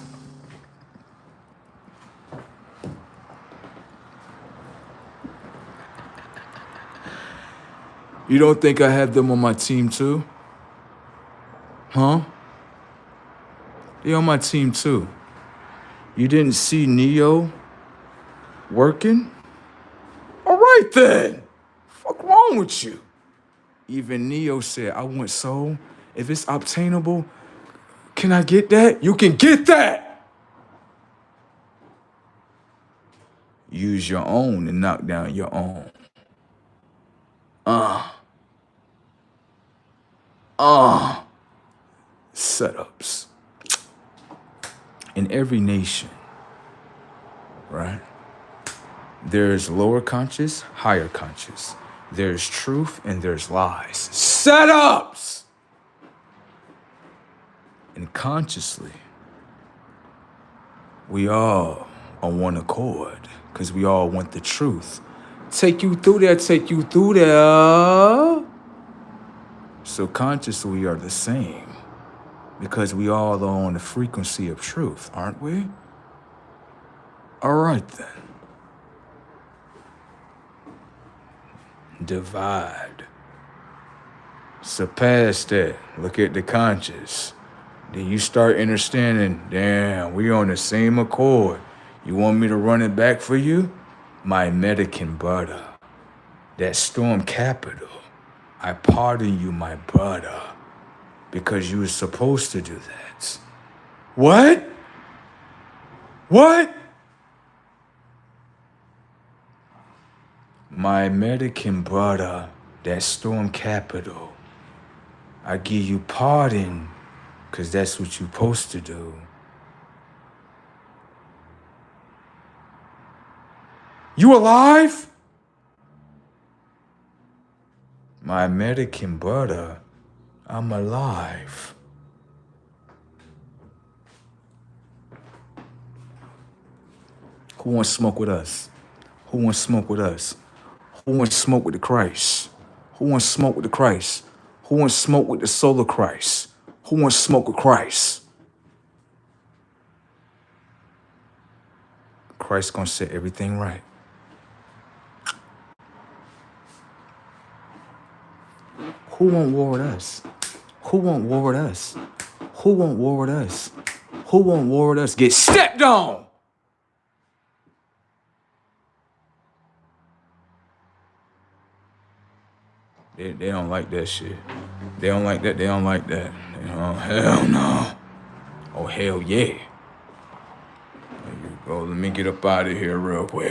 You don't think I have them on my team too? Huh? They on my team too. You didn't see Neo working? All right then. Fuck wrong with you? Even Neo said, I want soul. If it's obtainable, can I get that? You can get that. Use your own and knock down your own. Setups. In every nation, right? There's lower conscious, higher conscious. There's truth and there's lies. Setups! And consciously, we all on one accord because we all want the truth. Take you through there, take you through there. So consciously, we are the same because we all are on the frequency of truth, aren't we? All right then. divide. Surpass that. Look at the conscious. Then you start understanding, damn, we on the same accord. You want me to run it back for you? My American brother. That storm capital. I pardon you, my brother. Because you were supposed to do that. What? What? My American brother, that storm capital. I give you pardon, because that's what you're supposed to do. You alive? My American brother, I'm alive. Who wants to smoke with us? Who wants to smoke with us? Who wants to smoke with the Christ? Who wants to smoke with the Christ? Who wants to smoke with the soul of Christ? Who wants to smoke with Christ? Christ's gonna set everything right. Who want war with us? Who want war with us? Who want war with us? Who want war with us? Get stepped on! They don't like that shit. They don't like that. They don't like that. Hell no. Oh, hell yeah. There you go. Let me get up out of here real quick.